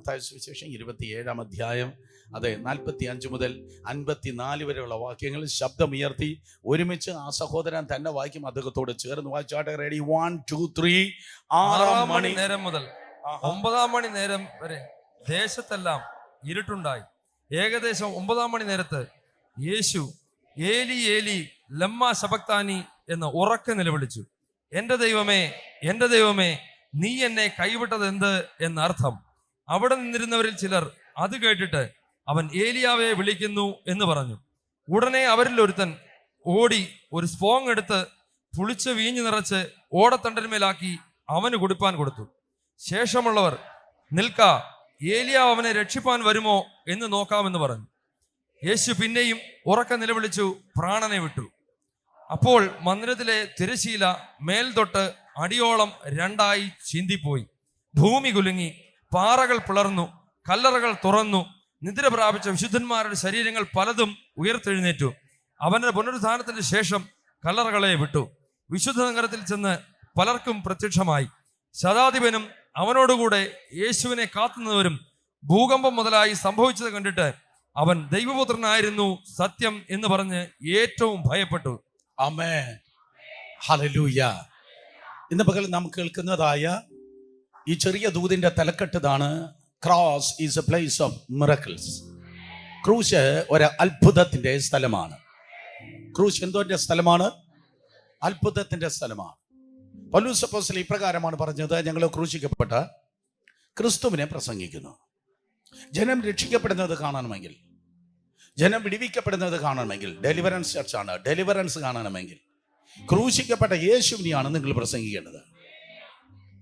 മത്തായി സുവിശേഷം 27-ാം അധ്യായം, അതെ, 45 മുതൽ 54 വരെയുള്ള വാക്യങ്ങൾ ശബ്ദമുയർത്തി ഒരുമിച്ച് ആ സഹോദരൻ തന്നെ വായിക്കും. അദ്ദേഹത്തോട് ചേർന്ന് വായിച്ചാട്ടെ. റെഡി? 1, 2, 3. 6 മണി നേരം മുതൽ 9 മണി നേരം വരെ ദേശത്തെല്ലാം ഇരുട്ടുണ്ടായി. ഏകദേശം 9 മണി നേരത്ത് യേശു ഏലി ഏലി ലമ്മ ശബക്താനി എന്ന് ഉറക്കെ നിലവിളിച്ചു. എന്റെ ദൈവമേ, എന്റെ ദൈവമേ, നീ എന്നെ കൈവിട്ടത് എന്ത് എന്നർത്ഥം. അവിടെ നിന്നിരുന്നവരിൽ ചിലർ അത് കേട്ടിട്ട് അവൻ ഏലിയാവെ വിളിക്കുന്നു എന്ന് പറഞ്ഞു. ഉടനെ അവരിൽ ഒരുത്തൻ ഓടി ഒരു സ്പോങ് എടുത്ത് പുളിച്ച വീഞ്ഞു നിറച്ച് ഓടത്തണ്ടന്മേലാക്കി അവന് കുടിപ്പാൻ കൊടുത്തു. ശേഷമുള്ളവർ, നിൽക്ക, ഏലിയാവ് അവനെ രക്ഷിപ്പാൻ വരുമോ എന്ന് നോക്കാമെന്ന് പറഞ്ഞു. യേശു പിന്നെയും ഉറക്കെ നിലവിളിച്ചു പ്രാണനെ വിട്ടു. അപ്പോൾ മന്ദിരത്തിലെ തിരശീല മേൽ തൊട്ട് അടിയോളം 2 ചീന്തിപ്പോയി. ഭൂമി കുലുങ്ങി, പാറകൾ പിളർന്നു, കല്ലറകൾ തുറന്നു. നിദ്ര പ്രാപിച്ച വിശുദ്ധന്മാരുടെ ശരീരങ്ങൾ പലതും ഉയർത്തെഴുന്നേറ്റു. അവന്റെ പുനരുത്ഥാനത്തിന് ശേഷം കല്ലറകളെ വിട്ടു. വിശുദ്ധ നഗരത്തിൽ ചെന്ന് പലർക്കും പ്രത്യക്ഷമായി. ശതാധിപനും അവനോടുകൂടെ യേശുവിനെ കാത്തുന്നവരും ഭൂകമ്പം മുതലായി സംഭവിച്ചത് കണ്ടിട്ട് അവൻ ദൈവപുത്രനായിരുന്നു സത്യം എന്ന് പറഞ്ഞ് ഏറ്റവും ഭയപ്പെട്ടു. ആമേൻ, ഹല്ലേലൂയ. ഇന്ന് പകൽ നാം കേൾക്കുന്നതായ ഈ ചെറിയ ദൂതിന്റെ തലക്കെട്ടതാണ് cross is a place of miracles. ക്രൂശ് ഒരു അത്ഭുതത്തിന്റെ സ്ഥലമാണ്. ക്രൂശ് എന്തോന്റെ സ്ഥലമാണ്? അത്ഭുതത്തിന്റെ സ്ഥലമാണ്. പൗലോസ് അപ്പോസ്തലൻ ഇപ്രകാരമാണ് പറഞ്ഞത്: ഞങ്ങൾ ക്രൂശിക്കപ്പെട്ട ക്രിസ്തുവിനെ പ്രസംഗിക്കുന്നു. ജനം രക്ഷിക്കപ്പെടുന്നത് കാണണമെങ്കിൽ, ജനം വിടിവിക്കപ്പെടുന്നത് കാണണമെങ്കിൽ, ഡെലിവറൻസ് ചർച്ചാണ്, ഡെലിവറൻസ് കാണണമെങ്കിൽ ക്രൂശിക്കപ്പെട്ട യേശുവിനെയാണ് നിങ്ങൾ പ്രസംഗിക്കേണ്ടത്.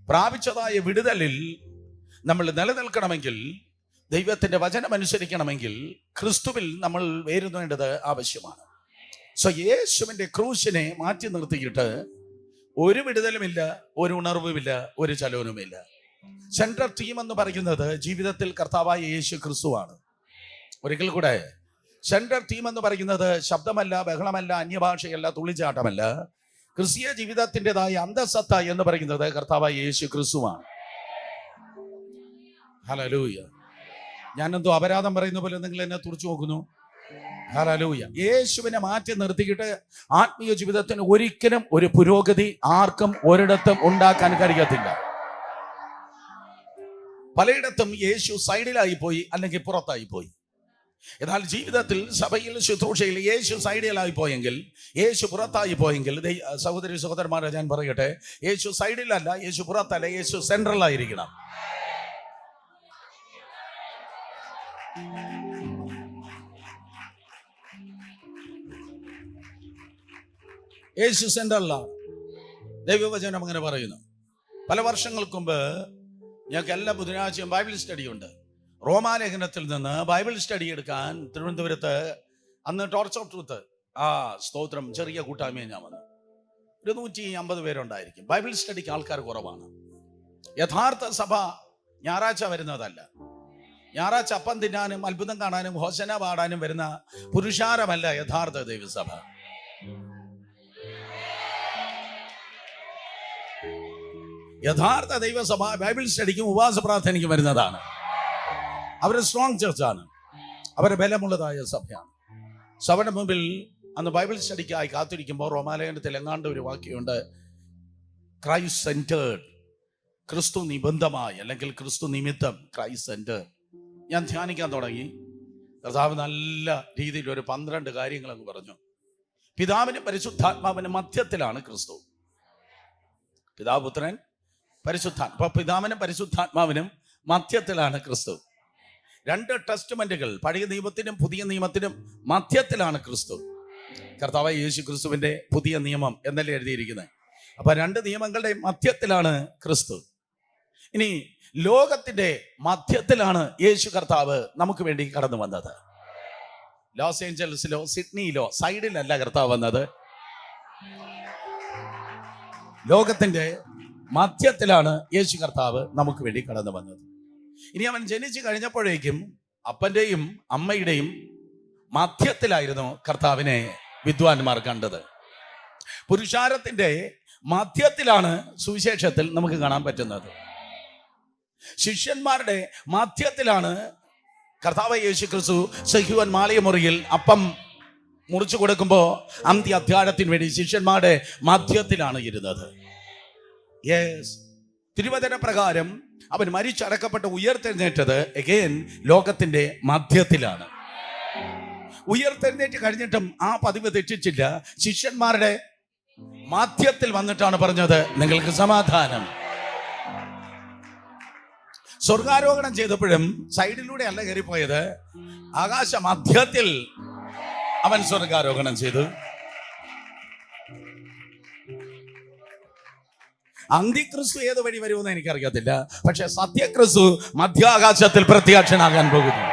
പ്രാപിച്ചതായ വിടുതലിൽ നമ്മൾ നിലനിൽക്കണമെങ്കിൽ, ദൈവത്തിന്റെ വചനം അനുസരിക്കണമെങ്കിൽ ക്രിസ്തുവിൽ നമ്മൾ വേരുന്നേണ്ടത് ആവശ്യമാണ്. സോ യേശുവിന്റെ ക്രൂശിനെ മാറ്റി നിർത്തിയിട്ട് ഒരു വിടുതലുമില്ല, ഒരു ഉണർവുമില്ല, ഒരു ചലനവുമില്ല. സെൻട്രൽ തീം എന്ന് പറയുന്നത് ജീവിതത്തിൽ കർത്താവായ യേശു ക്രിസ്തുവാണ്. ഒരിക്കൽ കൂടെ, സെൻട്രൽ തീം എന്ന് പറയുന്നത് ശബ്ദമല്ല, ബഹളമല്ല, അന്യഭാഷയല്ല, തുള്ളിച്ചാട്ടമല്ല. ക്രിസ്തീയ ജീവിതത്തിൻ്റെതായ അന്തസത്ത എന്ന് പറയുന്നത് കർത്താവായ യേശു ക്രിസ്തുവാണ്. ഹല്ലേലൂയ. ഞാനെന്തോ അപരാധം പറയുന്ന പോലെ നിങ്ങൾ എന്നെ തുറച്ചു നോക്കുന്നു. ഹല്ലേലൂയ. യേശുവിനെ മാറ്റി നിർത്തിയിട്ട് ആത്മീയ ജീവിതത്തിന് ഒരിക്കലും ഒരു പുരോഗതി ആർക്കും ഒരിടത്തും ഉണ്ടാക്കാൻ കഴിയത്തില്ല. പലയിടത്തും യേശു സൈഡിലായി പോയി, അല്ലെങ്കിൽ പുറത്തായി പോയി. എന്നാൽ ജീവിതത്തിൽ, സഭയിൽ, ശുശ്രൂഷയിൽ യേശു സൈഡിലായി പോയെങ്കിൽ, യേശു പുറത്തായി പോയെങ്കിൽ, സഹോദരി സഹോദരന്മാരെ ഞാൻ പറയട്ടെ, യേശു സൈഡിലല്ല, യേശു പുറത്തല്ല, യേശു സെൻട്രലായിരിക്കണം. യേശു സെൻട്രലാണ്. ദൈവവചനം അങ്ങനെ പറയുന്നു. പല വർഷങ്ങൾക്ക് മുമ്പ് ഞങ്ങൾക്ക് എല്ലാ ബുധനാഴ്ചയും ബൈബിൾ സ്റ്റഡി ഉണ്ട്. റോമാലേഖനത്തിൽ നിന്ന് ബൈബിൾ സ്റ്റഡി എടുക്കാൻ തിരുവനന്തപുരത്ത്, അന്ന് ടോർച്ച് ഓഫ് ട്രൂത്ത്, സ്തോത്രം, ചെറിയ കൂട്ടായ്മയെ ഞാൻ വന്നു. ഒരു 150 പേരുണ്ടായിരിക്കും. ബൈബിൾ സ്റ്റഡിക്ക് ആൾക്കാർ കുറവാണ്. യഥാർത്ഥ സഭ ഞായറാഴ്ച വരുന്നതല്ല. ഞായറാഴ്ച അപ്പം തിന്നാനും അത്ഭുതം കാണാനും ഹോസന പാടാനും വരുന്ന പുരുഷാരമല്ല യഥാർത്ഥ ദൈവസഭ. യഥാർത്ഥ ദൈവസഭ ബൈബിൾ സ്റ്റഡിക്കും ഉപവാസ പ്രാർത്ഥനയ്ക്കും വരുന്നതാണ്. അവര് സ്ട്രോങ് ചർച്ചാണ്, അവരെ ബലമുള്ളതായ സഭയാണ്. സഭയുടെ മുമ്പിൽ അന്ന് ബൈബിൾ സ്റ്റഡിക്കായി കാത്തിരിക്കുമ്പോൾ റോമാലേഖനത്തിൽ എങ്ങാണ്ട് ഒരു വാക്യമുണ്ട്: ക്രൈസ്റ്റ് സെന്റേർഡ്, ക്രിസ്തു നിബന്ധമായി, അല്ലെങ്കിൽ ക്രിസ്തു നിമിത്തം, ക്രൈസ്റ്റ് സെന്റേർഡ്. ഞാൻ ധ്യാനിക്കാൻ തുടങ്ങി. കർത്താവ് നല്ല രീതിയിൽ ഒരു 12 കാര്യങ്ങൾ അങ്ങ് പറഞ്ഞു. പിതാവിനും പരിശുദ്ധാത്മാവിനും മധ്യത്തിലാണ് ക്രിസ്തു. പിതാവ്, പുത്രൻ, പരിശുദ്ധാത്മ. അപ്പൊ പിതാവിനും പരിശുദ്ധാത്മാവിനും മധ്യത്തിലാണ് ക്രിസ്തു. 2 ടെസ്റ്റ്മെന്റുകൾ, പഴയ നിയമത്തിനും പുതിയ നിയമത്തിനും മധ്യത്തിലാണ് ക്രിസ്തു. കർത്താവായ യേശു ക്രിസ്തുവിന്റെ പുതിയ നിയമം എന്നല്ലേ എഴുതിയിരിക്കുന്നത്. അപ്പൊ 2 നിയമങ്ങളുടെ മധ്യത്തിലാണ് ക്രിസ്തു. ഇനി ലോകത്തിന്റെ മധ്യത്തിലാണ് യേശു കർത്താവ് നമുക്ക് വേണ്ടി കടന്നു വന്നത്. ലോസ് ഏഞ്ചൽസിലോ സിഡ്നിയിലോ സൈഡിലല്ല കർത്താവ് വന്നത്. ലോകത്തിന്റെ മധ്യത്തിലാണ് യേശു കർത്താവ് നമുക്ക് വേണ്ടി കടന്നു വന്നത്. ഇനി അവൻ ജനിച്ചു കഴിഞ്ഞപ്പോഴേക്കും അപ്പന്റെയും അമ്മയുടെയും മധ്യത്തിലായിരുന്നു കർത്താവിനെ വിദ്വാൻമാർ കണ്ടത്. പുരുഷാരത്തിന്റെ മധ്യത്തിലാണ് സുവിശേഷത്തിൽ നമുക്ക് കാണാൻ പറ്റുന്നത്. ശിഷ്യന്മാരുടെ മധ്യത്തിലാണ് കർത്താവ് യേശു ക്രിസ്തു സഹ്യോൻ മാളിക മുറിയിൽ അപ്പം മുറിച്ചു കൊടുക്കുമ്പോൾ അന്ത്യ അധ്യായത്തിന് വേണ്ടി ശിഷ്യന്മാരുടെ മധ്യത്തിലാണ് ഇരുന്നത്. യെസ്, തിരുവചന പ്രകാരം അവൻ മരിച്ചടക്കപ്പെട്ട് ഉയർത്തെഴുന്നേറ്റത് അഗൈൻ ലോകത്തിന്റെ മധ്യത്തിലാണ്. ഉയർത്തെഴുന്നേറ്റ് കഴിഞ്ഞിട്ടും ആ പതിവ് തെറ്റിച്ചില്ല. ശിഷ്യന്മാരുടെ മധ്യത്തിൽ വന്നിട്ടാണ് പറഞ്ഞത്, നിങ്ങൾക്ക് സമാധാനം. സ്വർഗാരോഹണം ചെയ്തപ്പോഴും സൈഡിലൂടെ അല്ല കയറിപ്പോയത്, ആകാശ മധ്യത്തിൽ അവൻ സ്വർഗാരോഹണം ചെയ്തു. അന്തിക്രിസ്തു ഏത് വഴി വരുമെന്ന് എനിക്കറിയത്തില്ല, പക്ഷെ സത്യക്രിസ്തു മധ്യാകാശത്തിൽ പ്രത്യക്ഷനാകാൻ പോകുന്നു.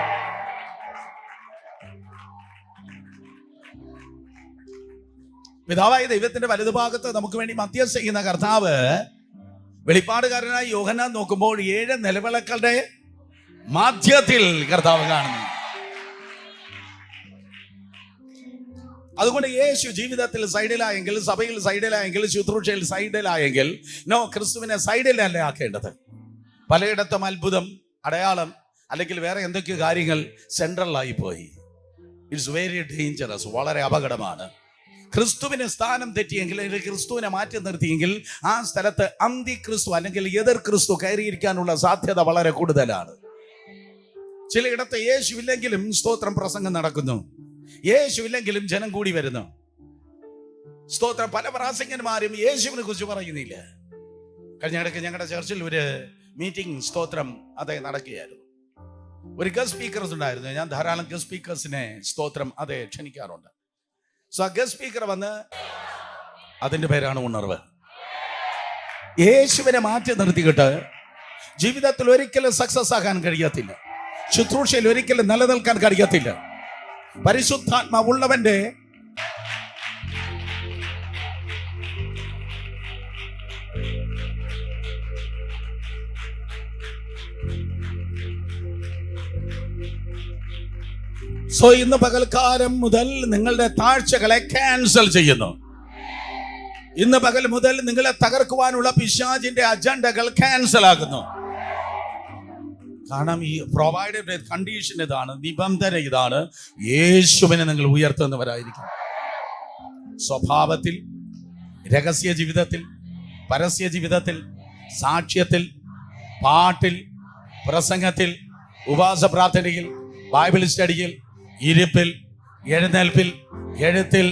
പിതാവായ ദൈവത്തിന്റെ വലതുഭാഗത്ത് നമുക്ക് വേണ്ടി മധ്യസ്ഥ ചെയ്യുന്ന കർത്താവ് വെളിപ്പാടുകാരനായി യോഹന്നാൻ നോക്കുമ്പോൾ 7 നിലവിളക്കളുടെ മധ്യത്തിൽ കർത്താവ് കാണുന്നു. അതുകൊണ്ട് യേശു ജീവിതത്തിൽ സൈഡിലായെങ്കിൽ, സഭയിൽ സൈഡിലായെങ്കിൽ, ശുശ്രൂഷയിൽ സൈഡിലായെങ്കിൽ, ക്രിസ്തുവിനെ സൈഡിലല്ല ആക്കേണ്ടത്. പലയിടത്തും അത്ഭുതം, അടയാളം അല്ലെങ്കിൽ വേറെ എന്തൊക്കെയോ കാര്യങ്ങൾ സെൻട്രലായി പോയി. ഇറ്റ്സ് വെരി ഡേഞ്ചറസ്, വളരെ അപകടമാണ്. ക്രിസ്തുവിന് സ്ഥാനം തെറ്റിയെങ്കിൽ, അല്ലെങ്കിൽ ക്രിസ്തുവിനെ മാറ്റി നിർത്തിയെങ്കിൽ ആ സ്ഥലത്ത് അന്തിക്രിസ്തു അല്ലെങ്കിൽ എതിർ ക്രിസ്തു കയറിയിരിക്കാനുള്ള സാധ്യത വളരെ കൂടുതലാണ്. ചിലയിടത്ത് യേശുവില്ലെങ്കിലും സ്തോത്രം പ്രസംഗം നടക്കുന്നു, യേശുവില്ലെങ്കിലും ജനം കൂടി വരുന്നു. സ്തോത്രം, പല പ്രാസംഗന്മാരും യേശുവിനെ കുറിച്ച് പറയുന്നില്ല. കഴിഞ്ഞ ഇടയ്ക്ക് ഞങ്ങളുടെ ചർച്ചിൽ ഒരു മീറ്റിംഗ് സ്തോത്രം അതെ നടക്കുകയായിരുന്നു. ഒരു ഗസ്റ്റ് സ്പീക്കേഴ്സ് ഉണ്ടായിരുന്നു. ഞാൻ ധാരാളം ഗസ്റ്റ് സ്പീക്കേഴ്സിനെ സ്തോത്രം അതെ ക്ഷണിക്കാറുണ്ട്. സോ ആ ഗസ്റ്റ് സ്പീക്കർ വന്ന്, അതിന്റെ പേരാണ് ഉണർവ്. യേശുവിനെ മാറ്റി നിർത്തിയിട്ട് ജീവിതത്തിൽ ഒരിക്കലും സക്സസ് ആകാൻ കഴിയത്തില്ല, ശുശ്രൂഷയിൽ ഒരിക്കലും നിലനിൽക്കാൻ കഴിയത്തില്ല. പരിശുദ്ധാത്മാവുള്ളവന്റെ സോ ഇന്ന് പകൽക്കാലം മുതൽ നിങ്ങളുടെ താഴ്ചകളെ ക്യാൻസൽ ചെയ്യുന്നു. ഇന്ന് പകൽ മുതൽ നിങ്ങളെ തകർക്കുവാനുള്ള പിശാചിന്റെ അജണ്ടകൾ ക്യാൻസൽ ആകുന്നു. കാരണം ഈ പ്രൊവൈഡഡ് കണ്ടീഷൻ ഇതാണ്, നിബന്ധന ഇതാണ്, യേശുവിനെ നിങ്ങൾ ഉയർത്തുന്നവരായിരിക്കും. സ്വഭാവത്തിൽ, രഹസ്യ ജീവിതത്തിൽ, പരസ്യ ജീവിതത്തിൽ, സാക്ഷ്യത്തിൽ, പാട്ടിൽ, പ്രസംഗത്തിൽ, ഉപവാസ പ്രാർത്ഥനയിൽ, ബൈബിൾ സ്റ്റഡിയിൽ, ഇരിപ്പിൽ, എഴുന്നേൽപ്പിൽ, എഴുത്തിൽ,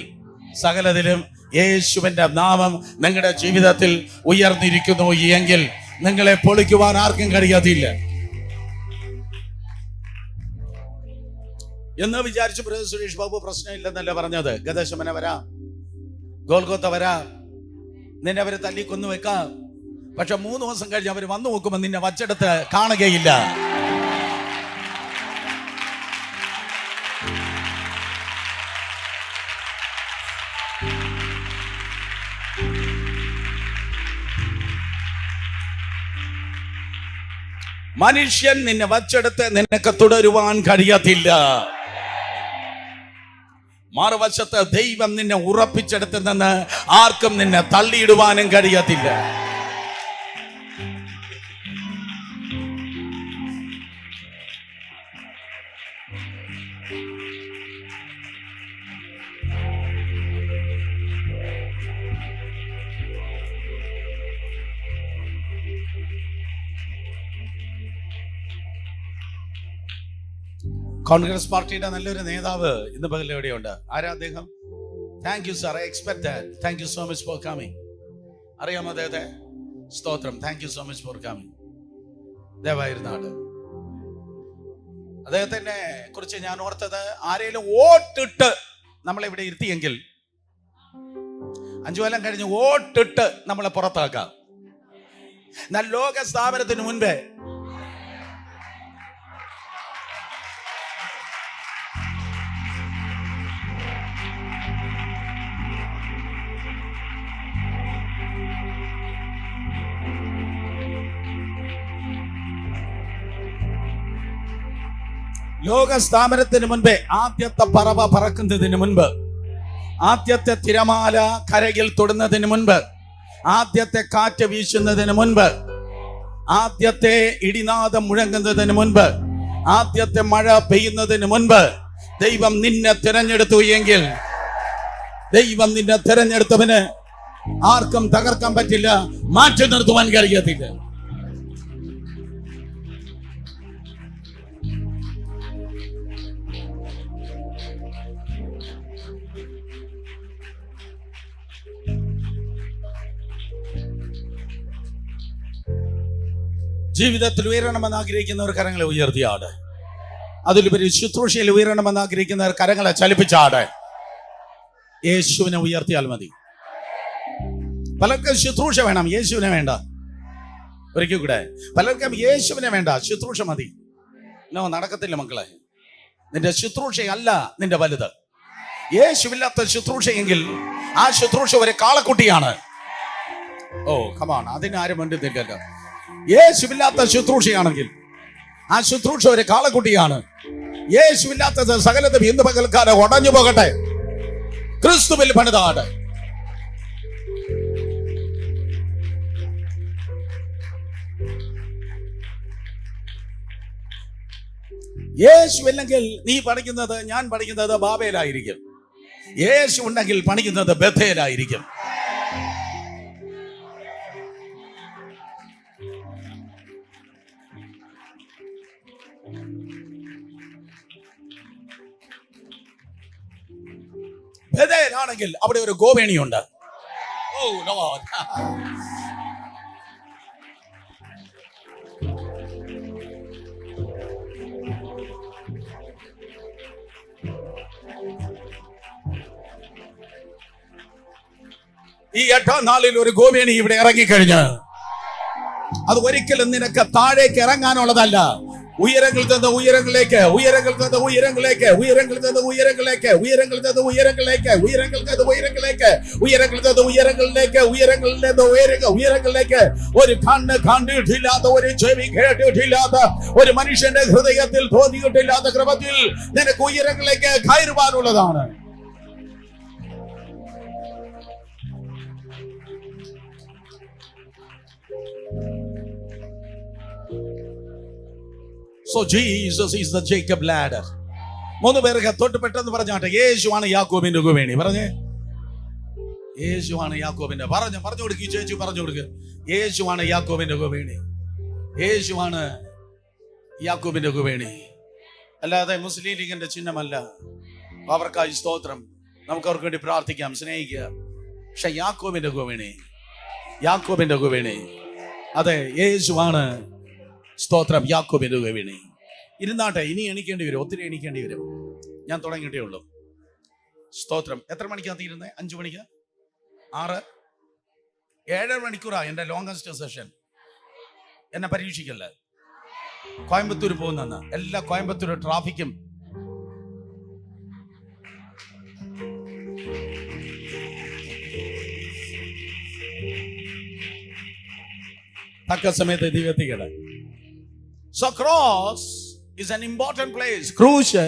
സകലത്തിലും യേശുവിന്റെ നാമം നിങ്ങളുടെ ജീവിതത്തിൽ ഉയർന്നിരിക്കുന്നു എങ്കിൽ നിങ്ങളെ പൊളിക്കുവാൻ ആർക്കും കഴിയാതില്ല എന്ന് വിചാരിച്ചു സുരേഷ് ബാബു പ്രശ്നമില്ലെന്നല്ല പറഞ്ഞത്. ഗദശമന വരാം, ഗോൽഗോത്ത വരാം, നിന്നെ അവരെ തല്ലി കൊന്നു വെക്കാം, പക്ഷെ 3 ദിവസം കഴിഞ്ഞ് അവർ വന്നു നോക്കുമ്പോൾ നിന്നെ വച്ചെടുത്ത് കാണുകയില്ല. മനുഷ്യൻ നിന്നെ വച്ചെടുത്ത് നിനക്ക് തുടരുവാൻ കഴിയത്തില്ല. മറുവശത്ത് ദൈവം നിന്നെ ഉറപ്പിച്ചെടുത്ത് നിന്ന് ആർക്കും നിന്നെ തള്ളിയിടുവാനും കഴിയത്തില്ല. കോൺഗ്രസ് പാർട്ടിയുടെ നല്ലൊരു നേതാവ് ഇന്ന് പകൽ എവിടെയുണ്ട്? ആരാ അദ്ദേഹം? Thank you sir, I expect that. Thank you so much for coming. അറിയാമോ അദ്ദേഹത്തെ? സ്തോത്രം, thank you so much for coming. ദേവായിരുന്നാട് അദ്ദേഹത്തിനെ കുറിച്ച് ഞാൻ ഓർത്തത്, ആരെങ്കിലും വോട്ടിട്ട് നമ്മളെ ഇവിടെ ഇരുത്തിയെങ്കിൽ 5 കൊല്ലം കഴിഞ്ഞ് വോട്ടിട്ട് നമ്മളെ പുറത്താക്കാം. എന്നാൽ ലോക സ്ഥാപനത്തിന് മുൻപേ ലോക സ്ഥാപനത്തിന് മുൻപേ, ആദ്യത്തെ പറവ പറക്കുന്നതിന് മുൻപ്, ആദ്യത്തെ തിരമാല കരയിൽ തൊടുന്നതിന് മുൻപ്, ആദ്യത്തെ കാറ്റ് വീശുന്നതിന് മുൻപ്, ആദ്യത്തെ ഇടിനാദം മുഴങ്ങുന്നതിന് മുൻപ്, ആദ്യത്തെ മഴ പെയ്യുന്നതിന് മുൻപ് ദൈവം നിന്നെ തിരഞ്ഞെടുത്തു എങ്കിൽ, ദൈവം നിന്നെ തിരഞ്ഞെടുത്തവന് ആർക്കും തകർക്കാൻ പറ്റില്ല, മാറ്റി നിർത്തുവാൻ കഴിയത്തില്ല. ജീവിതത്തിൽ ഉയരണമെന്ന് ആഗ്രഹിക്കുന്നവർ കരങ്ങളെ ഉയർത്തിയാട്. അതിലുപരി ശുശ്രൂഷയിൽ ഉയരണമെന്ന് ആഗ്രഹിക്കുന്നവർ കരങ്ങളെ ചലിപ്പിച്ചാട്. യേശുവിനെ ഉയർത്തിയാൽ മതി. പലർക്കും ശുശ്രൂഷ വേണം, യേശുവിനെ വേണ്ട. ഒരിക്കൽ കൂടെ, പലർക്കും യേശുവിനെ വേണ്ട, ശുശ്രൂഷ മതി. നടക്കത്തില്ല മക്കളെ. നിന്റെ ശുശ്രൂഷയല്ല നിന്റെ വലുത്. യേശുവില്ലാത്ത ശുശ്രൂഷയെങ്കിൽ ആ ശുശ്രൂഷ ഒരു കാളക്കുട്ടിയാണ്. ഓ കമാൺ, അതിനാരും വേണ്ടിയില്ലല്ലോ. യേശുവില്ലാത്ത ശുശ്രൂഷയാണെങ്കിൽ ആ ശുശ്രൂഷ ഒരു കാളക്കുട്ടിയാണ്. യേശുവില്ലാത്തത് സകലതും ഇന്ന് പകൽക്കാലം ഉടഞ്ഞു പോകട്ടെ, ക്രിസ്തുവിൽ പണിതാട്. യേശു ഇല്ലെങ്കിൽ നീ പഠിക്കുന്നത്, ഞാൻ പഠിക്കുന്നത് ബാബേലായിരിക്കും. യേശു ഉണ്ടെങ്കിൽ പഠിക്കുന്നത് ബഥേലായിരിക്കും. ബഥേലാണെങ്കിൽ അവിടെ ഒരു ഗോവേണിയുണ്ട്. ഓ ലോർഡ്, ഈ 8-ാം നാളിൽ ഒരു ഗോവേണി ഇവിടെ ഇറങ്ങിക്കഴിഞ്ഞ്, അത് ഒരിക്കലും നിനക്ക് താഴേക്ക് ഇറങ്ങാനുള്ളതല്ല. ഉയരങ്ങളിൽ നിന്ന് ഉയരങ്ങളിലേക്ക്, ഉയരങ്ങളിൽ നിന്ന് ഉയരങ്ങളിലേക്ക്, ഉയരങ്ങളിൽ നിന്ന് ഉയരങ്ങളിലേക്ക്, ഉയരങ്ങളിൽ നിന്ന് ഉയരങ്ങളിലേക്ക്, ഉയരങ്ങളിൽ നിന്ന് ഉയരങ്ങളിലേക്ക്, ഉയരങ്ങളിൽ നിന്ന് ഉയരങ്ങളിലേക്ക്, ഉയരങ്ങളിൽ നിന്ന് ഉയരങ്ങളിലേക്ക്. ഒരു കണ്ണ് കണ്ടിട്ടില്ലാത്ത, ഒരു ചെവി കേട്ടിട്ടില്ലാത്ത, ഒരു മനുഷ്യന്റെ ഹൃദയത്തിൽ തോന്നിയിട്ടില്ലാത്ത ക്രമത്തിൽ നിനക്ക് ഉയരങ്ങളിലേക്ക് കയറുവാനുള്ളതാണ്. So Jesus is the Jacob ladder. 3 പേർക്ക് തൊട്ട് പെട്ടെന്ന് പറഞ്ഞാട്ടെ, യേശുവാണ് യാക്കോബിന്റെ ഗോവേണി. പറഞ്ഞേ, യേശുവാണ് യാക്കോബിന്റെ. പറഞ്ഞു കൊടുക്കുക ചേച്ചി, പറഞ്ഞു കൊടുക്കുക. യേശുവാണ് യാക്കോബിന്റെ ഗോവേണി. യേശുവാണ് യാക്കോബിന്റെ ഗോവേണി. അല്ലാതെ മുസ്ലിം ലീഗിന്റെ ചിഹ്നമല്ല. അവർക്കായി സ്തോത്രം. നമുക്ക് അവർക്ക് വേണ്ടി പ്രാർത്ഥിക്കാം, സ്നേഹിക്കുക. പക്ഷെ യാക്കോബിന്റെ ഗോവേണി, യാക്കോബിന്റെ ഗോവേണി, അതെ യേശുവാണ്. സ്തോത്രം, യാക്കോബിന്റെ ഗോവേണി. ഇരുന്നാട്ടെ, ഇനി എണീക്കേണ്ടി വരും, ഒത്തിരി എണീക്കേണ്ടി വരും. ഞാൻ തുടങ്ങിയിട്ടേ ഉള്ളൂ. സ്തോത്രം. എത്ര മണിക്കാണ് തീരുന്നത്? 5 മണിക്ക്? 6? 7 മണിക്കൂറാ എൻ്റെ ലോങ്സ്റ്റ് സെഷൻ. എന്നെ പരീക്ഷിക്കല്ലേ. കോയമ്പത്തൂർ പോകുന്ന എല്ലാ കോയമ്പത്തൂർ ട്രാഫിക്കും തക്ക സമയത്ത് ദൈവത്തിക്കട്ടെ. So cross is an important place. ക്രൂശ്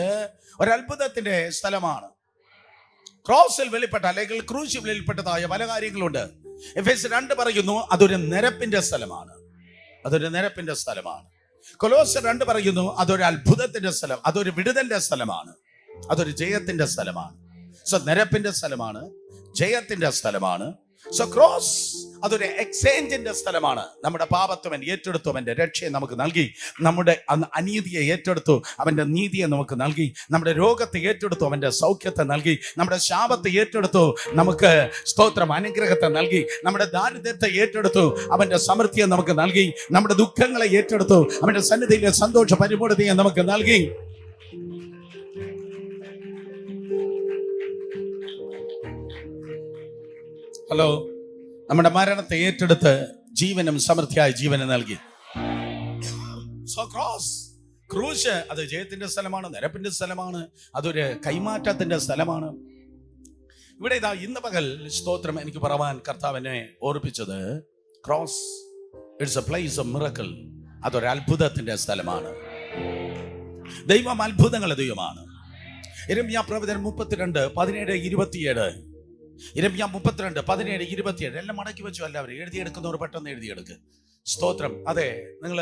ഒരു അത്ഭുതത്തിന്റെ സ്ഥലമാണ്. ക്രോസിൽ വെളിപ്പെട്ട, അല്ലെങ്കിൽ ക്രൂശിൽ വെളിപ്പെട്ടതായ പല കാര്യങ്ങളുണ്ട്. എഫേസ്യർ 2 പറയുന്നു അതൊരു നിരപ്പിന്റെ സ്ഥലമാണ്. അതൊരു നിരപ്പിന്റെ സ്ഥലമാണ്. കൊലോസ്യർ 2 പറയുന്നു അതൊരു അത്ഭുതത്തിന്റെ സ്ഥലം, അതൊരു വിടുതലിന്റെ സ്ഥലമാണ്, അതൊരു ജയത്തിന്റെ സ്ഥലമാണ്. സോ നിരപ്പിന്റെ സ്ഥലമാണ്, ജയത്തിന്റെ സ്ഥലമാണ്. സോ ക്രോസ് അതൊരു എക്സ്ചേഞ്ചിന്റെ സ്ഥലമാണ്. നമ്മുടെ പാപത്വം ഏറ്റെടുത്തു, അവന്റെ രക്ഷയെ നമുക്ക് നൽകി. നമ്മുടെ അനീതിയെ ഏറ്റെടുത്തു, അവന്റെ നീതിയെ നമുക്ക് നൽകി. നമ്മുടെ രോഗത്തെ ഏറ്റെടുത്തു, അവന്റെ സൗഖ്യത്തെ നൽകി. നമ്മുടെ ശാപത്തെ ഏറ്റെടുത്തു, നമുക്ക് സ്തോത്രം അനുഗ്രഹത്തെ നൽകി. നമ്മുടെ ദാരിദ്ര്യത്തെ ഏറ്റെടുത്തു, അവന്റെ സമൃദ്ധിയെ നമുക്ക് നൽകി. നമ്മുടെ ദുഃഖങ്ങളെ ഏറ്റെടുത്തു, അവന്റെ സന്നിധിയിലെ സന്തോഷ പരിപൂർണതയെ നമുക്ക് നൽകി. ഹലോ, നമ്മുടെ മരണത്തെ ഏറ്റെടുത്ത് ജീവനും സമൃദ്ധിയായ ജീവനെ നൽകി. സോ ക്രോസ്, ക്രൂശ് അത് ജയത്തിന്റെ സ്ഥലമാണ്, നിരപ്പിന്റെ സ്ഥലമാണ്, അതൊരു കൈമാറ്റത്തിന്റെ സ്ഥലമാണ്. ഇവിടെ ഇതാ ഇന്ന് പകൽ സ്തോത്രം എനിക്ക് പറവാൻ കർത്താവിനെ ഓർപ്പിച്ചത്, cross it's a place of miracle. അതൊരു അത്ഭുതത്തിന്റെ സ്ഥലമാണ്. ദൈവം അത്ഭുതങ്ങളുടെ ദൈവമാണ്. യിരെമ്യാ പ്രവചനം 32:17-27. യിരെമ്യാ 32:17-27 എല്ലാം മടക്കി വെച്ചു. എല്ലാവരും എഴുതിയെടുക്കുന്നവർ പെട്ടെന്ന് എഴുതിയെടുക്ക്. സ്തോത്രം. അതെ, നിങ്ങൾ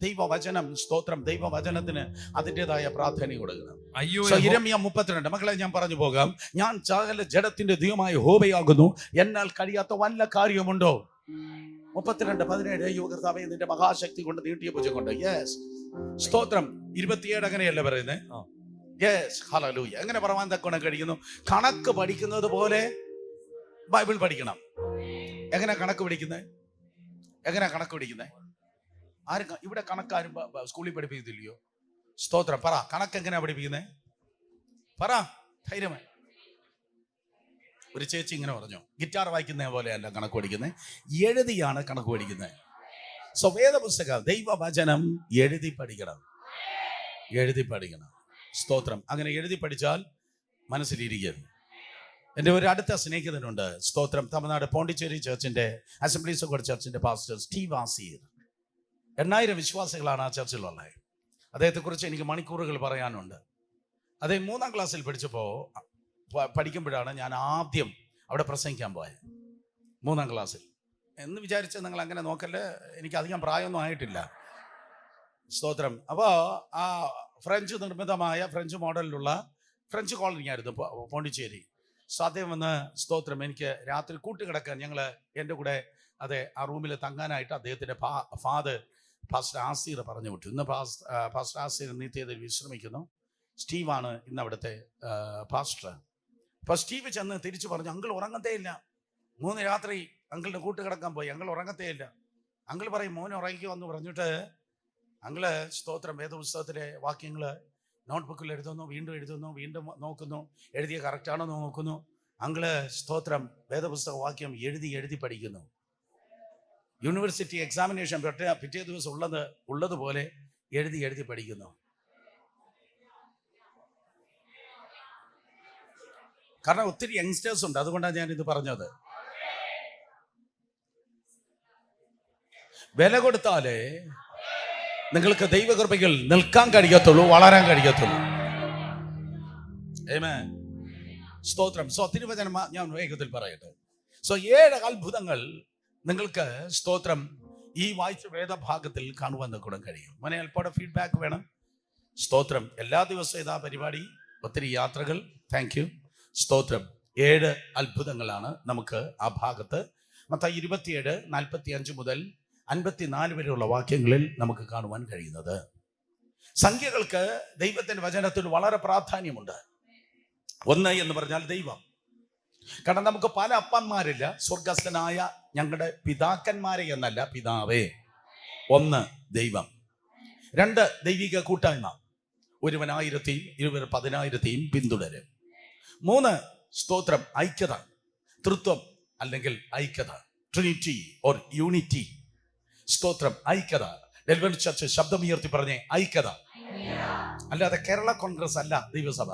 ദൈവവചനം, സ്തോത്രം, ദൈവവചനത്തിന് അതിൻ്റെതായ പ്രാധാന്യം കൊടുക്കണം. അയ്യോ യിരെമ്യാ 32. മക്കളെ, ഞാൻ പറഞ്ഞു പോകാം. ഞാൻ സകല ജഡത്തിന്റെ ദൈവമായ യഹോവയാകുന്നു, എന്നാൽ കഴിയാത്ത വല്ല കാര്യമുണ്ടോ? 32:17. അയ്യോ കർത്താവേ, നിന്റെ മഹാശക്തി കൊണ്ട് നീട്ടിയ ഭുജം കൊണ്ട്. യെസ്, സ്തോത്രം. 27 അങ്ങനെയല്ല പറയുന്നത്. Yes, hallelujah. എങ്ങനെ പറയാൻ തക്കോണം കഴിയുന്നു? കണക്ക് പഠിക്കുന്നത് പോലെ ബൈബിൾ പഠിക്കണം. എങ്ങനെ കണക്ക് പഠിക്കുന്നത്? ആരും ഇവിടെ കണക്കാരും സ്കൂളിൽ പഠിപ്പിക്കത്തില്ലയോ? സ്തോത്രം. പറ, കണക്ക് എങ്ങനെയാ പഠിപ്പിക്കുന്നത്? പറ ധൈര്യമായി. ഒരു ചേച്ചി ഇങ്ങനെ പറഞ്ഞു, ഗിറ്റാർ വായിക്കുന്ന പോലെയല്ല കണക്ക് പഠിക്കുന്നത്, എഴുതിയാണ് കണക്ക് പഠിക്കുന്നത്. സോ വേദപുസ്തകം, ദൈവവചനം എഴുതി പഠിക്കണം. സ്തോത്രം. അങ്ങനെ എഴുതി പഠിച്ചാൽ മനസ്സിലിരിക്കും. എൻ്റെ ഒരു അടുത്ത സ്നേഹിതനുണ്ട്, സ്തോത്രം, തമിഴ്നാട് പോണ്ടിച്ചേരി ചർച്ചിന്റെ, അസംബ്ലീസ് ഓഫ് ഗോഡ് ചർച്ചിന്റെ പാസ്റ്റർ സ്റ്റീവ് ആസീർ. 8000 വിശ്വാസികളാണ് ആ ചർച്ചിലുള്ളത്. അദ്ദേഹത്തെക്കുറിച്ച് എനിക്ക് മണിക്കൂറുകൾ പറയാനുണ്ട്. അദ്ദേഹം 3-ാം ക്ലാസ്സിൽ പഠിക്കുമ്പോഴാണ് ഞാൻ ആദ്യം അവിടെ പ്രസംഗിക്കാൻ പോയത്. 3-ാം ക്ലാസ്സിൽ എന്ന് വിചാരിച്ച് നിങ്ങൾ അങ്ങനെ നോക്കല്ലേ, എനിക്ക് അധികം പ്രായമൊന്നും ആയിട്ടില്ല. സ്തോത്രം. അപ്പോൾ ആ ഫ്രഞ്ച് നിർമ്മിതമായ, ഫ്രഞ്ച് മോഡലിലുള്ള ഫ്രഞ്ച് കോളനി ആയിരുന്നു പോണ്ടിച്ചേരി. സോ അദ്ദേഹം വന്ന്, സ്തോത്രം, എനിക്ക് രാത്രി കൂട്ടുകിടക്കാൻ എൻ്റെ കൂടെ അതെ ആ റൂമിൽ തങ്ങാനായിട്ട് അദ്ദേഹത്തിൻ്റെ ഫാദർ പാസ്റ്റർ ആസീർ പറഞ്ഞു വിട്ടു. ഇന്ന് പാസ്റ്റർ ആസീർ നിത്യത്തിൽ വിശ്രമിക്കുന്നു. സ്റ്റീവാണ് ഇന്ന് അവിടുത്തെ പാസ്റ്റർ. അപ്പോൾ സ്റ്റീവ് ചെന്ന് തിരിച്ചു പറഞ്ഞു, അങ്കിൾ ഉറങ്ങത്തേ ഇല്ല. 3 രാത്രി അങ്കിളിൻ്റെ കൂട്ടുകിടക്കാൻ പോയി, അങ്കിൾ ഉറങ്ങത്തേ ഇല്ല. അങ്കിൾ പറയും, മോനെ ഉറങ്ങിക്കോ എന്ന് പറഞ്ഞിട്ട് അങ്കിള്, സ്തോത്രം, വേദപുസ്തകത്തിലെ വാക്യങ്ങൾ നോട്ട്ബുക്കിൽ എഴുതുന്നു, വീണ്ടും നോക്കുന്നു, എഴുതിയ കറക്റ്റാണോ എന്ന് നോക്കുന്നു. അങ്കിള്, സ്തോത്രം, വേദപുസ്തക വാക്യം എഴുതി പഠിക്കുന്നു. യൂണിവേഴ്സിറ്റി എക്സാമിനേഷൻ പിറ്റേ ദിവസം ഉള്ളതുപോലെ എഴുതി പഠിക്കുന്നു. കാരണം ഒത്തിരി യങ്സ്റ്റേഴ്സ് ഉണ്ട്, അതുകൊണ്ടാണ് ഞാൻ ഇത് പറഞ്ഞത്. വില കൊടുത്താലേ നിങ്ങൾക്ക് ദൈവകൃപകൾ നിൽക്കാൻ കഴിയത്തുള്ളൂ, വളരാൻ കഴിയത്തുള്ളൂ. ആമേൻ. സ്തോത്രം. സോ തിരുവചനം ഞാൻ വേഗത്തിൽ പറയട്ടെ. സോ 7 അത്ഭുതങ്ങൾ നിങ്ങൾക്ക്, സ്തോത്രം, ഈ വായിച്ച വേദഭാഗത്തിൽ കാണുവാൻ കൂടെ കഴിയും. മോനെ, അല്പം ഫീഡ്ബാക്ക് വേണം. സ്തോത്രം. എല്ലാ ദിവസവും ഇതാ പരിപാടി, ഒത്തിരി യാത്രകൾ. Thank you. സ്തോത്രം. 7 അത്ഭുതങ്ങളാണ് നമുക്ക് ആ ഭാഗത്ത് മത്തായി 27:45 മുതൽ 54 വരെയുള്ള വാക്യങ്ങളിൽ നമുക്ക് കാണുവാൻ കഴിയുന്നത്. സംഖ്യകൾക്ക് ദൈവത്തിന്റെ വചനത്തിൽ വളരെ പ്രാധാന്യമുണ്ട്. 1 എന്ന് പറഞ്ഞാൽ ദൈവം. കാരണം നമുക്ക് പല അപ്പന്മാരില്ല. സ്വർഗസ്ഥനായ ഞങ്ങളുടെ പിതാക്കന്മാരെ എന്നല്ല, പിതാവേ. 1 ദൈവം. 2 ദൈവിക കൂട്ടായ്മ. ഒരുവൻ 1000-യും ഇരുവർ 10,000-യും പിന്തുടരും. 3 സ്തോത്രം, ഐക്യത, തൃത്വം അല്ലെങ്കിൽ ഐക്യത, ട്രിനിറ്റി ഓർ യൂണിറ്റി. സ്തോത്രം, ഐക്യത. ഡെൽവൻ ചർച്ച് ശബ്ദമുയർത്തി പറഞ്ഞേ, ഐക്യത. അല്ലാതെ കേരള കോൺഗ്രസ് അല്ല ദൈവസഭ.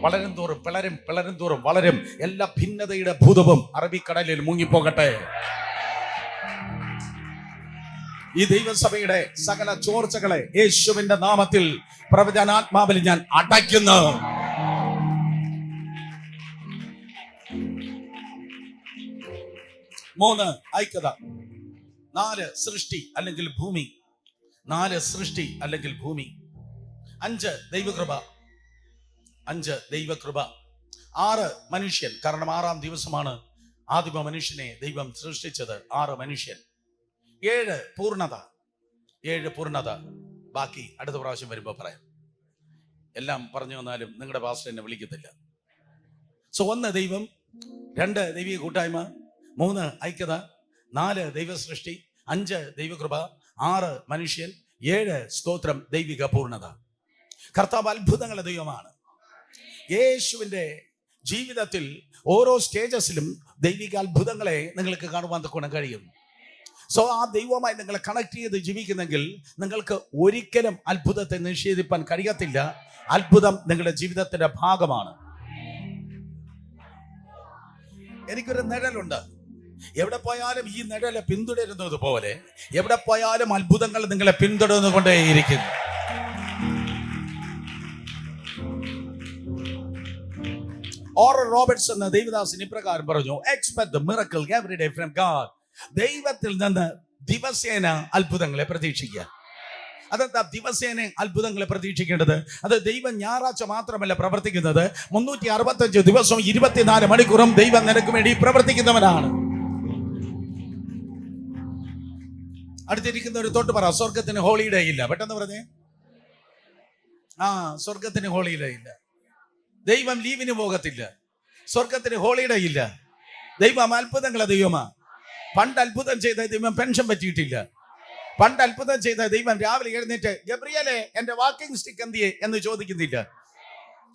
വളരും തോറും പിളരും തോറും വളരും. എല്ലാ ഭിന്നതയുടെ ഭൂതവും അറബിക്കടലിൽ മുങ്ങിപ്പോകട്ടെ. ഈ ദൈവസഭയുടെ സകല ചോർച്ചകളെ യേശുവിന്റെ നാമത്തിൽ പ്രവചനാത്മാവിൽ ഞാൻ അടയ്ക്കുന്നു. മൂന്ന്, ഐക്യത. 4 സൃഷ്ടി അല്ലെങ്കിൽ ഭൂമി. 4 സൃഷ്ടി അല്ലെങ്കിൽ ഭൂമി. 5 ദൈവകൃപ. 5 ദൈവകൃപ. 6 മനുഷ്യൻ. കാരണം 6-ാം ദിവസമാണ് ആദിമ മനുഷ്യനെ ദൈവം സൃഷ്ടിച്ചത്. 6 മനുഷ്യൻ. 7 പൂർണ്ണത. 7 പൂർണ്ണത. ബാക്കി അടുത്ത പ്രാവശ്യം വരുമ്പോൾ പറയാം. എല്ലാം പറഞ്ഞു വന്നാലും നിങ്ങളുടെ പാസ്റ്റർ എന്നെ വിളിക്കത്തില്ല. സോ 1 ദൈവം, 2 ദൈവിക കൂട്ടായ്മ, 3 ഐക്യത, 4 ദൈവ സൃഷ്ടി, 5 ദൈവകൃപ, 6 മനുഷ്യൻ, 7 സ്തോത്രം ദൈവിക പൂർണ്ണത. കർത്താവ് അത്ഭുതങ്ങളുടെ ദൈവമാണ്. യേശുവിൻ്റെ ജീവിതത്തിൽ ഓരോ സ്റ്റേജസിലും ദൈവിക അത്ഭുതങ്ങളെ നിങ്ങൾക്ക് കാണുവാൻ തക്കോണം കഴിയും. സോ ആ ദൈവവുമായി നിങ്ങളെ കണക്ട് ചെയ്ത് ജീവിക്കുന്നെങ്കിൽ നിങ്ങൾക്ക് ഒരിക്കലും അത്ഭുതത്തെ നിഷേധിപ്പാൻ കഴിയത്തില്ല. അത്ഭുതം നിങ്ങളുടെ ജീവിതത്തിന്റെ ഭാഗമാണ്. എനിക്കൊരു നിഴലുണ്ട്. എവിടെ പോയാലും ഈ നിഴലെ പിന്തുടരുന്നത് പോലെ എവിടെ പോയാലും അത്ഭുതങ്ങൾ നിങ്ങളെ പിന്തുടർന്നുകൊണ്ടേയിരിക്കും. ഓറൽ റോബർട്സ് എന്ന ദൈവദാസൻ ഇപ്രകാരം പറഞ്ഞു, expect the miracle every day from God. ദൈവത്തിൽ നിന്ന് ദിവസേന അത്ഭുതങ്ങളെ പ്രതീക്ഷിക്കുക. അതെന്താ ദിവസേന അത്ഭുതങ്ങളെ പ്രതീക്ഷിക്കേണ്ടത്? അത് ദൈവം ഞായറാഴ്ച മാത്രമല്ല പ്രവർത്തിക്കുന്നത്, 365 ദിവസവും 24 മണിക്കൂറും ദൈവം നിനക്ക് വേണ്ടി പ്രവർത്തിക്കുന്നവനാണ്. അടുത്തിരിക്കുന്ന ഒരു തൊട്ട് പറ, സ്വർഗത്തിന് ഹോളിഡേ ഇല്ല. പെട്ടെന്ന് പറഞ്ഞേ. സ്വർഗത്തിന് ഹോളിഡേ ഇല്ല. ദൈവം ലീവിന് പോകത്തില്ല. സ്വർഗത്തിന് ഹോളിഡേ ഇല്ല. ദൈവം അത്ഭുതങ്ങളെ ദൈവമാ. പണ്ട് അത്ഭുതം ചെയ്ത ദൈവം പെൻഷൻ പറ്റിയിട്ടില്ല. പണ്ട് അത്ഭുതം ചെയ്ത ദൈവം രാവിലെ എഴുന്നേറ്റ് ഗബ്രിയേലേ എന്റെ വാക്കിംഗ് സ്റ്റിക്ക് എന്തിയെ എന്ന് ചോദിക്കുന്നില്ല.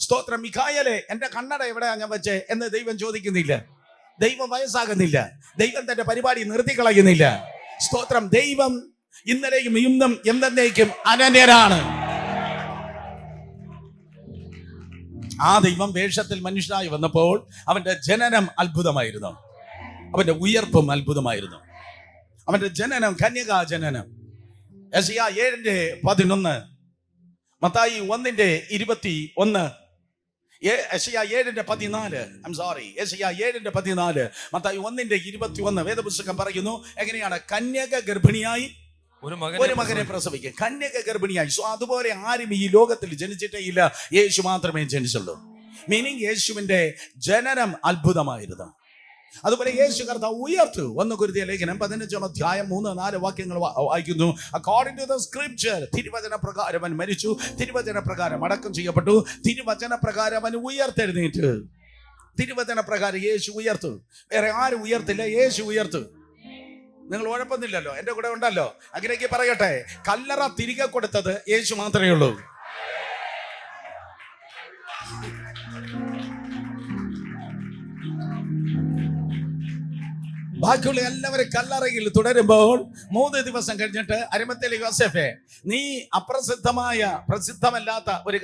സ്തോത്രം. മിഖായേലേ എന്റെ കണ്ണട എവിടെയാ ഞാൻ വെച്ചേ എന്ന് ദൈവം ചോദിക്കുന്നില്ല. ദൈവം വയസ്സാകുന്നില്ല. ദൈവം തന്റെ പരിപാടി നിർത്തിക്കളയുന്നില്ല. സ്തോത്രം. ദൈവം ഇന്നലെയും ഇന്നും എന്നേക്കും അനന്യനാണ്. ആ ദൈവം വേഷത്തിൽ മനുഷ്യനായി വന്നപ്പോൾ അവന്റെ ജനനം അത്ഭുതമായിരുന്നു. അവന്റെ ഉയർപ്പും അത്ഭുതമായിരുന്നു. അവന്റെ ജനനം കന്യകാ ജനനം. യെശയ്യാ 7:11, മത്തായി 1:21, യെശയ്യാ 7:14, യെശയ്യാ 7:14, മത്തായി 1:21 വേദപുസ്തകം പറയുന്നു എങ്ങനെയാണ്? കന്യക ഗർഭിണിയായി ഒരു മകനെ പ്രസവിക്കുക. കന്യക ഗർഭിണിയായി. സോ അതുപോലെ ആരും ഈ ലോകത്തിൽ ജനിച്ചിട്ടേ ഇല്ല. യേശു മാത്രമേ ജനിച്ചുള്ളൂ. മീനിങ് യേശുവിന്റെ ജനനം അത്ഭുതമായിരുന്നു. അതുപോലെ യേശു കർത്താവ് ഉയർത്തു. 1 കൊരിന്ത്യർ ലേഖനം 15:3-4 വാക്യങ്ങൾ വായിക്കുന്നു. അക്കോർഡിംഗ് ടു ദ സ്ക്രിപ്ചർ, തിരുവചന പ്രകാരം അവൻ മരിച്ചു, തിരുവചന പ്രകാരം അടക്കം ചെയ്യപ്പെട്ടു, തിരുവചന പ്രകാരം അവൻ ഉയർത്തെഴുന്നേറ്റ്. തിരുവചന പ്രകാരം യേശു ഉയർത്തു. വേറെ ആരും ഉയർത്തില്ല, യേശു ഉയർത്തു. നിങ്ങൾ ഉഴപ്പുന്നില്ലല്ലോ, എന്റെ കൂടെ ഉണ്ടല്ലോ. അങ്ങനെയൊക്കെ പറയട്ടെ, കല്ലറ തിരികെ കൊടുത്തത് യേശു മാത്രമേ ഉള്ളൂ. ബാക്കിയുള്ള എല്ലാവരും കല്ലറയിൽ തുടരുമ്പോൾ 3 ദിവസം കഴിഞ്ഞിട്ട് അരിമത്തേലെ യോസേഫേ, നീ പ്രസിദ്ധമല്ലാത്ത ഒരു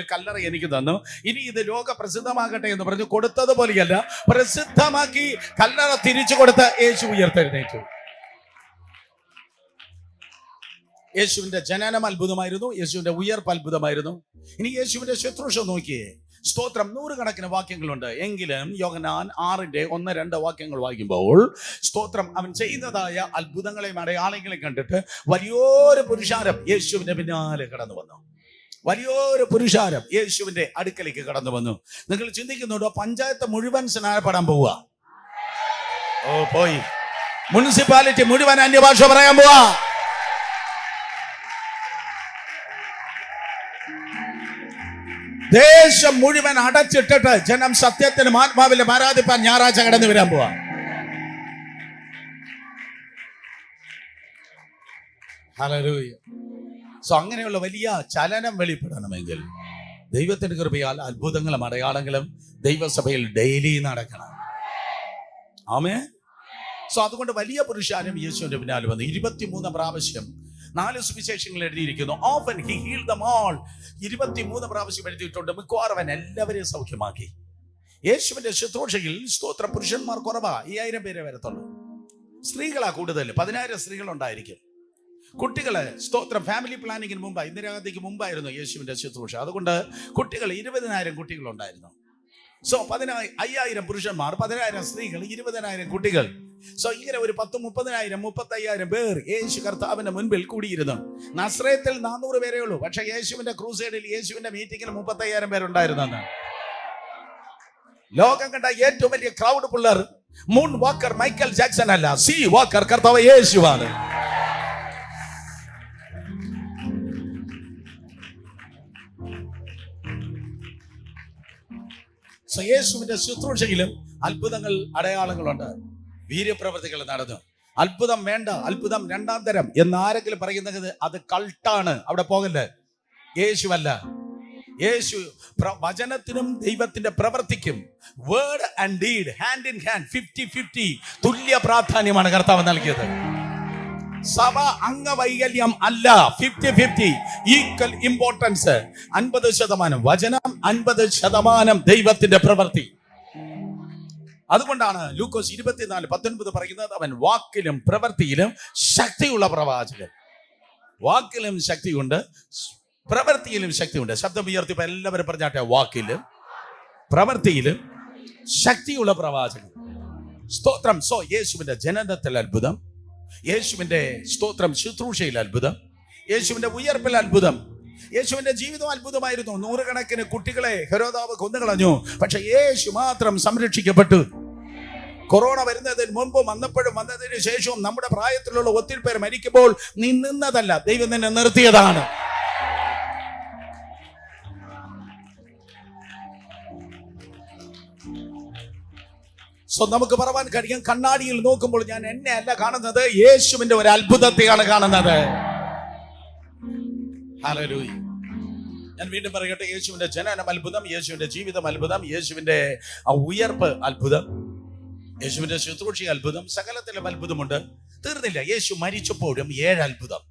കല്ലറ എനിക്ക് തന്നു, ഇനി ഇത് ലോക പ്രസിദ്ധമാകട്ടെ എന്ന് പറഞ്ഞു. കൊടുത്തതുപോലെയല്ല, പ്രസിദ്ധമാക്കി കല്ലറ തിരിച്ചു കൊടുത്ത് യേശു ഉയർത്തെഴുന്നേറ്റു. യേശുവിന്റെ ജനനം അത്ഭുതമായിരുന്നു. യേശുവിന്റെ ഉയർപ്പ് അത്ഭുതമായിരുന്നു. ഇനി യേശുവിന്റെ ശുശ്രൂഷ നോക്കിയേ. സ്തോത്രം. 100 കണക്കിന് വാക്യങ്ങളുണ്ട്. എങ്കിലും യോഹന്നാൻ 6:1-2 വാക്യങ്ങൾ വായിക്കുമ്പോൾ സ്തോത്രം, അവൻ ചെയ്യുന്നതായ അത്ഭുതങ്ങളെയും അടയാളങ്ങളെയും കണ്ടിട്ട് വലിയൊരു പുരുഷാരം യേശുവിന്റെ പിന്നാലെ കടന്നു വന്നു. വലിയൊരു പുരുഷാരം യേശുവിന്റെ അടുക്കലേക്ക് കടന്നു വന്നു. നിങ്ങൾ ചിന്തിക്കുന്നുണ്ടോ? പഞ്ചായത്ത് മുഴുവൻ സ്നാനപ്പെടാൻ പോവുക. പോയി. മുനിസിപ്പാലിറ്റി മുഴുവൻ അന്യഭാഷ പറയാൻ പോവാ. ദേശം മുഴുവൻ അടച്ചിട്ടിട്ട് ജനം സത്യത്തിനും ആത്മാവിലും ആരാധിപ്പാൻ ഞായറാഴ്ച കടന്നു വരാൻ പോവാ. ഹല്ലേലൂയ. സോ അങ്ങനെയുള്ള വലിയ ചലനം വെളിപ്പെടണമെങ്കിൽ ദൈവത്തിന്റെ കൃപയാൽ അത്ഭുതങ്ങളും അടയാളങ്ങളും ദൈവസഭയിൽ ഡെയിലി നടക്കണം. ആമേൻ. സോ അതുകൊണ്ട് വലിയ പുരുഷാരം യേശുവിന്റെ പിന്നാലെ വന്നു. 23 പ്രാവശ്യം 4 സുവിശേഷങ്ങൾ എഴുതിയിരിക്കുന്നു. Often he healed them all. 23 പ്രാവശ്യം എഴുതിയിട്ടുണ്ട്. മിക്കവാറും എല്ലാവരെയും സൗഖ്യമാക്കി. യേശുവിന്റെ ശുശ്രൂഷയിൽ സ്തോത്ര പുരുഷന്മാർ കുറവാ. 5000 പേരെ വരത്തുള്ളൂ. സ്ത്രീകളാ കൂടുതൽ. 10000 സ്ത്രീകൾ ഉണ്ടായിരിക്കും. കുട്ടികള് സ്തോത്രം. ഫാമിലി പ്ലാനിങ്ങിന് മുമ്പ്, ഇന്ദിരാഗാന്ധിക്ക് മുമ്പായിരുന്നു യേശുവിന്റെ ശുശ്രൂഷ. അതുകൊണ്ട് കുട്ടികൾ 20,000 കുട്ടികൾ ഉണ്ടായിരുന്നു. സോ 5000 പുരുഷന്മാർ, 10000 സ്ത്രീകൾ, 20,000 കുട്ടികൾ. സോ ഇങ്ങനെ ഒരു 10,000, 35,000 പേർ യേശു കർത്താവിന്റെ മുൻപിൽ കൂടിയിരുന്നു. നസ്രയത്തിൽ 400 പേരേ ഉള്ളൂ. പക്ഷെ യേശുവിന്റെ ക്രൂസൈഡിൽ, യേശുവിന്റെ മീറ്റിംഗിൽ 35,000 പേരുണ്ടായിരുന്നു. ലോകം കണ്ട ഏറ്റവും വലിയ crowd puller moon walker Michael Jackson അല്ല, സീ വാക്കർ കർത്താവ് യേശുവാണ്. യേശുവിന്റെ ശുശ്രൂഷയിലും അത്ഭുതങ്ങൾ അടയാളങ്ങളുണ്ട്. വീര്യപ്രവൃത്തികൾ നടന്നു. അത്ഭുതം വേണ്ട, അത്ഭുതം 2ാം തരം എന്ന് ആരെങ്കിലും പറയുന്നത് അത് കൾട്ടാണ്. അവിടെ പോകല്ലേ. യേശുവല്ല. യേശു വചനത്തിനും ദൈവത്തിന്റെ പ്രവൃത്തിക്കും word and deed hand in hand 50-50 തുല്യ പ്രാധാന്യമാണ് കർത്താവ് നൽകിയത്. സഭ അംഗവൈകല്യം അല്ല. 50-50 ഈക്വൽ ഇമ്പോർട്ടൻസ്. 50% വചനം, 50% ദൈവത്തിന്റെ പ്രവൃത്തി. അതുകൊണ്ടാണ് ലൂക്കോസ് 24:19 പറയുന്നത്, അവൻ വാക്കിലും പ്രവൃത്തിയിലും ശക്തിയുള്ള പ്രവാചകൻ. വാക്കിലും ശക്തിയുണ്ട്, പ്രവൃത്തിയിലും ശക്തിയുണ്ട്. ശബ്ദം ഉയർത്തിയപ്പോൾ എല്ലാവരും പറഞ്ഞാട്ടെ, വാക്കിലും പ്രവൃത്തിയിലും ശക്തിയുള്ള പ്രവാചകൻ. സ്തോത്രം. സോ യേശുവിന്റെ ജനനത്തിൽ അത്ഭുതം, യേശുവിന്റെ സ്തോത്രം ശുശ്രൂഷയിൽ അത്ഭുതം, യേശുവിന്റെ ഉയർപ്പിൽ അത്ഭുതം, യേശുവിന്റെ ജീവിതം അത്ഭുതമായിരുന്നു. 100 കണക്കിന് കുട്ടികളെ ഹെരോദാവ് കൊന്നുകളഞ്ഞു, പക്ഷെ യേശു മാത്രം സംരക്ഷിക്കപ്പെട്ടു. കൊറോണ വരുന്നതിന് മുമ്പും വന്നപ്പോഴും വന്നതിന് ശേഷവും നമ്മുടെ പ്രായത്തിലുള്ള ഒത്തിരി പേർ മരിക്കുമ്പോൾ നീ നിന്നതല്ല, ദൈവം നിന്നെ നിർത്തിയതാണ്. നമുക്ക് പറയാൻ കഴിയും, കണ്ണാടിയിൽ നോക്കുമ്പോൾ ഞാൻ എന്നെ അല്ല കാണുന്നത്, യേശുവിന്റെ ഒരു അത്ഭുതത്തെയാണ് കാണുന്നത്. ഹല്ലേലൂയ. ഞാൻ വീണ്ടും പറയട്ടെ, യേശുവിന്റെ ജനനം അത്ഭുതം, യേശുവിന്റെ ജീവിതം അത്ഭുതം, യേശുവിന്റെ ആ ഉയർപ്പ് അത്ഭുതം, യേശുവിന്റെ ശുശ്രൂഷ അത്ഭുതം, സകലത്തിലും അത്ഭുതമുണ്ട്. തീർന്നില്ല. യേശു മരിച്ചപ്പോഴും 7 അത്ഭുതം.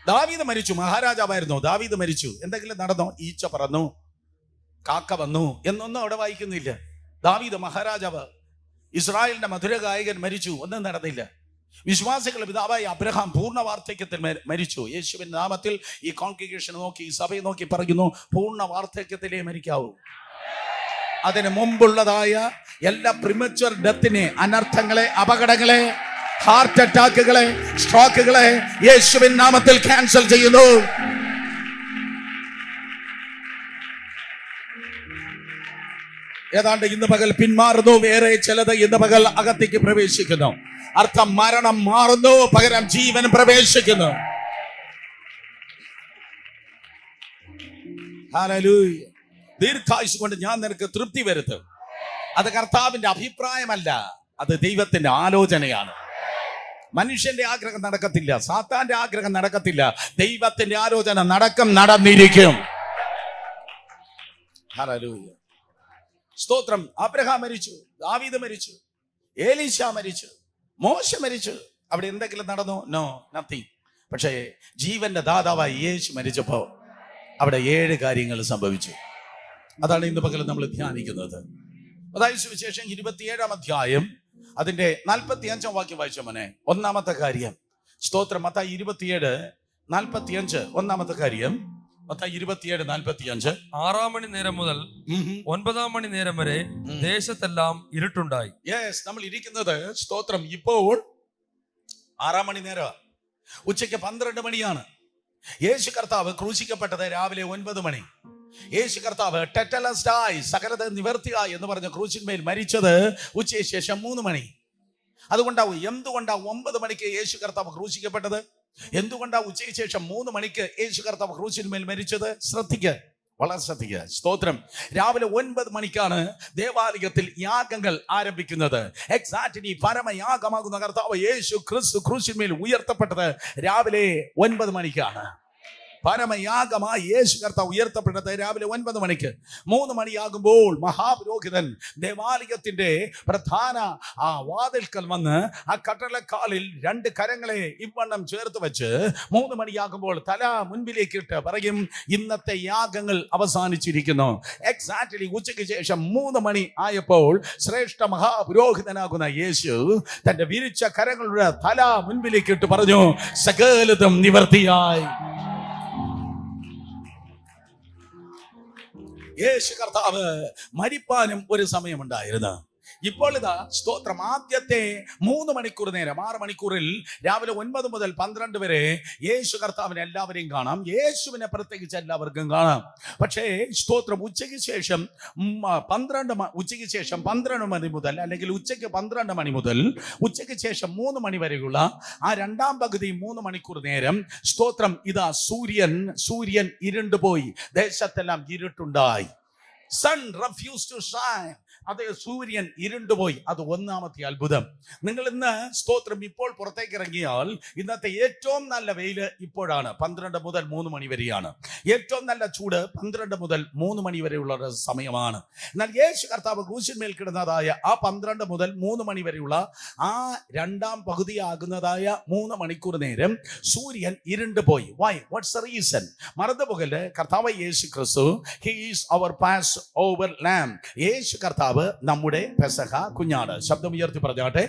ദാവീദ് മരിച്ചു, മഹാരാജാവായിരുന്നു. ദാവീദ് മരിച്ചു, എന്തെങ്കിലും നടന്നോ? ഈച്ച പറന്നു, കാക്ക വന്നു എന്നൊന്നും അവിടെ വായിക്കുന്നില്ല. ദാവീദ് മഹാരാജാവ്, ഇസ്രായേലിന്റെ മധുര ഗായകൻ മരിച്ചു, ഒന്നും നടന്നില്ല. വിശ്വാസികളുടെ പിതാവായ അബ്രഹാം പൂർണ്ണ വാർദ്ധക്യത്തിൽ മരിച്ചു. യേശുവിന്റെ നാമത്തിൽ ഈ കോൺഗ്രിഗേഷൻ നോക്കി, ഈ സഭയെ നോക്കി പറയുന്നു, പൂർണ്ണ വാർദ്ധക്യത്തിലേ മരിക്കാവൂ. അതിന് മുമ്പുള്ളതായ എല്ലാ പ്രിമച്വർ ഡെത്തിനെ, അനർത്ഥങ്ങളെ, അപകടങ്ങളെ, ഹാർട്ട് അറ്റാക്കുകളെ, സ്ട്രോക്കുകളെ യേശുവിൻ നാമത്തിൽ ക്യാൻസൽ ചെയ്യുന്നു. ഏതാണ്ട് ഇന്ന് പകൽ പിന്മാറുന്നു, വേറെ ചിലത് ഇന്ന് പകൽ അകത്തേക്ക് പ്രവേശിക്കുന്നു. അർത്ഥം മരണം മാറുന്നു, പകരം ജീവൻ പ്രവേശിക്കുന്നു. ഹല്ലേലൂയ. ദീർഘായുസ് കൊണ്ട് ഞാൻ നിനക്ക് തൃപ്തി വരുത്തും. അത് കർത്താവിന്റെ അഭിപ്രായമല്ല, അത് ദൈവത്തിന്റെ ആലോചനയാണ്. മനുഷ്യന്റെ ആഗ്രഹം നടക്കത്തില്ല, സാത്താന്റെ ആഗ്രഹം നടക്കത്തില്ല, ദൈവത്തിന്റെ ആലോചന നടന്നിരിക്കും. ഹല്ലേലൂയ. സ്തോത്രം. അബ്രഹാം മരിച്ചു, ദാവീദ് മരിച്ചു, ഏലീശ മരിച്ചു, മോശ മരിച്ചു. അവിടെ എന്തെങ്കിലും നടന്നോ? No, nothing. പക്ഷേ ജീവന്റെ ദാതാവായി യേശു മരിച്ചപ്പോ അവിടെ 7 കാര്യങ്ങൾ സംഭവിച്ചു. അതാണ് ഇന്ന് പകൽ നമ്മൾ ധ്യാനിക്കുന്നത്. അതായത് സുവിശേഷം 27-ാം അധ്യായം അതിന്റെ 45-ാം വാക്യം വായിച്ച മോനെ. ഒന്നാമത്തെ കാര്യം, സ്തോത്രം. മത്തായി 27:45. ഒന്നാമത്തെ കാര്യം മത്തായി 27:45. 6 മണി നേരം മുതൽ 9 മണി നേരം വരെ ദേശത്തെല്ലാം ഇരുട്ടുണ്ടായി. യെസ്, നമ്മൾ ഇരിക്കുന്നത് സ്തോത്രം ഇപ്പോൾ 6 മണി നേരം, ഉച്ചയ്ക്ക് 12 മണിയാണ്. യേശു കർത്താവ് ക്രൂശിക്കപ്പെട്ടത് രാവിലെ 9 മണി. യേശു കർത്താവ് ടെറ്റലസ്റ്റായി, സകലത നിവർത്തിയായി എന്ന് പറഞ്ഞ ക്രൂശിന്മേൽ മരിച്ചത് ഉച്ചയ്ക്ക് ശേഷം 3 മണി. അതുകൊണ്ടാവും എന്തുകൊണ്ടാ 9 മണിക്ക് യേശു കർത്താവ് ക്രൂശിക്കപ്പെട്ടത്? എന്തുകൊണ്ടാ ഉച്ചയ്ക്ക് ശേഷം 3 മണിക്ക് യേശു കർത്താവ് ക്രൂശിന്മേൽ മരിച്ചത്? ശ്രദ്ധിക്കുക, വളരെ ശ്രദ്ധിക്കുക. സ്തോത്രം. രാവിലെ 9 മണിക്കാണ് ദേവാലയത്തിൽ യാഗങ്ങൾ ആരംഭിക്കുന്നത്. എക്സാക്ട്ലി പരമയാഗമാകുന്ന കർത്താവ് യേശു ക്രിസ്തു ക്രൂശിന്മേൽ ഉയർത്തപ്പെട്ടത് രാവിലെ 9 മണിക്കാണ്. പരമയാഗമായി യേശു കർത്താവ് ഉയർത്തപ്പെട്ടത് രാവിലെ 9 മണിക്ക്. 3 മണിയാകുമ്പോൾ മഹാപുരോഹിതൻ ദേവാലയത്തിന്റെ പ്രധാന ആ വാതിൽക്കൽ വന്ന് ആ കട്ടളക്കാലിൽ 2 കരങ്ങളെ ഇവണ്ണം ചേർത്ത് വെച്ച് 3 മണിയാകുമ്പോൾ തല മുൻപിലേക്ക് ഇട്ട് പറയും, ഇന്നത്തെ യാഗങ്ങൾ അവസാനിച്ചിരിക്കുന്നു. എക്സാക്ട്ലി ഉച്ചയ്ക്ക് ശേഷം 3 മണി ആയപ്പോൾ ശ്രേഷ്ഠ മഹാപുരോഹിതനാകുന്ന യേശു തന്റെ വിരിച്ച കരങ്ങളുടെ തല മുൻപിലേക്ക് ഇട്ട് പറഞ്ഞു, സകലതും നിവർത്തിയായി. യേശു കർത്താവ് മരിപ്പാനും ഒരു സമയമുണ്ടായിരുന്നു. ഇപ്പോൾ ഇതാ സ്തോത്രം, ആദ്യത്തെ 3 മണിക്കൂർ നേരം, 6 മണിക്കൂറിൽ രാവിലെ 9 മുതൽ 12 വരെ യേശു കർത്താവിനെ എല്ലാവരെയും കാണാം, യേശുവിനെ പ്രത്യേകിച്ച് എല്ലാവർക്കും കാണാം. പക്ഷേ സ്തോത്രം ഉച്ചയ്ക്ക് ശേഷം 12 മണി മുതൽ, അല്ലെങ്കിൽ ഉച്ചയ്ക്ക് 12 മണി മുതൽ ഉച്ചയ്ക്ക് ശേഷം 3 മണി വരെയുള്ള ആ 2ാം പകുതി 3 മണിക്കൂർ നേരം സ്തോത്രം ഇതാ സൂര്യൻ ഇരുണ്ടുപോയി, ദേശത്തെല്ലാം ഇരുട്ടുണ്ടായി. Sun refused to shine. അതേ, സൂര്യൻ ഇരുണ്ടുപോയി. അത് ഒന്നാമത്തെ അത്ഭുതം. നിങ്ങൾ ഇന്ന് സ്തോത്രം ഇപ്പോൾ പുറത്തേക്ക് ഇറങ്ങിയാൽ ഇന്നത്തെ ഏറ്റവും നല്ല വെയില് ഇപ്പോഴാണ്, 12 മുതൽ 3 മണി വരെയാണ്. ഏറ്റവും നല്ല ചൂട് 12 മുതൽ 3 മണി വരെയുള്ള സമയമാണ്. എന്നാൽ യേശു കർത്താവ് ക്രൂശിന്മേൽ കിടന്നതായ ആ 12 മുതൽ 3 മണി വരെയുള്ള ആ 2ാം പകുതിയാകുന്നതായ 3 മണിക്കൂർ നേരം സൂര്യൻ ഇരുണ്ടുപോയി. വൈ? What's the reason? മറന്നുപോകല്, കർത്താവ് യേശു ക്രിസ്തു, he is our passover lamb. യേശു കർത്താവ് നമ്മുടെ പെസഹ കുഞ്ഞാട്. ശബ്ദം ഉയർത്തി പറഞ്ഞാട്ടെ,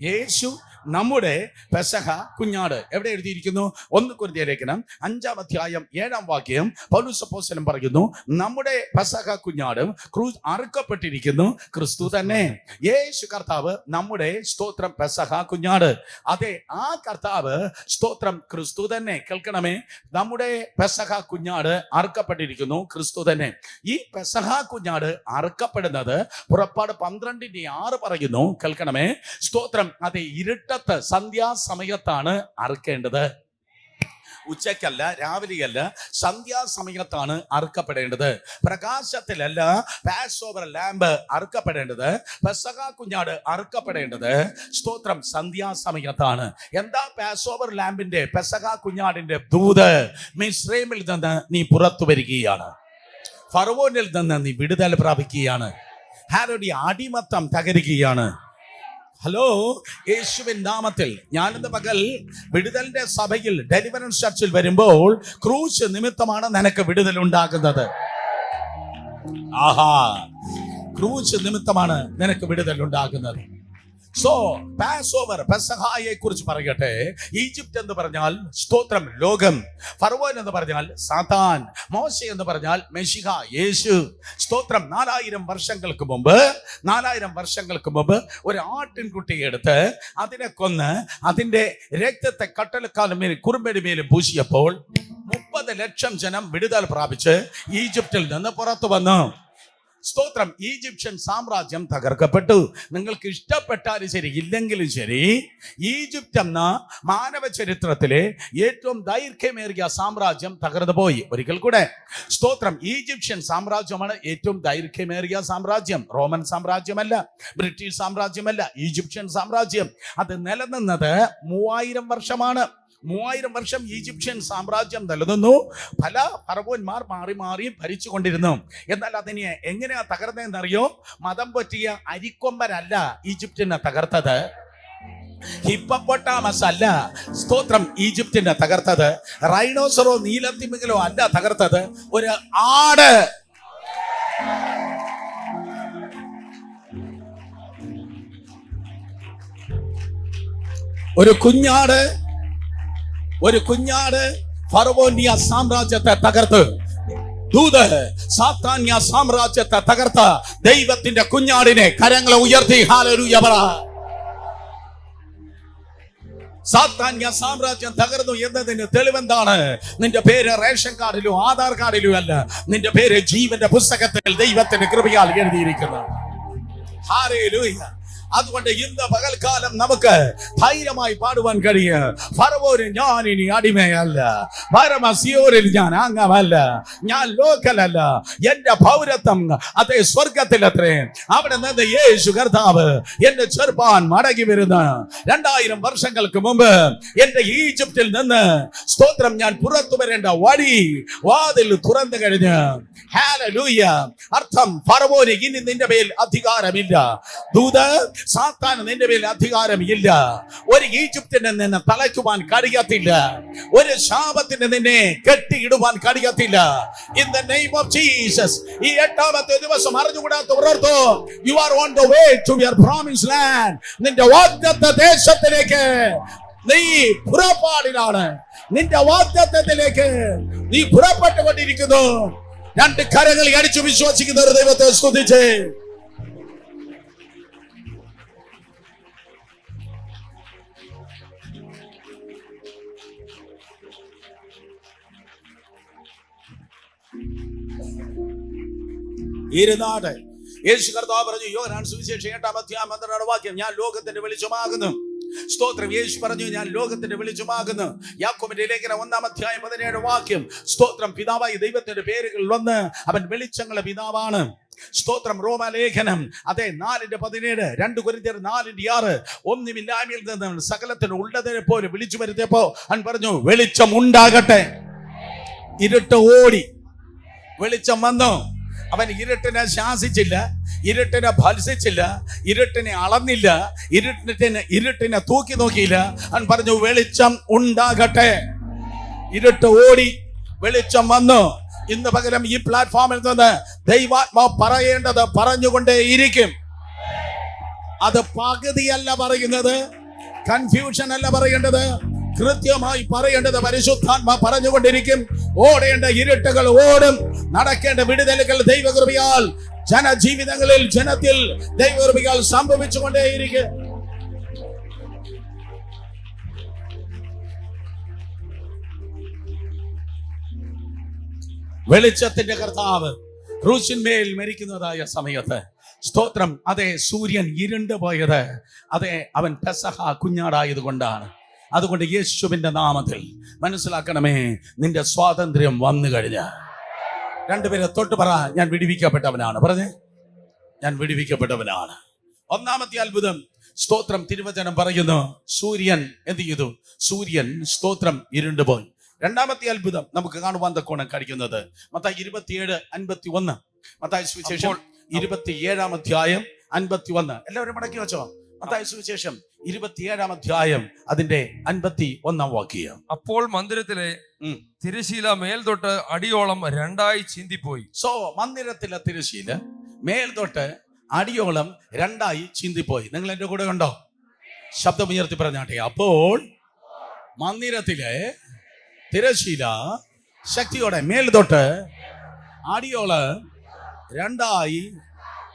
യേശു നമ്മുടെ പെസഹ കുഞ്ഞാട്. എവിടെ എഴുതിയിരിക്കുന്നു? 1 കൊരിന്ത്യർ ലേഖനം 5-ാം അധ്യായം 7-ാം വാക്യം പൗലോസ് അപ്പോസ്തലൻ പറയുന്നു, നമ്മുടെ പെസഹ കുഞ്ഞാടും ക്രൂശ് അറുക്കപ്പെട്ടിരിക്കുന്നു ക്രിസ്തു തന്നെ. യേശു കർത്താവ് നമ്മുടെ സ്തോത്രം പെസഹ കുഞ്ഞാട്. അതെ, ആ കർത്താവ് സ്തോത്രം ക്രിസ്തു തന്നെ. കേൾക്കണമേ, നമ്മുടെ പെസഹ കുഞ്ഞാട് അറുക്കപ്പെട്ടിരിക്കുന്നു ക്രിസ്തു തന്നെ. ഈ പെസഹ കുഞ്ഞാട് അറുക്കപ്പെടുന്നത് പുറപ്പാട് 12:6 പറയുന്നു. കേൾക്കണമേ, സ്തോത്രം. അതെ, ഇരുട്ടത്ത് സന്ധ്യാസമയത്താണ് അറുക്കേണ്ടത്. ഉച്ചക്കല്ല, രാവിലെയല്ല, സന്ധ്യാസമയത്താണ് അറുക്കപ്പെടേണ്ടത്. പ്രകാശത്തിലല്ല പാസ് ഓവർ ലാമ്പ് അറുക്കപ്പെടേണ്ടത്. പെസഹ കുഞ്ഞാട് അറുക്കപ്പെടേണ്ടത് സ്തോത്രം സന്ധ്യാസമയത്താണ്. എന്താ പാസ് ഓവർ ലാമ്പിന്റെ, പെസഹ കുഞ്ഞാടിന്റെ ദൂത്? മിസ്രൈമിൽ നിന്ന് നീ പുറത്തു വരികയാണ്. ഫറവോനിൽ നിന്ന് നീ വിടുതൽ പ്രാപിക്കുകയാണ്. ഹാരോടി അടിമത്തം തകരുകയാണ്. ഹലോ, യേശുവിൻ നാമത്തിൽ ഞാനിന്ന് പകൽ വിടുതലിന്റെ സഭയിൽ ഡെലിവറൻസ് ചർച്ചിൽ വരുമ്പോൾ ക്രൂശ് നിമിത്തമാണ് നിനക്ക് വിടുതൽ ഉണ്ടാകുന്നത്. ആഹാ, ക്രൂശ് നിമിത്തമാണ് നിനക്ക് വിടുതൽ ഉണ്ടാകുന്നത്. സോ പാസ് ഓവർ, പെസഹായെ കുറിച്ച് പറയട്ടെ. ഈജിപ്റ്റ് എന്ന് പറഞ്ഞാൽ സ്തോത്രം ലോകം, ഫറവോൻ എന്ന് പറഞ്ഞാൽ സാത്താൻ, മോശ എന്ന് പറഞ്ഞാൽ മെശിഹ യേശു. സ്തോത്രം. 4000 വർഷങ്ങൾക്ക് മുമ്പ് ഒരു ആട്ടിൻകുട്ടിയെ എടുത്ത് അതിനെ കൊന്ന് അതിന്റെ രക്തത്തെ കട്ടലക്കാലും മേലും കുറുമ്പടി മേലും പൂശിയപ്പോൾ 30 ലക്ഷം ജനം വിടുതൽ പ്രാപിച്ച് ഈജിപ്തിൽ നിന്ന് പുറത്തു വന്നു. സ്തോത്രം. ഈജിപ്ഷ്യൻ സാമ്രാജ്യം തകർക്കപ്പെട്ടു. നിങ്ങൾക്ക് ഇഷ്ടപ്പെട്ടാലും ശരി, ഇല്ലെങ്കിലും ശരി, ഈജിപ്റ്റ് എന്ന മാനവ ചരിത്രത്തിലെ ഏറ്റവും ദൈർഘ്യമേറിയ സാമ്രാജ്യം തകർന്നു പോയി. ഒരിക്കൽ കൂടെ സ്തോത്രം. ഈജിപ്ഷ്യൻ സാമ്രാജ്യമാണ് ഏറ്റവും ദൈർഘ്യമേറിയ സാമ്രാജ്യം. റോമൻ സാമ്രാജ്യമല്ല, ബ്രിട്ടീഷ് സാമ്രാജ്യമല്ല, ഈജിപ്ഷ്യൻ സാമ്രാജ്യം. അത് നിലനിന്നത് 3000 വർഷമാണ്. 3000 വർഷം ഈജിപ്ഷ്യൻ സാമ്രാജ്യം നിലനിന്നു. പല ഫറവോന്മാർ മാറി മാറി ഭരിച്ചുകൊണ്ടിരുന്നു. എന്നാൽ അതിനെ എങ്ങനെയാ തകർന്നതെന്നറിയോ? മതം പറ്റിയ അരിക്കൊമ്പനല്ല ഈജിപ്തിനെ തകർത്തത്. ഹിപ്പപ്പൊട്ടാമസ് അല്ല സ്തോത്രം ഈജിപ്തിനെ തകർത്തത്. റൈനോസറോ നീലത്തിമിംഗലോ അല്ല തകർത്തത്. ഒരു ആട്. ഒരു കുഞ്ഞാട് ഫറവോനിയ സാമ്രാജ്യത്തെ തകർത്ത്, ദൂത് സാത്താന്യ സാമ്രാജ്യത്തെ തകർത്ത ദൈവത്തിന്റെ കുഞ്ഞാടിനെ കരങ്ങളെ ഉയർത്തി ഹല്ലേലൂയ പറ. സാത്താന്യ സാമ്രാജ്യം തകർന്നു എന്നതിന് തെളിവെന്താണ്? നിന്റെ പേര് റേഷൻ കാർഡിലോ ആധാർ കാർഡിലോ അല്ല, നിന്റെ പേര് ജീവന്റെ പുസ്തകത്തിൽ ദൈവത്തിന്റെ കൃപയാൽ എഴുതിയിരിക്കുന്നു. ഹല്ലേലൂയ. അതുകൊണ്ട് ഇന്ന് പകൽക്കാലം നമുക്ക് ധൈര്യമായി പാടുവാൻ കഴിയും. ഫറവോന് ഞാൻ ഇനി അടിമയല്ല, പരമസിയോരിൽ ഞാൻ അംഗമല്ല, ഞാൻ ലോക്കലല്ല, എന്റെ പൗരത്വം അതേ സ്വർഗത്തിലത്രേ. അവിടെ നിന്ന് യേശു കർത്താവ് എന്റെ ചെറുപ്പാൻ മടങ്ങി വരുന്ന 2000 വർഷങ്ങൾക്ക് മുമ്പ് എന്റെ ഈജിപ്തിൽ നിന്ന് സ്തോത്രം ഞാൻ പുറത്തു വരേണ്ട വാതിൽ തുറന്നു കഴിഞ്ഞ്. ഹല്ലേലൂയ. അർത്ഥം, ഫറവോന് ഇനി നിന്റെ മേൽ അധികാരമില്ല. ദൂത് സാത്താൻ നിന്റെ മേൽ അധികാരമില്ല. ഒരു ഈജിപ്തിനെ നിന്നെ തളയ്ക്കുവാൻ കഴിയത്തില്ല. ഒരു ശാപത്തിന് നിന്നെ കെട്ടിയിടുവാൻ കഴിയത്തില്ല. In the name of Jesus. ഈ 8ാമത്തെ ദിവസം അറിഞ്ഞുകൂടാത്തവരോർത്തോ, you are on the way to your promised land. നിന്റെ വാഗ്ദത്ത ദേശത്തിലേക്ക് നീ പുറപ്പാടിലാണ്. നിന്റെ വാഗ്ദത്തത്തിലേക്ക് നീ പുറപ്പെട്ടുകൊണ്ടിരിക്കുന്നു. 2 കരങ്ങൾ അടിച്ചു വിശ്വസിക്കുന്ന ഒരു ദൈവത്തെ സ്തുതിച്ച്. ഇരുന്നാട്. യേശു കർത്താവ് പറഞ്ഞു, യോഹന്നാൻ സുവിശേഷം 8-ാം അധ്യായം 12-ാം വാക്യം, ഞാൻ ലോകത്തിന്റെ വെളിച്ചമാകുന്നു. സ്തോത്രം. യേശു പറഞ്ഞു, ഞാൻ ലോകത്തിന്റെ വെളിച്ചമാകുന്നു. യാക്കോബിന്റെ ലേഖനം 1-ാം അധ്യായം 17-ാം വാക്യം, സ്തോത്രം. പിതാവായി ദൈവത്തിന്റെ പേരുകളിൽ ഒന്ന് അവൻ വെളിച്ചങ്ങളുടെ പിതാവാണ്. സ്തോത്രം. റോമാലേഖനം അതേ 4:17, 2 കൊരിന്ത്യർ 4:6, ഒന്നുമില്ലായ്മയിൽ നിന്ന് സകലത്തിന് ഉള്ളതിനെ പോലെ വിളിച്ചു വരുത്തിയപ്പോ അവൻ പറഞ്ഞു, വെളിച്ചം ഉണ്ടാകട്ടെ. ഇരുട്ട് ഓടി, വെളിച്ചം വന്നു. അവൻ ഇരുട്ടിനെ ശാസിച്ചില്ല, ഇരുട്ടിനെ ഭത്സിച്ചില്ല, ഇരുട്ടിനെ അളന്നില്ല, ഇരുട്ടിനെ തൂക്കി നോക്കിയില്ല. അവൻ പറഞ്ഞു, വെളിച്ചം ഉണ്ടാകട്ടെ. ഇരുട്ട് ഓടി, വെളിച്ചം വന്നു. ഇന്ന് പകരം ഈ പ്ലാറ്റ്ഫോമിൽ നിന്ന് ദൈവാത്മാവ് പറയേണ്ടത് പറഞ്ഞുകൊണ്ടേയിരിക്കും. അത് പകുതിയല്ല പറയുന്നത്, കൺഫ്യൂഷൻ അല്ല പറയേണ്ടത്, കൃത്യമായി പറയേണ്ടത് പരിശുദ്ധാത്മാ പറഞ്ഞുകൊണ്ടിരിക്കും. ഓടേണ്ട ഇരുട്ടുകൾ ഓടും, നടക്കേണ്ട വിടുതലുകൾ ദൈവകൃപയാൽ ജനജീവിതങ്ങളിൽ ജനത്തിൽ ദൈവകൃപയാൽ സംഭവിച്ചുകൊണ്ടേയിരിക്കും. വെളിച്ചത്തിന്റെ കർത്താവ് ക്രൂശിന്മേൽ മരിക്കുന്നതായ സമയത്ത് സ്തോത്രം, അതെ, സൂര്യൻ ഇരുണ്ടു പോയത് അതെ അവൻ പെസഹ കുഞ്ഞാടായത് കൊണ്ടാണ്. അതുകൊണ്ട് യേശുവിന്റെ നാമത്തിൽ മനസ്സിലാക്കണമേ, നിന്റെ സ്വാതന്ത്ര്യം വന്നു കഴിഞ്ഞ്. രണ്ടുപേരെ തൊട്ട് പറ, ഞാൻ വിടുവിക്കപ്പെട്ടവനാണ്. പറഞ്ഞേ, ഞാൻ വിടുവിക്കപ്പെട്ടവനാണ്. ഒന്നാമത്തെ അത്ഭുതം സ്തോത്രം, തിരുവചനം പറയുന്നു സൂര്യൻ എന്ത് ചെയ്തു? സൂര്യൻ സ്തോത്രം ഇരുണ്ടുപോയി. രണ്ടാമത്തെ അത്ഭുതം നമുക്ക് കാണുവാൻ തക്കോണം കഴിക്കുന്നത് മത്തായി 27:51. മത്തായി സുവിശേഷം 27-ാം അധ്യായം 51. എല്ലാവരും മടക്കി വെച്ചോ. മത്തായി സുവിശേഷം 27-ാം അധ്യായം അതിന്റെ 51-ാം വാക്യം. അപ്പോൾ മന്ദിരത്തിലെ തിരശീല മേൽതൊട്ട് അടിയോളം രണ്ടായി ചീന്തിപ്പോയി. സോ മന്ദിരത്തിലെ തിരശീല മേൽതൊട്ട് അടിയോളം രണ്ടായി ചീന്തിപ്പോയി. നിങ്ങൾ എന്റെ കൂടെ കണ്ടോ? ശബ്ദമുയർത്തി പറഞ്ഞാട്ടെ. അപ്പോൾ മന്ദിരത്തിലെ തിരശീല ശക്തിയോടെ മേൽതൊട്ട് അടിയോളം രണ്ടായി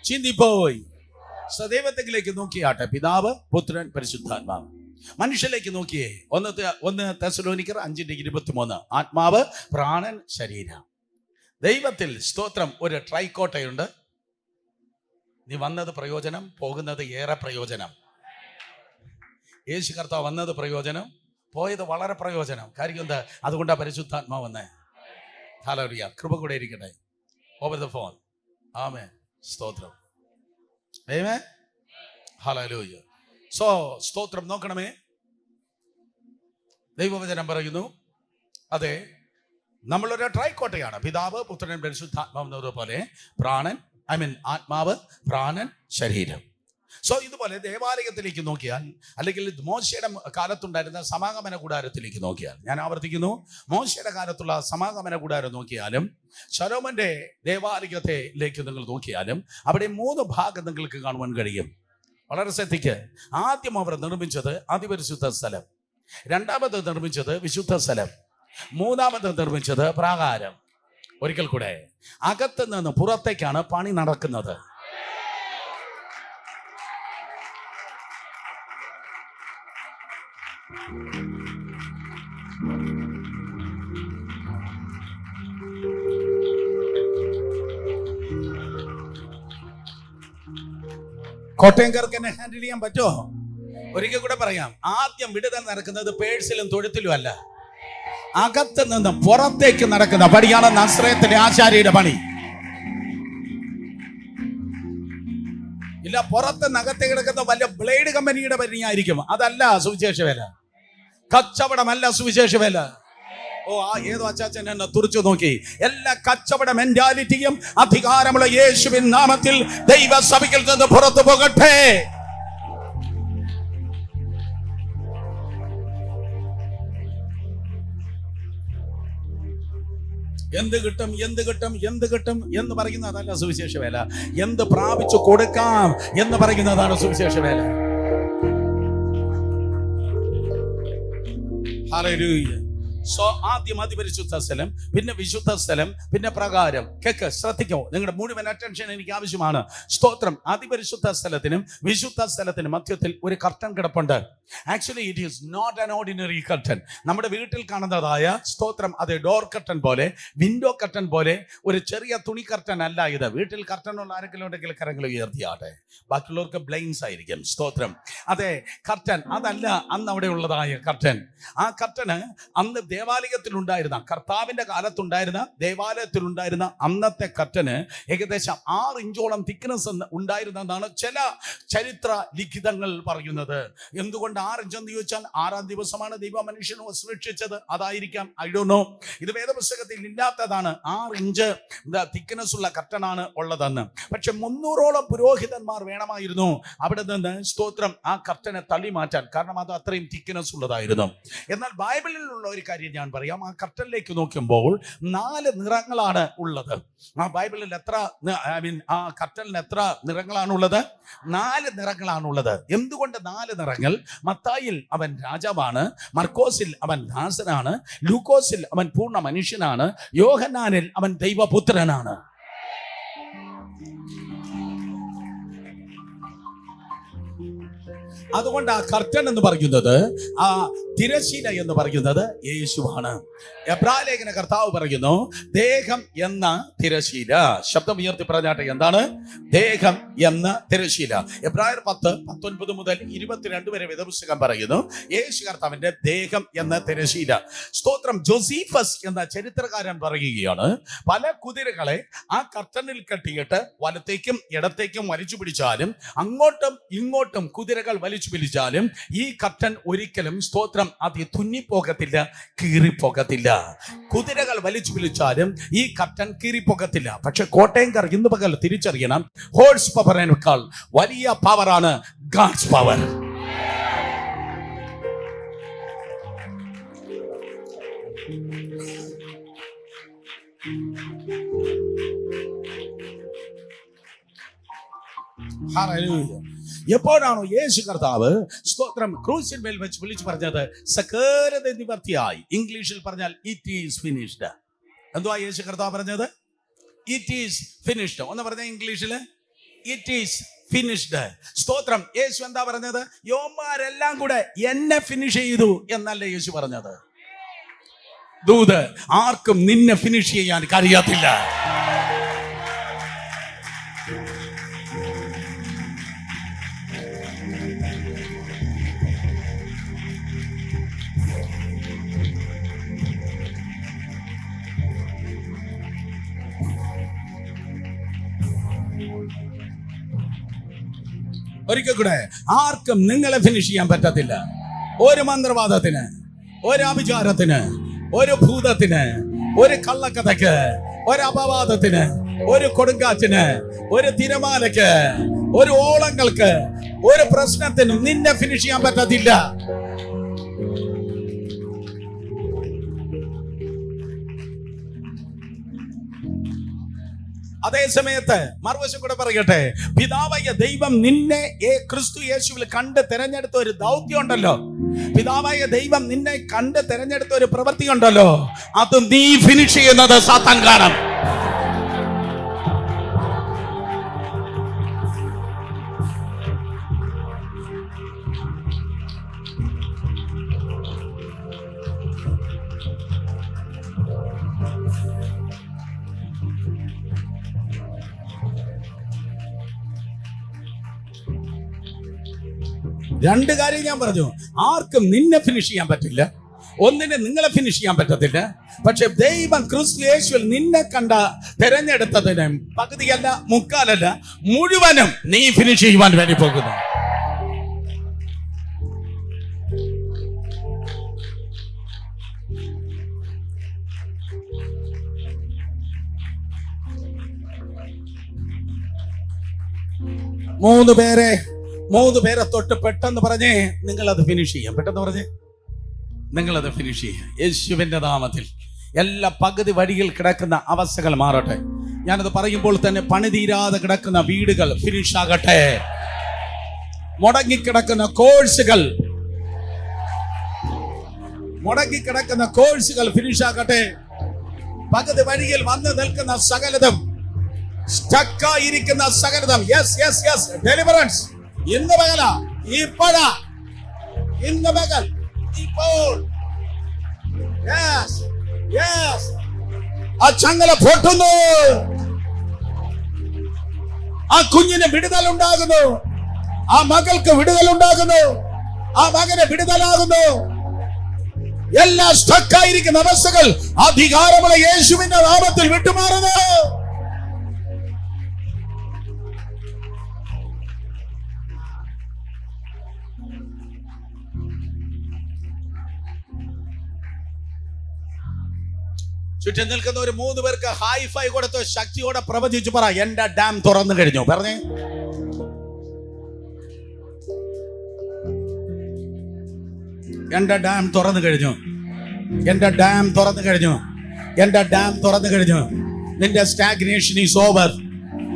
ചിന്തിപ്പോയി. സദൈവത്തിലേക്ക് നോക്കിയാട്ടെ, പിതാവ്, പുത്രൻ, പരിശുദ്ധാത്മാവ്. മനുഷ്യലേക്ക് നോക്കിയേ. 1 തെസ്സലോനിക്കർ 5:23. ആത്മാവ്, പ്രാണൻ, ശരീരം. ദൈവത്തിൽ സ്തോത്രം ഒരു ട്രൈക്കോട്ടയുണ്ട്. നീ വന്നത് പ്രയോജനം, പോകുന്നത് ഏറെ പ്രയോജനം. യേശു കർത്താവ് വന്നത് പ്രയോജനം, പോയത് വളരെ പ്രയോജനം. കാര്യം എന്താ? അതുകൊണ്ടാണ് പരിശുദ്ധാത്മാവ് വന്നേ. ഹല്ലേലൂയ. കൃപ കൂടെ ഇരിക്കട്ടെ. Over the phone. ആമേൻ. സ്തോത്രം. ആമേൻ. ഹല്ലേലൂയ. സോ സ്തോത്രം നോക്കണമേ. ദൈവവചനം പറയുന്നു, അതെ, നമ്മളൊരു ട്രൈക്കോട്ടയാണ്. പിതാവ്, പുത്രൻ, പരിശുദ്ധാത്മാവ് എന്നതുപോലെ പ്രാണൻ, ആത്മാവ്, പ്രാണൻ, ശരീരം. സോ ഇതുപോലെ ദേവാലയത്തിലേക്ക് നോക്കിയാൽ, അല്ലെങ്കിൽ മോശയുടെ കാലത്തുണ്ടായിരുന്ന സമാഗമന കൂടാരത്തിലേക്ക് നോക്കിയാൽ, ഞാൻ ആവർത്തിക്കുന്നു, മോശയുടെ കാലത്തുള്ള സമാഗമന കൂടാരം നോക്കിയാലും ശലോമോന്റെ ദേവാലയത്തിലേക്ക് നിങ്ങൾ നോക്കിയാലും അവിടെ 3 ഭാഗം നിങ്ങൾക്ക് കാണുവാൻ കഴിയും. വളരെ ശ്രദ്ധിക്ക്. ആദ്യം അവർ നിർമ്മിച്ചത് അതിപരിശുദ്ധ സ്ഥലം, രണ്ടാമത് നിർമ്മിച്ചത് വിശുദ്ധ സ്ഥലം, മൂന്നാമത് നിർമ്മിച്ചത് പ്രാകാരം. ഒരിക്കൽ കൂടെ, അകത്ത് നിന്ന് പുറത്തേക്കാണ് പണി നടക്കുന്നത്. കോട്ടയംകാർക്ക് എന്നെ ഹാൻഡിൽ ചെയ്യാൻ പറ്റുമോ? ഒരിക്കൽ കൂടെ പറയാം. ആദ്യം വിടുതൽ നടക്കുന്നത് പേഴ്സിലും തൊഴുത്തിലും അല്ല, അകത്ത് നിന്ന് പുറത്തേക്ക് നടക്കുന്ന പണിയാണ് നസ്രയത്തിലെ ആശാരിയുടെ പണി. ഇല്ല, പുറത്ത് നകത്ത് കിടക്കുന്ന വലിയ ബ്ലേഡ് കമ്പനിയുടെ പണിയായിരിക്കും. അതല്ല സുവിശേഷ വേല, കച്ചവടമല്ല സുവിശേഷ വേല. ഓ, ഏതോ അച്ചാച്ചൻ എന്നെ തുറച്ചു നോക്കി. എല്ലാ കച്ചവട മെന്റാലിറ്റിയും അധികാരമുള്ള യേശുവിൻ നാമത്തിൽ ദൈവസഭയിൽ നിന്ന് പുറത്തു പോകട്ടെ. എന്ത് കിട്ടും, എന്ത് കിട്ടും, എന്ത് കിട്ടും എന്ന് പറയുന്നതല്ല സുവിശേഷ വേല. എന്ത് പ്രാപിച്ചു കൊടുക്കാം എന്ന് പറയുന്നതാണ് സുവിശേഷ വേല. ഹല്ലേലൂയ. സോ ആദ്യം അതിപരിശുദ്ധ സ്ഥലം, പിന്നെ വിശുദ്ധ സ്ഥലം, പിന്നെ പ്രകാരം. കേക്ക്, ശ്രദ്ധിക്കോ, നിങ്ങളുടെ മുഴുവൻ അറ്റൻഷൻ എനിക്ക് ആവശ്യമാണ്. സ്തോത്രം. അതിപരിശുദ്ധ സ്ഥലത്തിനും വിശുദ്ധ സ്ഥലത്തിനും മധ്യത്തിൽ ഒരു കർട്ടൻ കിടപ്പുണ്ട്. Actually it is not an ordinary curtain. നമ്മുടെ വീട്ടിൽ കാണുന്നതായ സ്തോത്രം, അത് ഡോർ കർട്ടൻ പോലെ, വിൻഡോ കർട്ടൻ പോലെ ഒരു ചെറിയ തുണി കർട്ടൻ അല്ല ഇത്. വീട്ടിൽ കർട്ടനുള്ള ആരെങ്കിലും ഉണ്ടെങ്കിൽ കരങ്ങൾ ഉയർത്തിയാട്ടെ. ബാക്കിയുള്ളവർക്ക് ബ്ലൈൻഡ്സ് ആയിരിക്കും. സ്തോത്രം. അതെ, കർട്ടൻ അതല്ല അന്ന് അവിടെ ഉള്ളതായ കർട്ടൻ. ആ കർട്ടന് അന്ന് ദേവാലയത്തിലുണ്ടായിരുന്ന, കർത്താവിന്റെ കാലത്തുണ്ടായിരുന്ന ദേവാലയത്തിലുണ്ടായിരുന്ന അന്നത്തെ കർട്ടന് ഏകദേശം 6 ഇഞ്ചോളം തിക്നെസ് ഉണ്ടായിരുന്നെന്നാണ് ചില ചരിത്ര ലിഖിതങ്ങൾ പറയുന്നത്. എന്തുകൊണ്ട് 6 ഇഞ്ചെന്ന് ചോദിച്ചാൽ 6-ാം ദിവസമാണ് ദൈവ മനുഷ്യനെ സൃഷ്ടിച്ചത്. അതായിരിക്കാം, ഐ ഡോണ്ട് നോ. ഇത് വേദപുസ്തകത്തിൽ ഇല്ലാത്തതാണ്. 6 ഇഞ്ച് തിക്നെസ് ഉള്ള കർട്ടനാണ് ഉള്ളതെന്ന്. പക്ഷെ 300ഓളം പുരോഹിതന്മാർ വേണമായിരുന്നു അവിടെ നിന്ന് സ്തോത്രം ആ കർട്ടനെ തള്ളി മാറ്റാൻ. കാരണം അത് അത്രയും തിക്നെസ് ഉള്ളതായിരുന്നു. എന്നാൽ ബൈബിളിലുള്ള ഒരു കാര്യം കാര്യം ഞാൻ പറയാം. ആ കർട്ടനിലേക്ക് നോക്കുമ്പോൾ 4 നിറങ്ങളാണ് ഉള്ളത്. ആ ബൈബിളിൽ ആ കർട്ടനിൽ എത്ര നിറങ്ങളാണുള്ളത്? 4 നിറങ്ങളാണുള്ളത്. എന്തുകൊണ്ട് 4 നിറങ്ങൾ? മത്തായിൽ അവൻ രാജാവാണ്, മർക്കോസിൽ അവൻ ദാസനാണ്, ലൂക്കോസിൽ അവൻ പൂർണ്ണ മനുഷ്യനാണ്, യോഹന്നാനിൽ അവൻ ദൈവപുത്രനാണ്. അതുകൊണ്ട് ആ കർട്ടൻ എന്ന് പറയുന്നത്, ആ തിരശീല എന്ന് പറയുന്നത് യേശുവാണ്. എബ്രായ ലേഖന കർത്താവ് പറയുന്നു, ദേഹം എന്ന തിരശീല. ശബ്ദം ഉയർത്തി പറഞ്ഞാട്ടെ, എന്താണ് ദേഹം എന്ന തിരശീല? എബ്രായർ 10:19 മുതൽ 22 വരെ വേദപുസ്തകം പറയുന്നു, യേശു കർത്താവിന്റെ ദേഹം എന്ന തിരശീല. സ്തോത്രം. ജോസീഫസ് എന്ന ചരിത്രകാരൻ പറയുകയാണ്, പല കുതിരകളെ ആ കർട്ടനിൽ കെട്ടിയിട്ട് വലത്തേക്കും ഇടത്തേക്കും വലിച്ചു പിടിച്ചാലും, അങ്ങോട്ടും ഇങ്ങോട്ടും കുതിരകൾ വലിച്ചു പിടിച്ചാലും ഈ കർട്ടൻ ഒരിക്കലും, സ്തോത്രം, അത് തുന്നിപ്പോകത്തില്ല, കീറിപ്പോകത്തില്ല. കുതിരകൾ വലിച്ചു പിടിച്ചാലും ഈ കർട്ടൻ കീറിപ്പോകത്തില്ല. പക്ഷെ കോട്ടയംകാർ ഇന്ന് പകൽ തിരിച്ചറിയണം, ഹോഴ്സ് പവറിനേക്കാൾ വലിയ പവറാണ് ഗാഡ്സ് പവർ. എപ്പോഴാണോ യേശു കർത്താവ്, സ്തോത്രം, ക്രൂസിന്മേൽ വെച്ച് വിളിച്ചു പറഞ്ഞത് സകലത നിവർത്തിയായി, ഇംഗ്ലീഷിൽ പറഞ്ഞാൽ ഇറ്റ് ഈസ് ഫിനിഷ്ഡ്. എന്തുവാ യേശു കർത്താവ് പറഞ്ഞത്? It is finished. ഒന്ന് പറഞ്ഞ ഇംഗ്ലീഷിൽ, ഇറ്റ് ഈസ് ഫിനിഷ്ഡ്. സ്തോത്രം. യേശു എന്താ പറഞ്ഞത്? യോമാരെല്ലാം കൂടെ എന്നെ ഫിനിഷ് ചെയ്തു എന്നല്ല യേശു പറഞ്ഞത്. ദൂത്, ആർക്കും നിന്നെ ഫിനിഷ് ചെയ്യാൻ കഴിയത്തില്ല. ഒരിക്കൽ കൂടെ, ആർക്കും നിങ്ങളെ ഫിനിഷ് ചെയ്യാൻ പറ്റത്തില്ല. ഒരു മന്ത്രവാദത്തിന്, ഒരു അഭിചാരത്തിന്, ഒരു ഭൂതത്തിന്, ഒരു കള്ളക്കഥയ്ക്ക്, ഒരു അപവാദത്തിന്, ഒരു കൊടുങ്കാറ്റിന്, ഒരു തിരമാലയ്ക്ക്, ഒരു ഓളങ്ങൾക്ക്, ഒരു പ്രശ്നത്തിനും നിന്നെ ഫിനിഷ് ചെയ്യാൻ പറ്റത്തില്ല. അതേ സമയത്ത് മറുവശം കൂടെ പറയട്ടെ, പിതാവായ ദൈവം നിന്നെ ക്രിസ്തു യേശുവിൽ കണ്ട് തെരഞ്ഞെടുത്ത ഒരു ദൗത്യം ഉണ്ടല്ലോ, പിതാവായ ദൈവം നിന്നെ കണ്ട് തെരഞ്ഞെടുത്ത ഒരു പ്രവൃത്തി ഉണ്ടല്ലോ, അത് നീ ഫിനിഷ് ചെയ്യുന്നത് സാത്താൻ കാണും. രണ്ട് കാര്യം ഞാൻ പറഞ്ഞു. ആർക്കും നിന്നെ ഫിനിഷ് ചെയ്യാൻ പറ്റില്ല, ഒന്നിനെ നിങ്ങളെ ഫിനിഷ് ചെയ്യാൻ പറ്റത്തില്ല. പക്ഷെ ദൈവം ക്രിസ്തു യേശുവിൽ നിന്നെ കണ്ട തെരഞ്ഞെടുത്തതിന് പകുതിയല്ല, മുക്കാലല്ല, മുഴുവനും നീ ഫിനിഷ് ചെയ്യുവാൻ വേണ്ടി പോകുന്നു. മൂന്ന് പേരെ തൊട്ട് പെട്ടെന്ന് പറഞ്ഞേ, നിങ്ങളത് ഫിനിഷ് ചെയ്യാം. പെട്ടെന്ന് പറഞ്ഞേ, നിങ്ങളത് ഫിനിഷ് ചെയ്യാം. യേശുവിന്റെ നാമത്തിൽ എല്ലാ പകുതി വഴിയിൽ കിടക്കുന്ന അവസ്ഥകൾ മാറട്ടെ. ഞാനത് പറയുമ്പോൾ തന്നെ പണിതീരാതെ കിടക്കുന്ന വീടുകൾ ഫിനിഷ് ആകട്ടെ. മുടങ്ങിക്കിടക്കുന്ന കോഴ്സുകൾ ഫിനിഷ് ആകട്ടെ. പകുതി വഴിയിൽ വന്ന് നിൽക്കുന്ന സകലതും, സ്റ്റക്കായിരിക്കുന്ന സകലതും, ഡെലിവറൻസ് ഇന്ന് പകല, ഇപ്പോഴാ, ഇന്ന് പകൽ, ഇപ്പോൾ. ആ ചങ്ങല പൊട്ടുന്നു, ആ കുഞ്ഞിന് വിടുതലുണ്ടാകുന്നു, ആ മകൾക്ക് വിടുതലുണ്ടാകുന്നു, ആ മകന് വിടുതലാകുന്നു. എല്ലാ സ്റ്റക്കായിരിക്കുന്ന അവസ്ഥകൾ അധികാരമുള്ള യേശുവിന്റെ നാമത്തിൽ വിട്ടുമാറുന്നു. ചുറ്റും നിൽക്കുന്ന ഒരു 3 പേർക്ക് ഹൈഫൈ കൊടുത്ത് ശക്തിയോടെ പ്രവചിച്ചു പറ, എന്റെ ഡാം തുറന്നു കഴിഞ്ഞു. പറഞ്ഞേ, എന്റെ ഡാം തുറന്നു കഴിഞ്ഞു. എന്റെ ഡാം തുറന്നു കഴിഞ്ഞു. എന്റെ ഡാം തുറന്നു കഴിഞ്ഞു. നിന്റെ സ്റ്റാഗ്നേഷൻ ഈസ് ഓവർ.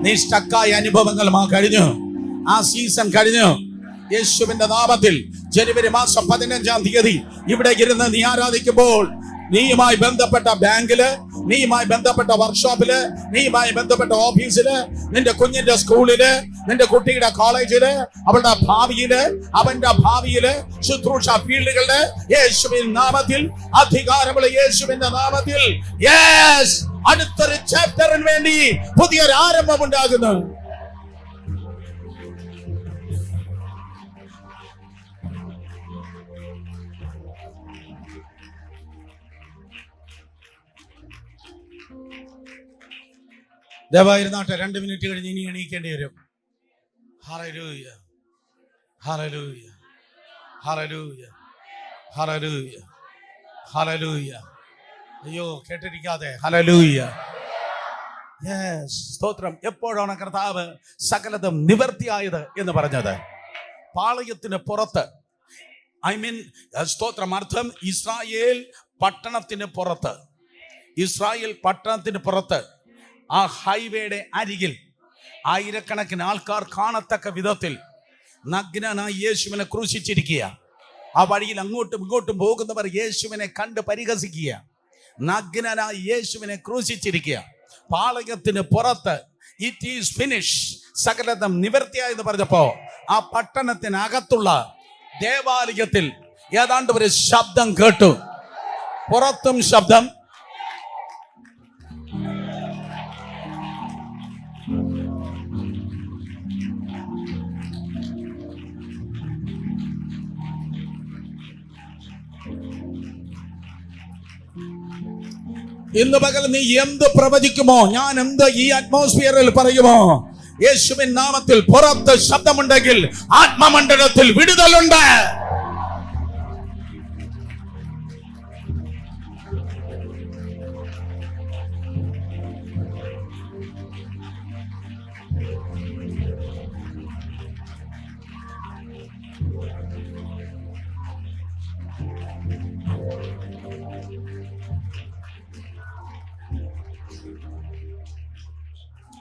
നീ സ്റ്റക്കായ അനുഭവങ്ങൾ കഴിഞ്ഞു. ആ സീസൺ കഴിഞ്ഞു. യേശുവിന്റെ നാമത്തിൽ ജനുവരി മാസം 15-ാം തീയതി ഇവിടെ ഇരുന്ന് നീ ആരാധിക്കുമ്പോൾ നീയുമായി ബന്ധപ്പെട്ട ബാങ്കില്, നീയുമായി ബന്ധപ്പെട്ട വർക്ക്ഷോപ്പില്, നീയുമായി ബന്ധപ്പെട്ട ഓഫീസില്, നിന്റെ കുഞ്ഞിന്റെ സ്കൂളില്, നിന്റെ കുട്ടിയുടെ കോളേജില്, അവളുടെ ഭാവിയില്, അവന്റെ ഭാവിയില്, ശുശ്രൂഷ ഫീൽഡുകളില് യേശുവിന്റെ നാമത്തിൽ, അധികാരമുള്ള യേശുവിന്റെ നാമത്തിൽ യെസ്, അടുത്തൊരു ചാപ്റ്ററിന് വേണ്ടി പുതിയൊരു ആരംഭം ഉണ്ടാകുന്നു. ദയവായിരുന്നാട്ടെ 2 മിനിറ്റ് കഴിഞ്ഞ് ഇനി എണീക്കേണ്ടി വരും. Hallelujah, hallelujah, hallelujah, hallelujah, hallelujah. അയ്യോ, കേട്ടിരിക്കാതെ ഹല്ലേലൂയ. യെസ്, സ്തോത്രം. എപ്പോഴാണ് കർത്താവ് സകലതും നിവർത്തിയായത് എന്ന് പറഞ്ഞത്? പാളയത്തിന് പുറത്ത്, സ്തോത്രം, അർത്ഥം ഇസ്രായേൽ പട്ടണത്തിന് പുറത്ത്, ഇസ്രായേൽ പട്ടണത്തിന് പുറത്ത് ആ ഹൈവേയുടെ അരികിൽ ആയിരക്കണക്കിന് ആൾക്കാർ കാണത്തക്ക വിധത്തിൽ നഗ്നനായി യേശുവിനെ ക്രൂശിച്ചിരിക്കുക. ആ വഴിയിൽ അങ്ങോട്ടും ഇങ്ങോട്ടും പോകുന്നവർ യേശുവിനെ കണ്ട് പരിഹസിക്കുക. നഗ്നനായി യേശുവിനെ ക്രൂശിച്ചിരിക്കുക. പാളയത്തിന് പുറത്ത് ഇറ്റ് ഈസ് ഫിനിഷ്, സകലതും നിവർത്തിയായെന്ന് പറഞ്ഞപ്പോ ആ പട്ടണത്തിനകത്തുള്ള ദേവാലയത്തിൽ ഏതാണ്ട് ഒരു ശബ്ദം കേട്ടു. പുറത്തും ശബ്ദം, ഇന്ന് പകൽ നീ എന്ത് പ്രവചിക്കുമോ, ഞാൻ എന്ത് ഈ അറ്റ്മോസ്ഫിയറിൽ പറയുമോ, യേശുവിൻ നാമത്തിൽ പുറത്ത് ശബ്ദമുണ്ടെങ്കിൽ ആത്മമണ്ഡലത്തിൽ വിടുതലുണ്ട്.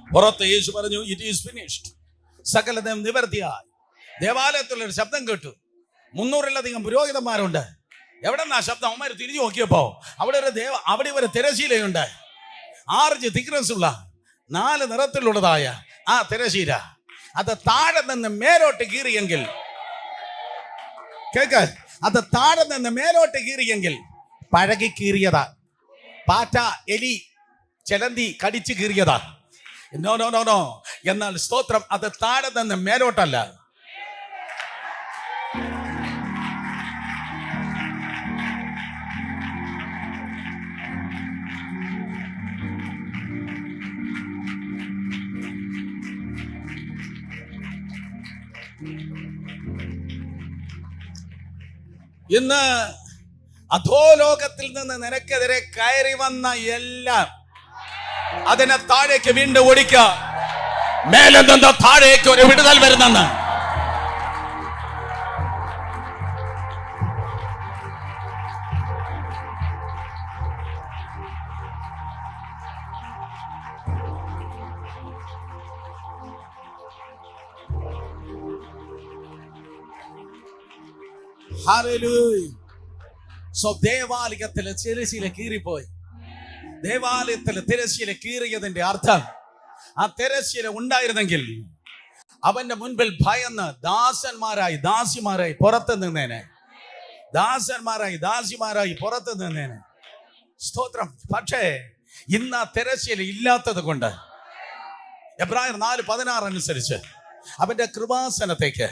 പുറത്ത് യേശു പറഞ്ഞു ഇറ്റ് ഈസ് ഫിനിഷ്ഡ്, സകലതും നിവർത്തിയായി. ദേവാലയത്തിലൊരു ശബ്ദം കേട്ടു. 300-ലധികം പുരോഹിതന്മാരുണ്ട്. എവിടെ നിന്നാ ശബ്ദം? അവന്മാർ തിരിഞ്ഞു നോക്കിയപ്പോ അവിടെ ഒരു തിരശീലയുണ്ട്. 6 തിക്നെസ് ഉള്ള 4 നിറത്തിലുള്ളതായ ആ തിരശീല അത് താഴെ നിന്ന് മേലോട്ട് കീറിയെങ്കിൽ, കേക്ക്, അത് താഴെ നിന്ന് മേലോട്ട് കീറിയെങ്കിൽ പഴകി കീറിയതാ. പാറ്റ, എലി, ചെലന്തി കടിച്ചു കീറിയതാ. No no no no. എന്നാൽ സ്തോത്രം, അത് താഴെ നിന്ന് മേലോട്ടല്ല. ഇന്ന് അധോലോകത്തിൽ നിന്ന് നിനക്കെതിരെ കയറി വന്ന എല്ലാം അതിനെ താഴേക്ക് വീണ്ടും ഓടിക്ക. മേലെ നിന്ന് താഴേക്ക് ഒരു വിടുതൽ വരുന്നെന്ന്. ഹല്ലേലൂയ. സോ ദേവാലയത്തിലെ തിരശ്ശീല കീറിപ്പോയി. ദേവാലയത്തിലെ തിരശ്ശീല കീറിയതിന്റെ അർത്ഥം, ആ തിരശ്ശീല ഉണ്ടായിരുന്നെങ്കിൽ അവന്റെ മുൻപിൽ ഭയന്ന് ദാസന്മാരായി ദാസിമാരായി പുറത്തു നിന്നേനെ. ദാസിമാരായി പുറത്തു നിന്നേനെ. സ്തോത്രം. പക്ഷേ ഇന്ന് ആ തിരശ്ശീല ഇല്ലാത്തത് കൊണ്ട് എബ്രായർ 4:16 അനുസരിച്ച് അവന്റെ കൃപാസനത്തേക്ക്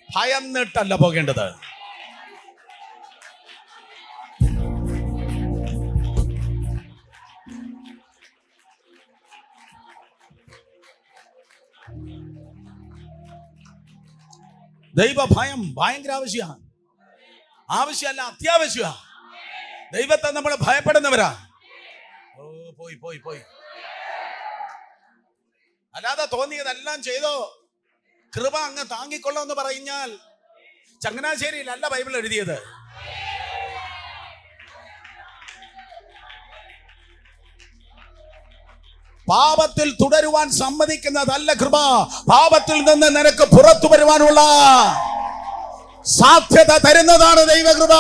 ഭയന്നിട്ടല്ല പോകേണ്ടത്. ദൈവഭയം ഭയങ്കര ആവശ്യമാണ്. ആവശ്യമല്ല, അത്യാവശ്യമാണ്. ദൈവത്തെ നമ്മൾ ഭയപ്പെടുന്നവരാ. ഓ പോയി പോയി പോയി. അല്ലാതെ തോന്നിയതെല്ലാം ചെയ്തോ കൃപ അങ്ങ് താങ്ങിക്കൊള്ളോ എന്ന് പറഞ്ഞാൽ ചങ്ങനാശ്ശേരിയിലല്ല ബൈബിൾ എഴുതിയത്. പാപത്തിൽ തുടരുവാൻ സമ്മതിക്കുന്നതല്ല കൃപ, പാപത്തിൽ നിന്ന് നിനക്ക് പുറത്തു വരുവാനുള്ള സാധ്യത തരുന്നതാണ് ദൈവകൃപ.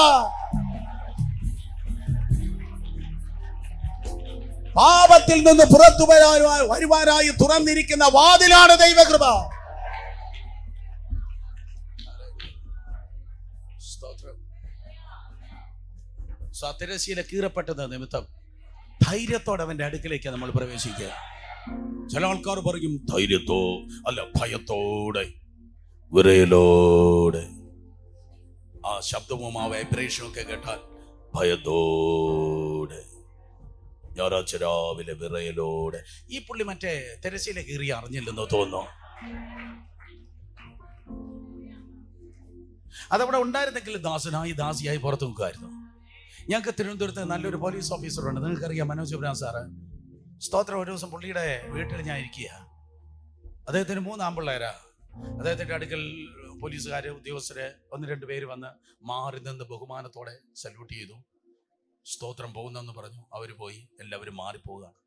പാപത്തിൽ നിന്ന് പുറത്തു വരുവാനായി തുറന്നിരിക്കുന്ന വാതിലാണ് ദൈവകൃപ. തിരശ്ശീല കീറപ്പെട്ടത് നിമിത്തം ധൈര്യത്തോടെ അവന്റെ അടുക്കിലേക്ക് നമ്മൾ പ്രവേശിക്കുക. ചില ആൾക്കാർ പറയും ധൈര്യത്തോ അല്ല ഭയത്തോടെ, വിറയലോടെ. ആ ശബ്ദവും ആ വൈബ്രേഷനും ഒക്കെ കേട്ടാൽ ഭയത്തോടെ, ഞായറാഴ്ച രാവിലെ വിറയലോടെ. ഈ പുള്ളി മറ്റേ തിരശ്ശീല കീറി അറിഞ്ഞില്ലെന്നോ തോന്നുന്നു. അതവിടെ ഉണ്ടായിരുന്നെങ്കിൽ ദാസനായി ദാസിയായി പുറത്തു നിൽക്കുമായിരുന്നു. ഞങ്ങൾക്ക് തിരുവനന്തപുരത്ത് നല്ലൊരു പോലീസ് ഓഫീസറുണ്ട്, നിങ്ങൾക്കറിയാം, മനോജ് ഇബ്രാഹിം സാറ്. സ്തോത്രം. ഒരു ദിവസം പുള്ളിയുടെ വീട്ടിൽ ഞാൻ ഇരിക്കുക. അദ്ദേഹത്തിന് 3 ആൺപിള്ളേരാ. അദ്ദേഹത്തിൻ്റെ അടുക്കൽ പോലീസുകാർ, ഉദ്യോഗസ്ഥര് 1-2 പേര് വന്ന് മാറി നിന്ന് ബഹുമാനത്തോടെ സല്യൂട്ട് ചെയ്തു. സ്തോത്രം പോകുന്നെന്ന് പറഞ്ഞു. അവർ പോയി, എല്ലാവരും മാറിപ്പോവുകയാണ്.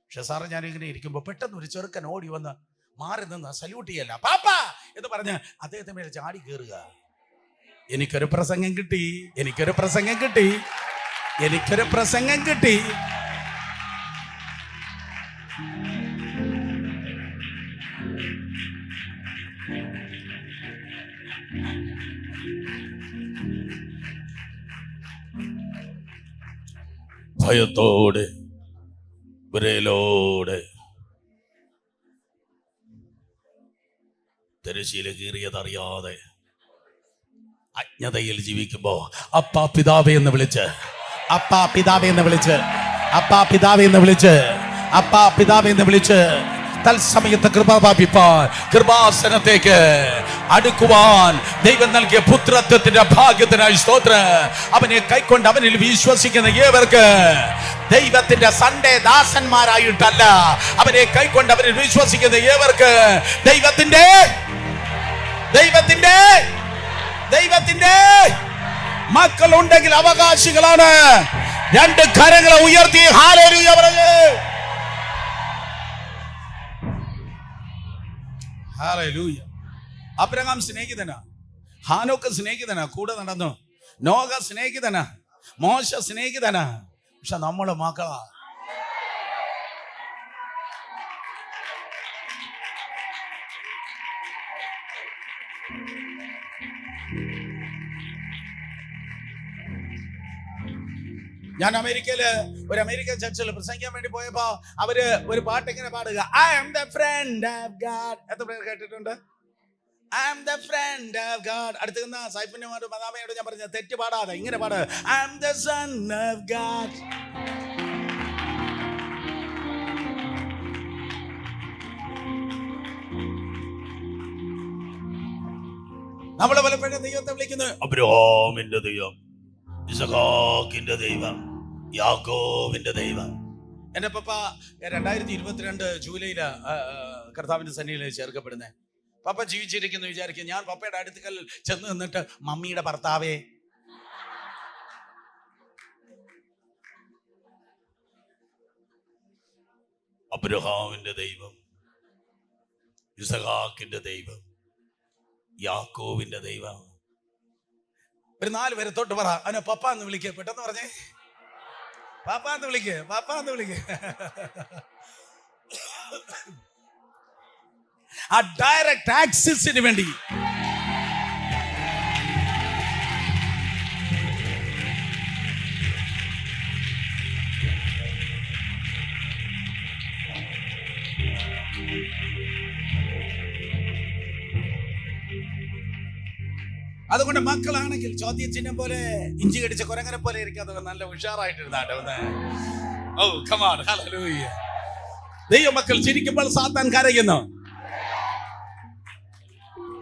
പക്ഷെ സാറ് ഞാനിങ്ങനെ ഇരിക്കുമ്പോൾ പെട്ടെന്ന് ഒരു ചെറുക്കൻ ഓടി വന്ന് മാറി നിന്ന് സല്യൂട്ട് ചെയ്യല്ല, പാപ്പാ എന്ന് പറഞ്ഞ് അദ്ദേഹത്തെ മേലെ ചാടി കയറുക. എനിക്കൊരു പ്രസംഗം കിട്ടി, എനിക്കൊരു പ്രസംഗം കിട്ടി, എനിക്കൊരു പ്രസംഗം കിട്ടി. ഭയത്തോടെ, വിറയലോടെ, തിരശ്ശീല കീറിയതറിയാതെ അജ്ഞതയിൽ ജീവിക്കുമ്പോ അപ്പാ പിതാവേ എന്ന് വിളിച്ച്, അപ്പാ പിതാവേ എന്ന് വിളിച്ച്, അപ്പാ പിതാവേ എന്ന് വിളിച്ച്, അപ്പാ പിതാവേ എന്ന് വിളിച്ച് തൽസമയത്ത് കൃപ പ്രാപിപ്പാൻ, കൃപാസനത്തേക്ക് അടുക്കുവാൻ ദൈവം നൽകിയ പുത്രത്വത്തിന്റെ ഭാഗ്യത്തിനായി സ്തോത്രം. അവനെ കൈക്കൊണ്ട് അവനിൽ വിശ്വസിക്കുന്ന ഏവർക്ക് ദൈവത്തിന്റെ സൺഡേ ദാസന്മാരായിട്ടല്ല, അവനെ കൈക്കൊണ്ട് അവനിൽ വിശ്വസിക്കുന്ന ഏവർക്ക് ദൈവത്തിന്റെ ദൈവത്തിന്റെ ദൈവത്തിന്റെ മക്കൾ ഉണ്ടെങ്കിൽ അവകാശികളാണ്. 2 കരങ്ങളെ ഉയർത്തി ഹല്ലേലൂയ പറഞ്ഞു. ഹല്ലേലൂയ. അബ്രഹാം സ്നേഹിതനാ, ഹാനോക്ക് സ്നേഹിതനാ, കൂടെ നടന്നു. നോഹ സ്നേഹിതനാ, മോശ സ്നേഹിതനാ. പക്ഷെ നമ്മള് മക്കളാ. ഞാൻ അമേരിക്കയില് ഒരു അമേരിക്കൻ ചർച്ചിൽ പ്രസംഗിക്കാൻ വേണ്ടി പോയപ്പോ അവര് ഒരു പാട്ട് ഇങ്ങനെ പാടുക, I am the friend of God. എത്ര പേര് കേട്ടിട്ടുണ്ട്? I am the friend of God. അടുത്തുന്ന സൈഫിനോട് മദാമയോട് ഞാൻ പറഞ്ഞ തെറ്റ് പാടാതെ ഇങ്ങനെ പാട്, I am the son of God. നമ്മളെ പലപ്പോഴും ദൈവത്തെ വിളിക്കുന്നത് അബ്രഹാമിന്റെ ദൈവം, ഇസഹാക്കിന്റെ ദൈവം, യാക്കോബിന്റെ ദൈവം. എന്റെ പപ്പ 2022 ജൂലൈയില് കർത്താവിന്റെ സന്നിധിയിൽ ചേർക്കപ്പെടുന്നേ. പപ്പ ജീവിച്ചിരിക്കുന്നു വിചാരിക്കും. ഞാൻ പപ്പയുടെ അടുക്കൽ ചെന്ന് നിന്നിട്ട് മമ്മിയുടെ ഭർത്താവേ, അബ്രഹാമിന്റെ ദൈവം, ഇസഹാക്കിന്റെ ദൈവം, യാക്കോബിന്റെ ദൈവം. ഒരു 4 പേരെ തൊട്ട് പറ, അവനെ പപ്പ എന്ന് വിളിക്കുക. പെട്ടെന്ന് പറഞ്ഞേ, പാപ്പ എന്ന് വിളിക്കുക, പാപ്പ എന്ന് വിളിക്കുക. ആ ഡയറക്റ്റ് ആക്സസിന് വേണ്ടി അതുകൊണ്ട് മക്കളാണെങ്കിൽ ചോദ്യചിഹ്നം പോലെ ഇഞ്ചി കടിച്ച കുരങ്ങനെ പോലെ ഇരിക്കാതെ നല്ല ഉഷാറായിട്ടിരുന്നാട്ടെ. ഓ കം ഓൺ, ഹല്ലേലൂയ. ദൈവമക്കൾ ചിരിക്കുമ്പോൾ സാത്താൻ കരയുന്നു.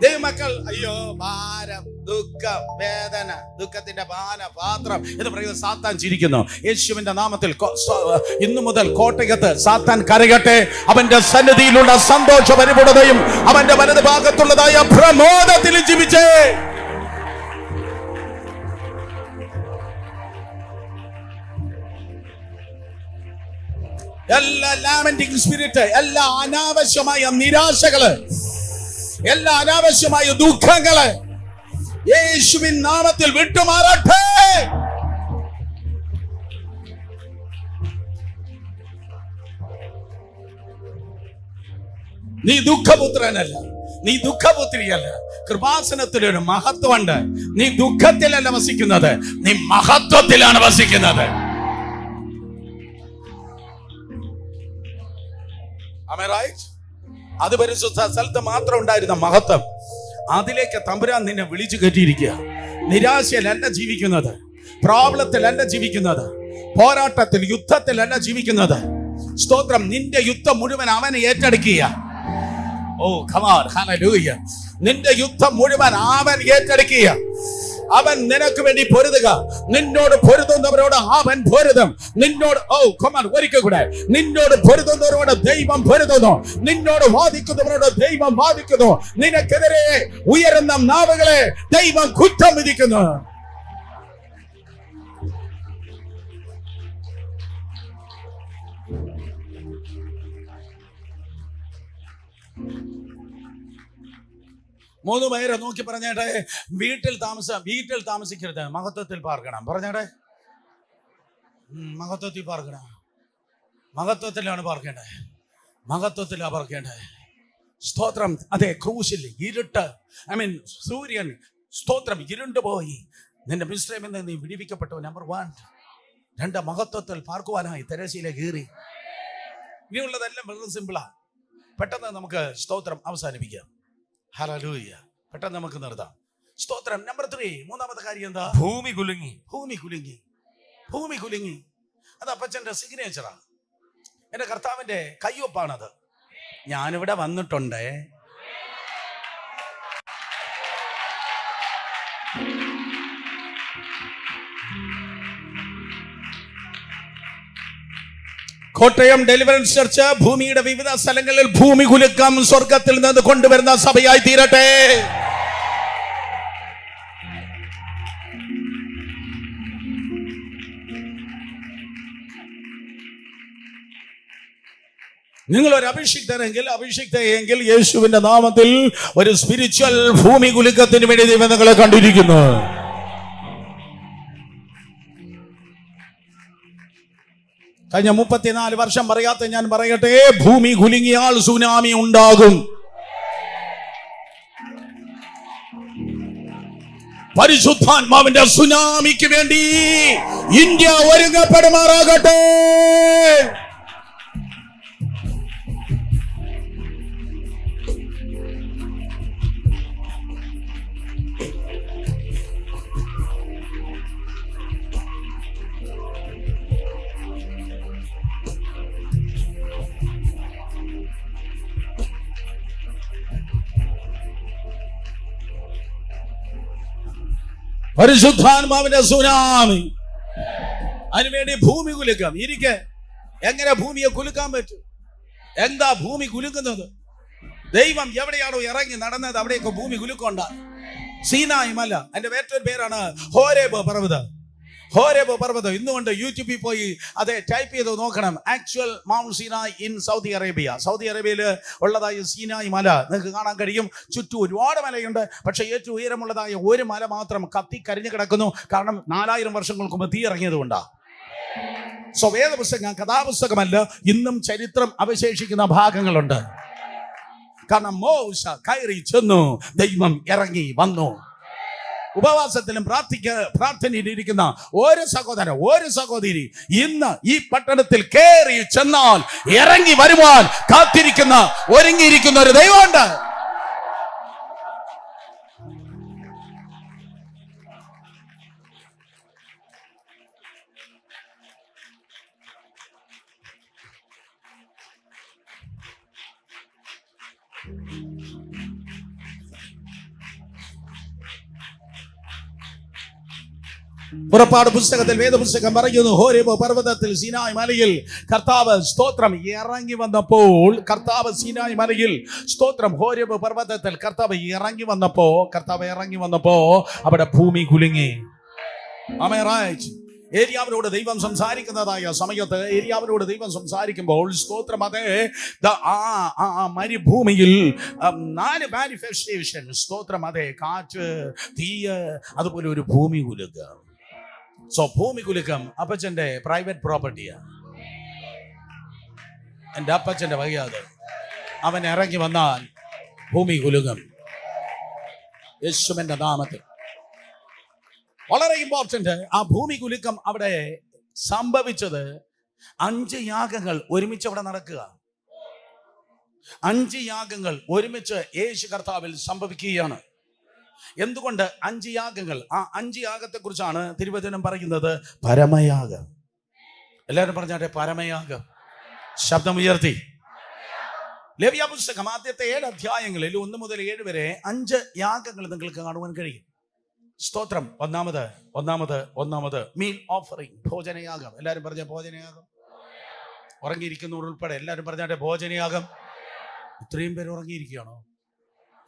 ദൈവമക്കൾ അയ്യോ ഭാരം, ദുഃഖം, വേദന, ദുഃഖത്തിന്റെ പാനപാത്രം എന്ന് പറയുന്നത് സാത്താൻ ചിരിക്കുന്നു. യേശുവിന്റെ നാമത്തിൽ ഇന്നു മുതൽ കോട്ടയത്ത് സാത്താൻ കരയട്ടെ. അവന്റെ സന്നിധിയിലുള്ള സന്തോഷ പരിപൂർണതയും അവന്റെ വലത് ഭാഗത്തുള്ളതായ പ്രമോദത്തിൽ ജീവിച്ചേ. എല്ലാ ലാമെന്റിംഗ് സ്പിരിറ്റ്, എല്ലാ അനാവശ്യമായ നിരാശകള്, എല്ലാ അനാവശ്യമായ ദുഃഖങ്ങള് യേശുവിൻ നാമത്തിൽ വിട്ടുമാറട്ടെ. നീ ദുഃഖപുത്രനല്ല, നീ ദുഃഖപുത്രിയല്ല. കൃപാസനത്തിലൊരു മഹത്വമുണ്ട്. നീ ദുഃഖത്തിലല്ല വസിക്കുന്നത്, നീ മഹത്വത്തിലാണ് വസിക്കുന്നത്. അത് പരിശുദ്ധ സ്ഥലത്ത് മാത്രം ഉണ്ടായിരുന്ന മഹത്വം, അതിലേക്ക് തമ്പുരാൻ നിന്നെ വിളിച്ചു കയറ്റിയിരിക്കുക. നിരാശയിലല്ല ജീവിക്കുന്നത്, പ്രോബ്ലത്തിലല്ല ജീവിക്കുന്നത്, പോരാട്ടത്തിൽ യുദ്ധത്തിലല്ല ജീവിക്കുന്നത്. സ്തോത്രം. നിന്റെ യുദ്ധം മുഴുവൻ അവൻ ഏറ്റെടുക്കുക. ഓ come on, hallelujah. നിന്റെ യുദ്ധം മുഴുവൻ അവൻ ഏറ്റെടുക്കുക. അവൻ നിനക്ക് വേണ്ടി പൊരുതുക. നിന്നോട് പൊരുതുന്നവരോട് അവൻ പൊരുതും. നിന്നോട് ഒരിക്കൽ കൂടെ, നിന്നോട് പൊരുതുന്നവരോട് ദൈവം പൊരുതുന്നു. നിന്നോട് വാദിക്കുന്നവരോട് ദൈവം വാദിക്കുന്നു. നിനക്കെതിരെ ഉയരുന്ന നാവുകളെ ദൈവം കുറ്റം വിധിക്കുന്നു. മൂന്ന് പേരെ നോക്കി പറഞ്ഞേട്ടെ, വീട്ടിൽ താമസിക്കരുത്, മഹത്വത്തിൽ പാർക്കണം. പറഞ്ഞേട്ടെ, മഹത്വത്തിൽ പാർക്കണം. മഹത്വത്തിലാണ് പാർക്കേണ്ടത്, മഹത്വത്തിലാണ് പാർക്കേണ്ടത്. സ്തോത്രം. അതെ, ക്രൂശിൽ ഇരുട്ട്, സൂര്യൻ, സ്തോത്രം, ഇരുണ്ടുപോയി. നിന്റെ മിശ്രമിൽ നിന്ന് നീ വിടിവിക്കപ്പെട്ടു. നമ്പർ 1. 2, മഹത്വത്തിൽ പാർക്കുവാനായി തെരശ്ശീല കീറി. ഇനിയുള്ളതെല്ലാം വളരെ സിമ്പിളാ. പെട്ടെന്ന് നമുക്ക് സ്തോത്രം അവസാനിപ്പിക്കാം. ഹല്ലേലൂയ. പെട്ടെന്ന് നമുക്ക് നിർത്താം. സ്തോത്രം. നമ്പർ 3, മൂന്നാമത്തെ കാര്യം എന്താ? ഭൂമി കുലുങ്ങി. ഭൂമി കുലുങ്ങി. ഭൂമി കുലുങ്ങി. അത് അപ്പച്ചന്റെ സിഗ്നേച്ചറാ. എന്റെ കർത്താവിന്റെ കയ്യൊപ്പാണത്. ഞാനിവിടെ വന്നിട്ടുണ്ട്. കോട്ടയം ഡെലിവറൻസ് ചർച്ച് ഭൂമിയുടെ വിവിധ സ്ഥലങ്ങളിൽ ഭൂമി കുലുക്കം സ്വർഗത്തിൽ നിന്ന് കൊണ്ടുവരുന്ന സഭയായി തീരട്ടെ. നിങ്ങൾ ഒരു അഭിഷിക്തയെങ്കിൽ യേശുവിന്റെ നാമത്തിൽ ഒരു സ്പിരിച്വൽ ഭൂമി കുലുക്കത്തിന് വേണ്ടി ദൈവം നിങ്ങളെ കണ്ടിരിക്കുന്നു. കഴിഞ്ഞ 34 വർഷം പറയാത്ത ഞാൻ പറയട്ടെ, ഭൂമി കുലുങ്ങിയാൽ സുനാമി ഉണ്ടാകും. പരിശുദ്ധാത്മാവിന്റെ സുനാമിക്ക് വേണ്ടി ഇന്ത്യ ഒരുങ്ങപ്പെടുമാറാകട്ടെ. പരിശുദ്ധാത്മാവിന്റെ സുനാമി. അതിനുവേണ്ടി ഭൂമി കുലുക്കാം. എങ്ങനെ ഭൂമിയെ കുലുക്കാൻ പറ്റും? എന്താ ഭൂമി കുലുക്കുന്നത്? ദൈവം എവിടെയാണോ ഇറങ്ങി നടന്നത് അവിടെയൊക്കെ ഭൂമി കുലുക്കൊണ്ട. സീനായി മല, അതിന്റെ വേറൊരു പേരാണ് ഹോരേബ് പർവ്വതം. ഇന്നുകൊണ്ട് യൂട്യൂബിൽ പോയി അത് ടൈപ്പ് ചെയ്ത് നോക്കണം. Actual mount Sinai in Saudi അറേബ്യയിൽ ഉള്ളതായ സീനായ് മല നിങ്ങൾക്ക് കാണാൻ കഴിയും. ചുറ്റും ഒരുപാട് മലയുണ്ട്. പക്ഷെ ഏറ്റവും ഉയരമുള്ളതായ ഒരു മല മാത്രം കത്തിക്കരിഞ്ഞു കിടക്കുന്നു. കാരണം 4000 വർഷങ്ങൾക്ക് മുമ്പ് തീ ഇറങ്ങിയത് കൊണ്ടാണ്. വേദപുസ്തകം കഥാപുസ്തകമല്ല, ഇന്നും ചരിത്രം അവശേഷിക്കുന്ന ഭാഗങ്ങളുണ്ട്. കാരണം മോശ കയറി ചെന്നു, ദൈവം ഇറങ്ങി വന്നു. ഉപവാസത്തിലും പ്രാർത്ഥനയിലിരിക്കുന്ന ഒരു സഹോദരൻ, ഒരു സഹോദരി ഇന്ന് ഈ പട്ടണത്തിൽ കയറി ചെന്നാൽ ഇറങ്ങി വരുവാൻ കാത്തിരിക്കുന്ന, ഒരുങ്ങിയിരിക്കുന്ന ഒരു ദൈവമുണ്ട്. പുറപ്പാട് പുസ്തകത്തിൽ വേദപുസ്തകം പറയുന്നു, ഹോരേബ് പർവ്വതത്തിൽ സീനായ് മലയിൽ കർത്താവ് സ്തോത്രം ഇറങ്ങി വന്നപ്പോൾ, സീനായ് മലയിൽ സ്തോത്രം ഹോരേബ് പർവ്വതത്തിൽ കർത്താവ് ഇറങ്ങി വന്നപ്പോ അവിടെ ഭൂമി കുലുങ്ങി. ഏലിയാവിനോട് ദൈവം സംസാരിക്കുന്നതായ സമയത്ത് ഏലിയാവിനോട് ദൈവം സംസാരിക്കുമ്പോൾ സ്തോത്രം, അതേ മരുഭൂമിയിൽ 4 മാനിഫെസ്റ്റേഷൻ, സ്തോത്രം, അതെ, കാറ്റ്, തീയ്, അതുപോലെ ഒരു ഭൂമി കുലുക്കം. ഭൂമി കുലുക്കം അപ്പച്ചന്റെ പ്രൈവറ്റ് പ്രോപ്പർട്ടിയാണ്, എൻ്റെ അപ്പച്ചന്റെ വകയാത്. അവൻ ഇറങ്ങി വന്നാൽ ഭൂമി കുലുക്കം യേശുവിന്റെ നാമത്തിൽ. വളരെ ഇമ്പോർട്ടന്റ്. ആ ഭൂമി കുലുക്കം അവിടെ സംഭവിച്ചത് 5 യാഗങ്ങൾ ഒരുമിച്ച് അവിടെ നടക്കുക. 5 യാഗങ്ങൾ ഒരുമിച്ച് യേശു കർത്താവിൽ സംഭവിക്കുകയാണ്. എന്തുകൊണ്ട് 5 യാഗങ്ങൾ? ആ 5 യാഗത്തെ കുറിച്ചാണ് തിരുവചനം പറയുന്നത്, പരമയാഗം. എല്ലാവരും പറഞ്ഞാട്ടെ, പരമയാഗം. ശബ്ദം ഉയർത്തി. ലേവ്യ പുസ്തകം ആദ്യത്തെ 7 അധ്യായങ്ങളിൽ 1 മുതൽ 7 വരെ 5 യാഗങ്ങൾ നിങ്ങൾക്ക് കാണുവാൻ കഴിയും. സ്തോത്രം. ഒന്നാമത് മീൽ ഓഫറിംഗ്, ഭോജനയാഗം. എല്ലാവരും പറഞ്ഞ ഭോജനയാഗം. ഉറങ്ങിയിരിക്കുന്നവർ ഉൾപ്പെടെ എല്ലാവരും പറഞ്ഞാട്ടെ, ഭോജനയാഗം. ഇത്രയും പേര് ഉറങ്ങിയിരിക്കുകയാണോ?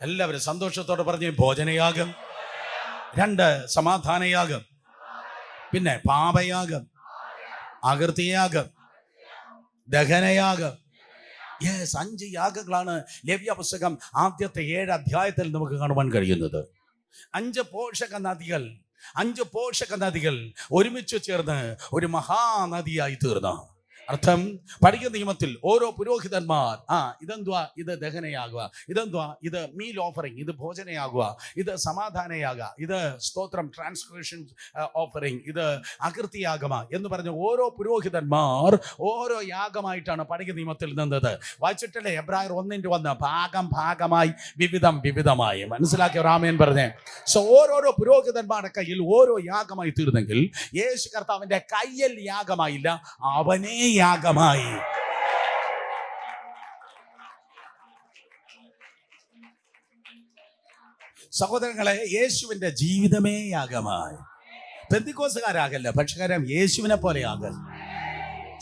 എല്ലാവരും സന്തോഷത്തോടെ പറഞ്ഞ് ഭോജനയാഗം. 2 സമാധാനയാഗം, പിന്നെ പാപയാഗം, അകൃത്യയാഗം, ദഹനയാഗം. 5 യാഗങ്ങളാണ് ലേവ്യ പുസ്തകം ആദ്യത്തെ 7 അധ്യായത്തിൽ നമുക്ക് കാണുവാൻ കഴിയുന്നത്. 5 പോഷക നദികൾ ഒരുമിച്ച് ചേർന്ന് ഒരു മഹാനദിയായി തീർന്നു. അർത്ഥം, പഴയ നിയമത്തിൽ ഓരോ പുരോഹിതന്മാർ ഇതെന്തുവാ, ഇത് ദഹനയാകുക, ഇതെന്തുവാ, ഇത് മീൽ ഓഫറിംഗ്, ഇത് ഭോജനയാകുക, ഇത് സമാധാനയാക, ഇത് സ്തോത്രം ട്രാൻസ്ക്രിപ്ഷൻ ഓഫറിംഗ്, ഇത് അകൃത്യയാഗമ എന്ന് പറഞ്ഞ ഓരോ പുരോഹിതന്മാർ ഓരോ യാഗമായിട്ടാണ് പഴയ നിയമത്തിൽ നിന്നത്. വായിച്ചിട്ടല്ലേ എബ്രായർ 1:1, ഭാഗമായി വിവിധമായി. മനസ്സിലാക്കിയ രാമേൻ പറഞ്ഞേ. ഓരോരോ പുരോഹിതന്മാരുടെ കയ്യിൽ ഓരോ യാഗമായി തീർന്നെങ്കിൽ യേശു കർത്താവിന്റെ കയ്യിൽ യാഗമായില്ല, അവനേ യാഗമായി. സഹോദരങ്ങളെ, യേശുവിന്റെ ജീവിതമേ യാഗമായി. പെന്തിക്കോസുകാരാകല്ല, പക്ഷേ യേശുവിനെ പോലെ ആകൽ.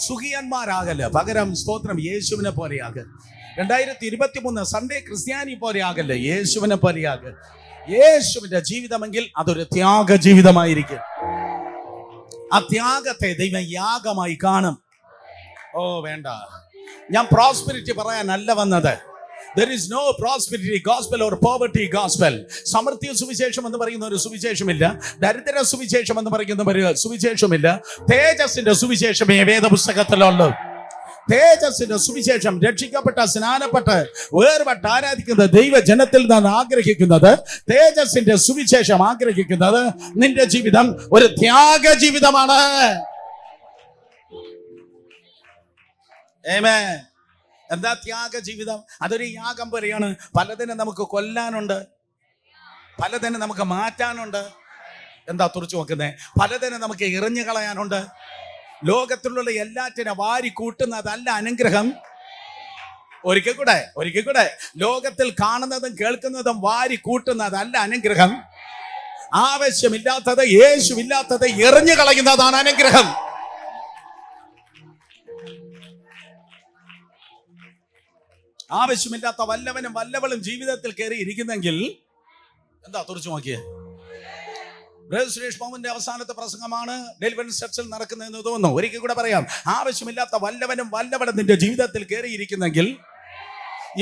സുഖിയന്മാരാകല്ല, പകരം സ്തോത്രം യേശുവിനെ പോലെ ആകൽ. 2023 സൺഡേ ക്രിസ്ത്യാനി പോലെ ആകല്ല, യേശുവിനെ പോലെ ആകൽ. യേശുവിന്റെ ജീവിതമെങ്കിൽ അതൊരു ത്യാഗ ജീവിതമായിരിക്കും. ആ ത്യാഗത്തെ ദൈവം യാഗമായി കാണും. വേണ്ട, ഞാൻ പ്രോസ്പെരിറ്റി പറയാനല്ല വന്നത്. There is no prosperity gospel or poverty gospel. സമൃദ്ധി സുവിശേഷം എന്ന് പറയുന്ന ഒരു സുവിശേഷമില്ല, ദരിദ്ര സുവിശേഷം എന്ന് പറയുന്ന ഒരു സുവിശേഷമില്ല. തേജസ്സിന്റെ സുവിശേഷമേ വേദപുസ്തകത്തിലുള്ളൂ. തേജസ്സിന്റെ സുവിശേഷം, രക്ഷിക്കപ്പെട്ട, സ്നാനപ്പെട്ട്, വേർപെട്ട് ആരാധിക്കുന്ന ദൈവജനത്തിൽ നിന്ന് ആഗ്രഹിക്കുന്നത്, തേജസ്സിന്റെ സുവിശേഷം ആഗ്രഹിക്കുന്നത് നിന്റെ ജീവിതം ഒരു ത്യാഗ ജീവിതമാണ്. ആമേൻ. എന്താ ത്യാഗ ജീവിതം? അതൊരു യാഗം പോലെയാണ്. പലതിനും നമുക്ക് കൊല്ലാനുണ്ട്, പലതിനും നമുക്ക് മാറ്റാനുണ്ട്. എന്താ തുറച്ചു നോക്കുന്നേ? പലതിനും നമുക്ക് എറിഞ്ഞു കളയാനുണ്ട്. ലോകത്തിലുള്ള എല്ലാറ്റിനെ വാരി കൂട്ടുന്നതല്ല അനുഗ്രഹം. ഒരിക്കൽ കൂടെ ലോകത്തിൽ കാണുന്നതും കേൾക്കുന്നതും വാരി കൂട്ടുന്നതല്ല അനുഗ്രഹം. ആവശ്യമില്ലാത്തത്, യേശുവില്ലാത്തത് എറിഞ്ഞു കളയുന്നതാണ് അനുഗ്രഹം. ആവശ്യമില്ലാത്ത വല്ലവനും വല്ലവളും ജീവിതത്തിൽ കയറി ഇരിക്കുന്നെങ്കിൽ എന്താ തുറച്ചു നോക്കിയേ? സുരേഷ് ബാബുവിന്റെ അവസാനത്തെ പ്രസംഗമാണ് ഡെലിവറൻസ് ചർച്ചിൽ നടക്കുന്നതെന്ന് തോന്നുന്നു. ഒരിക്കൽ കൂടെ പറയാം, ആവശ്യമില്ലാത്ത വല്ലവനും വല്ലവളും നിന്റെ ജീവിതത്തിൽ കയറിയിരിക്കുന്നെങ്കിൽ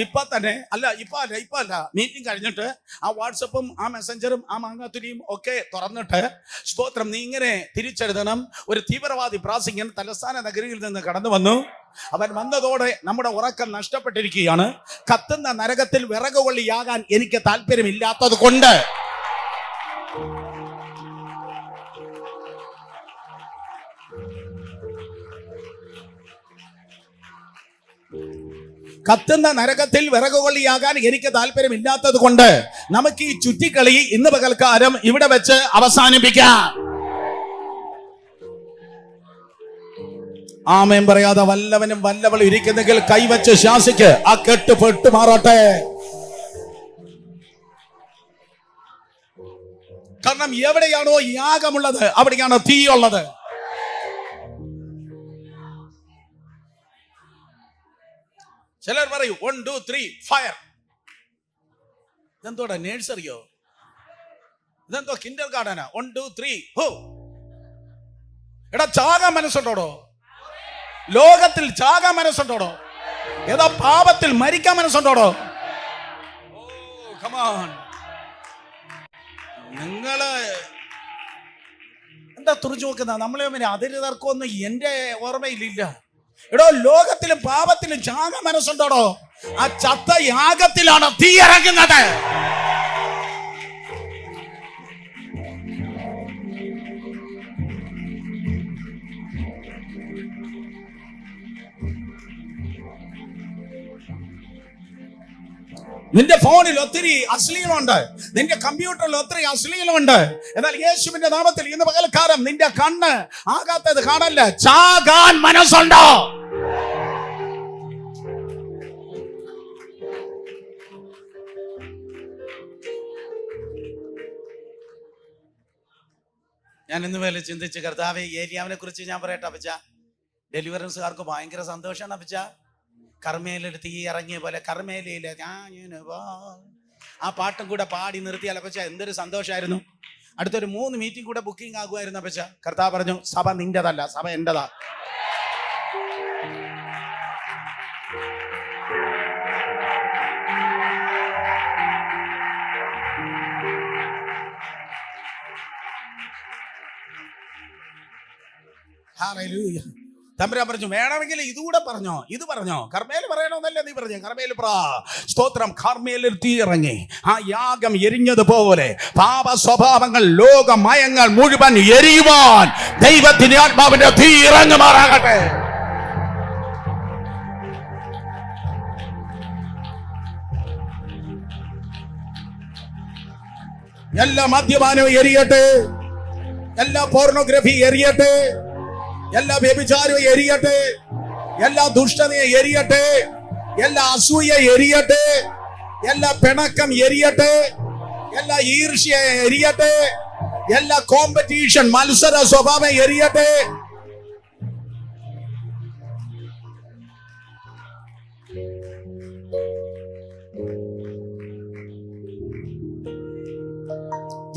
ഇപ്പൊ അല്ല മീറ്റിംഗ് കഴിഞ്ഞിട്ട് ആ വാട്സപ്പും ആ മെസ്സഞ്ചറും ആ മാങ്ങാത്തുരിയും ഒക്കെ തുറന്നിട്ട് സ്തോത്രം, നീ ഇങ്ങനെ തിരിച്ചെഴുതണം. ഒരു തീവ്രവാദി പ്രാസിംഗൻ തലസ്ഥാന നഗരിയിൽ നിന്ന് കടന്നു വന്നു. അവൻ വന്നതോടെ നമ്മുടെ ഉറക്കം നഷ്ടപ്പെട്ടിരിക്കുകയാണ്. കത്തുന്ന നരകത്തിൽ വിറകുകൊള്ളിയാകാൻ എനിക്ക് താല്പര്യമില്ലാത്തത് കൊണ്ട് എനിക്ക് താല്പര്യമില്ലാത്തത് കൊണ്ട് നമുക്ക് ഈ ചുറ്റിക്കളി ഇന്ന് പകൽക്കാലം ഇവിടെ വെച്ച് അവസാനിപ്പിക്കാം. ആമേൻ പറയാതെ വല്ലവനും വല്ലവളും ഇരിക്കുന്നെങ്കിൽ കൈവച്ച് ശാസിക്ക്, ആ കെട്ട് പെട്ടു മാറട്ടെ. കാരണം എവിടെയാണോ യാഗമുള്ളത് അവിടെയാണോ തീയുള്ളത്. ചിലർ പറയും 1 2 3 ഫയർ. ഇതെന്തോടാ, നേഴ്സറിയോ? ഇതെന്തോ കിൻഡർ ഗാർഡനാ? 1 2 3 ഹോ. എടാ ചാകാൻ മനസ്സുണ്ടോടോ? ലോകത്തിൽ ചാകാൻ മനസ്സുണ്ടോടോ? ഏതാ പാപത്തിൽ മരിക്കാൻ മനസ്സുണ്ടോടോ? നിങ്ങള് എന്താ തുറച്ചു നോക്കുന്ന? നമ്മളെ അതിര് തർക്കമൊന്നും എന്റെ ഓർമ്മയിലില്ല. എടോ, ലോകത്തിലും പാപത്തിലും ചാകാൻ മനസ്സുണ്ടോടോ? ആ ചത്ത യാഗത്തിലാണ് തീ ഇറങ്ങുന്നത്. നിന്റെ ഫോണിൽ ഒത്തിരി അശ്ലീലമുണ്ട്, നിന്റെ കമ്പ്യൂട്ടറിൽ ഒത്തിരി അശ്ലീലമുണ്ട്. എന്നാൽ യേശുവിന്റെ നാമത്തിൽ ഇന്ന് പകൽക്കാലം നിന്റെ കണ്ണ് ആകാത്തത് കാണല്ല. ചാകാൻ മനസ്സുണ്ടോ? ഞാൻ ഇന്ന് വേല ചിന്തിച്ച്, കർത്താവേ, ഏലിയാവിനെ കുറിച്ച് ഞാൻ പറയട്ടെ അപ്പച്ച. ഡെലിവറൻസുകാർക്ക് ഭയങ്കര സന്തോഷമാണ് അപ്പച്ച. കർമ്മേലൊരു തീ ഇറങ്ങിയ പോലെ കർമ്മേലയിലെ ആ പാട്ടും കൂടെ പാടി നിർത്തിയാൽ അപ്പച്ച എന്തൊരു സന്തോഷമായിരുന്നു. അടുത്തൊരു 3 മീറ്റിംഗ് കൂടെ ബുക്കിംഗ് ആകുമായിരുന്നു അപ്പച്ച. കർത്താവ് പറഞ്ഞു, സഭ നിന്റേതല്ല, സഭ എന്റേതാ. തമ്പുരാൻ പറഞ്ഞു, വേണമെങ്കിൽ ഇതുകൂടെ പറഞ്ഞോ, ഇത് പറഞ്ഞോ. കർമ്മേൽ പറയണമെന്നല്ലേ നീ പറഞ്ഞു? കർമ്മേൽ സ്തോത്രം. കർമ്മേലിൽ തീ ഇറങ്ങി ആ യാഗം എരിഞ്ഞതുപോലെ പാപ സ്വഭാവങ്ങൾ, ലോകമയങ്ങൾ മുഴുവൻ എരിയുവാൻ ദൈവത്തിന്റെ ആത്മാവിന്റെ തീ ഇറങ്ങുമാറാകട്ടെ. എല്ലാ മദ്യപാനവും എരിയട്ടെ, എല്ലാ പോർണോഗ്രഫി എരിയട്ടെ, എല്ലാ വ്യഭിചാരവും എരിയട്ടെ, എല്ലാ ദുഷ്ടതയും എരിയട്ടെ, എല്ലാ അസൂയ എരിയട്ടെ, എല്ലാ പിണക്കം എരിയട്ടെ, എല്ലാ ഈർഷ്യ എരിയട്ടെ, എല്ലാ കോമ്പറ്റീഷൻ മത്സര സ്വഭാവം എരിയട്ടെ.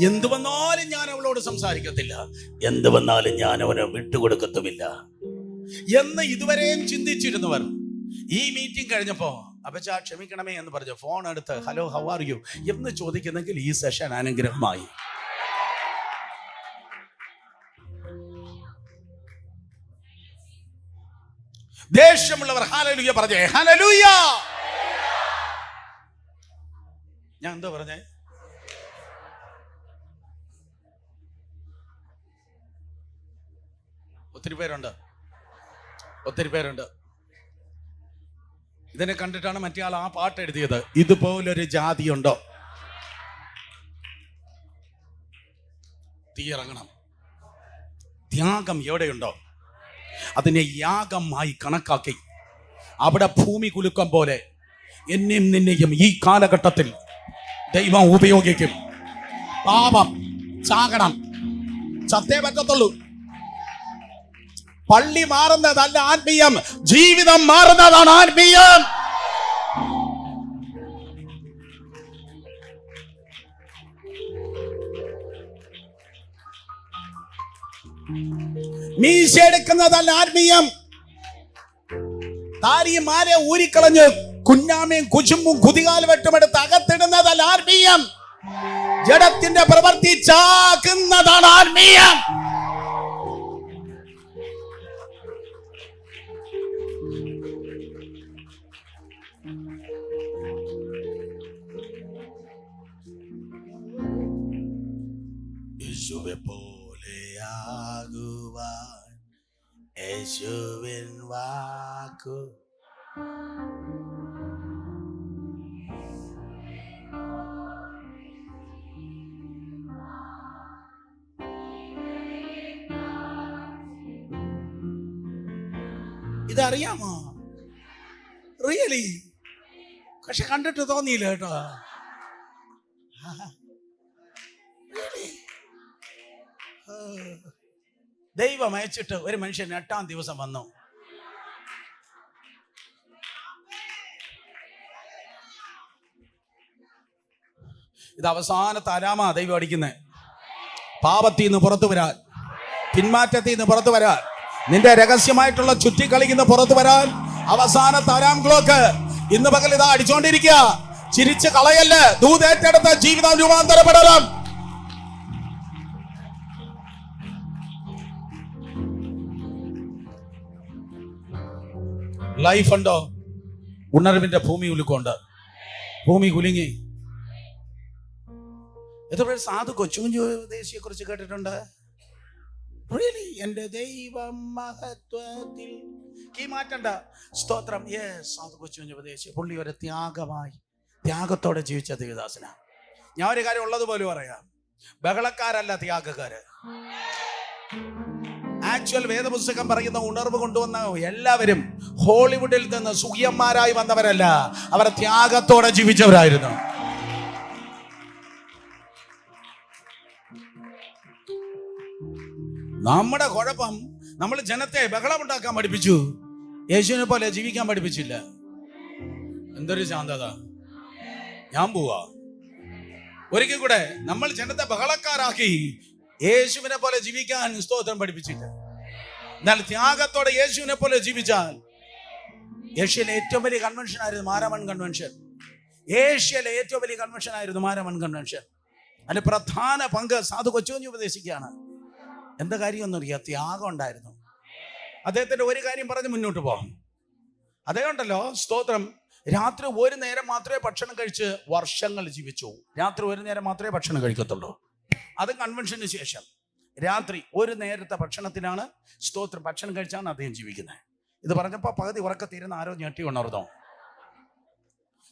എന്ത് വന്നാലും ഞാൻ അവളോട് സംസാരിക്കത്തില്ല, എന്ത് വന്നാലും ഞാൻ അവനെ വിട്ടുകൊടുക്കത്തുമില്ല എന്ന് ഇതുവരെയും ചിന്തിച്ചിരുന്നവർ ഈ മീറ്റിംഗ് കഴിഞ്ഞപ്പോ അപ്പച്ചാ ക്ഷമിക്കണമേ എന്ന് പറഞ്ഞു ഫോൺ എടുത്ത് ഹലോ ഹൗ ആർ യു എന്ന് ചോദിക്കുന്നെങ്കിൽ ഈ സെഷൻ അനുഗ്രഹമായി. ദേഷ്യമുള്ളവർ ഹല്ലേലൂയ പറഞ്ഞേ, ഹല്ലേലൂയ. ഞാൻ എന്താ പറഞ്ഞേ? ഒത്തിരി പേരുണ്ട്. ഇതിനെ കണ്ടിട്ടാണ് മറ്റേ ആൾ ആ പാട്ട് എഴുതിയത്. ഇതുപോലൊരു ജാതിയുണ്ടോ? തീ ഇറങ്ങണം. ത്യാഗം എവിടെയുണ്ടോ അതിനെ യാഗമായി കണക്കാക്കി അവിടെ ഭൂമി കുലുക്കം പോലെ എന്നെയും നിന്നെയും ഈ കാലഘട്ടത്തിൽ ദൈവം ഉപയോഗിക്കും. പാപം ചാകണം, ചത്തേ പറ്റത്തുള്ളൂ. പള്ളി മാറുന്നതല്ല ആത്മീയം, ജീവിതം മാറുന്നതാണ് ആത്മീയം. മീശ എടുക്കുന്നതല്ല ആത്മീയം. താരിയും മാരെ ഊരിക്കളഞ്ഞ് കുഞ്ഞാമയും കുശുമ്പും കുതികാൽ വെട്ടുമെടുത്ത് അകത്തിടുന്നതല്ല ആത്മീയം. ജഡത്തിന്റെ പ്രവൃത്തി ചാക്കുന്നതാണ് ആത്മീയം. യേശുവെ പോലെയാകുവാൻ യേശുവിൻ വാക്കു ഇതറിയാമോ? റിയലി? പക്ഷെ കണ്ടിട്ട് തോന്നിയില്ല കേട്ടോ. ദൈവം അയച്ചിട്ട് ഒരു മനുഷ്യൻ 8-ാം ദിവസം വന്നു. ഇത് അവസാനത്തെ അലാമ ദൈവം അടിക്കുന്നത്. പാപത്തിൽ നിന്ന് പുറത്തു വരാൻ, പിന്മാറ്റത്തിൽ നിന്ന് പുറത്തു വരാൻ, നിന്റെ രഹസ്യമായിട്ടുള്ള ചുറ്റിക്കളിക്കുന്ന പുറത്തു വരാൻ അവസാനത്തെ അലാം ക്ലോക്ക് ഇന്ന് പകൽ ഇതാ അടിച്ചോണ്ടിരിക്കുക. ചിരിച്ച് കളയല്ലേ. ദൂതേറ്റെടുത്ത ജീവിതം രൂപാന്തരപ്പെടണം. ലൈഫ് ഉണ്ടോ? ഉണർവിന്റെ ഭൂമി ഉലുക്കുണ്ട്. ഭൂമി കുലുങ്ങി. എത്ര പേര് സാധു കൊച്ചുകുഞ്ഞു ദേശിയെ കുറിച്ച് കേട്ടിട്ടുണ്ട്? Really? എന്റെ ദൈവം മഹത്വത്തിൽ കീ മാറ്റണ്ട. സ്തോത്രം. സാധു കൊച്ചുകുഞ്ഞു ഉപദേശി പുള്ളി ഒരു ത്യാഗത്തോടെ ജീവിച്ച ദേവദാസന. ഞാൻ ഒരു കാര്യം ഉള്ളതുപോലെ പറയാം, ബഹളക്കാരല്ല ത്യാഗക്കാര്. ആക്ച്വൽ വേദപുസ്തകം പറയുന്ന ഉണർവ് കൊണ്ടുവന്ന എല്ലാവരും ഹോളിവുഡിൽ നിന്ന് സുഖിയന്മാരായി വന്നവരല്ല, അവർ ത്യാഗത്തോടെ ജീവിച്ചവരായിരുന്നു. നമ്മുടെ കുഴപ്പം, നമ്മൾ ജനത്തെ ബഹളമുണ്ടാക്കാൻ പഠിപ്പിച്ചു, യേശുവിനെ പോലെ ജീവിക്കാൻ പഠിപ്പിച്ചില്ല. എന്തൊരു ശാന്തത. ഞാൻ പോവാ. ഒരിക്കൽ കൂടെ നമ്മൾ ജനത്തെ ബഹളക്കാരാക്കി യേശുവിനെ പോലെ ജീവിക്കാൻ സ്തോത്രം പഠിപ്പിച്ചില്ല. എന്നാൽ ത്യാഗത്തോടെ യേശുവിനെ പോലെ ജീവിച്ചാൽ. ഏഷ്യയിലെ ഏറ്റവും വലിയ കൺവെൻഷൻ ആയിരുന്നു മാരമൺ കൺവെൻഷൻ. ഏഷ്യയിലെ ഏറ്റവും വലിയ കൺവെൻഷൻ ആയിരുന്നു മാരമൺ കൺവെൻഷൻ. അതിന് പ്രധാന പങ്ക് സാധു കൊച്ചുകുഞ്ഞു ഉപദേശിക്കുകയാണ്. എന്താ കാര്യമൊന്നും അറിയാം, ത്യാഗം ഉണ്ടായിരുന്നു. അദ്ദേഹത്തിന്റെ ഒരു കാര്യം പറഞ്ഞ് മുന്നോട്ട് പോകാം. അദ്ദേഹം ഉണ്ടല്ലോ, സ്തോത്രം, രാത്രി ഒരു നേരം മാത്രമേ ഭക്ഷണം കഴിച്ച് വർഷങ്ങൾ ജീവിച്ചു. രാത്രി ഒരു നേരം മാത്രമേ ഭക്ഷണം കഴിക്കത്തുള്ളൂ. അത് കൺവെൻഷന് ശേഷം രാത്രി ഒരു നേരത്തെ ഭക്ഷണത്തിനാണ് സ്തോത്രം ഭക്ഷണം കഴിച്ചാണ് അദ്ദേഹം ജീവിക്കുന്നത്. ഇത് പറഞ്ഞപ്പോൾ പകുതി ഉറക്കത്തിരുന്ന് ആരോ ഞെട്ടി ഉണർന്നോ.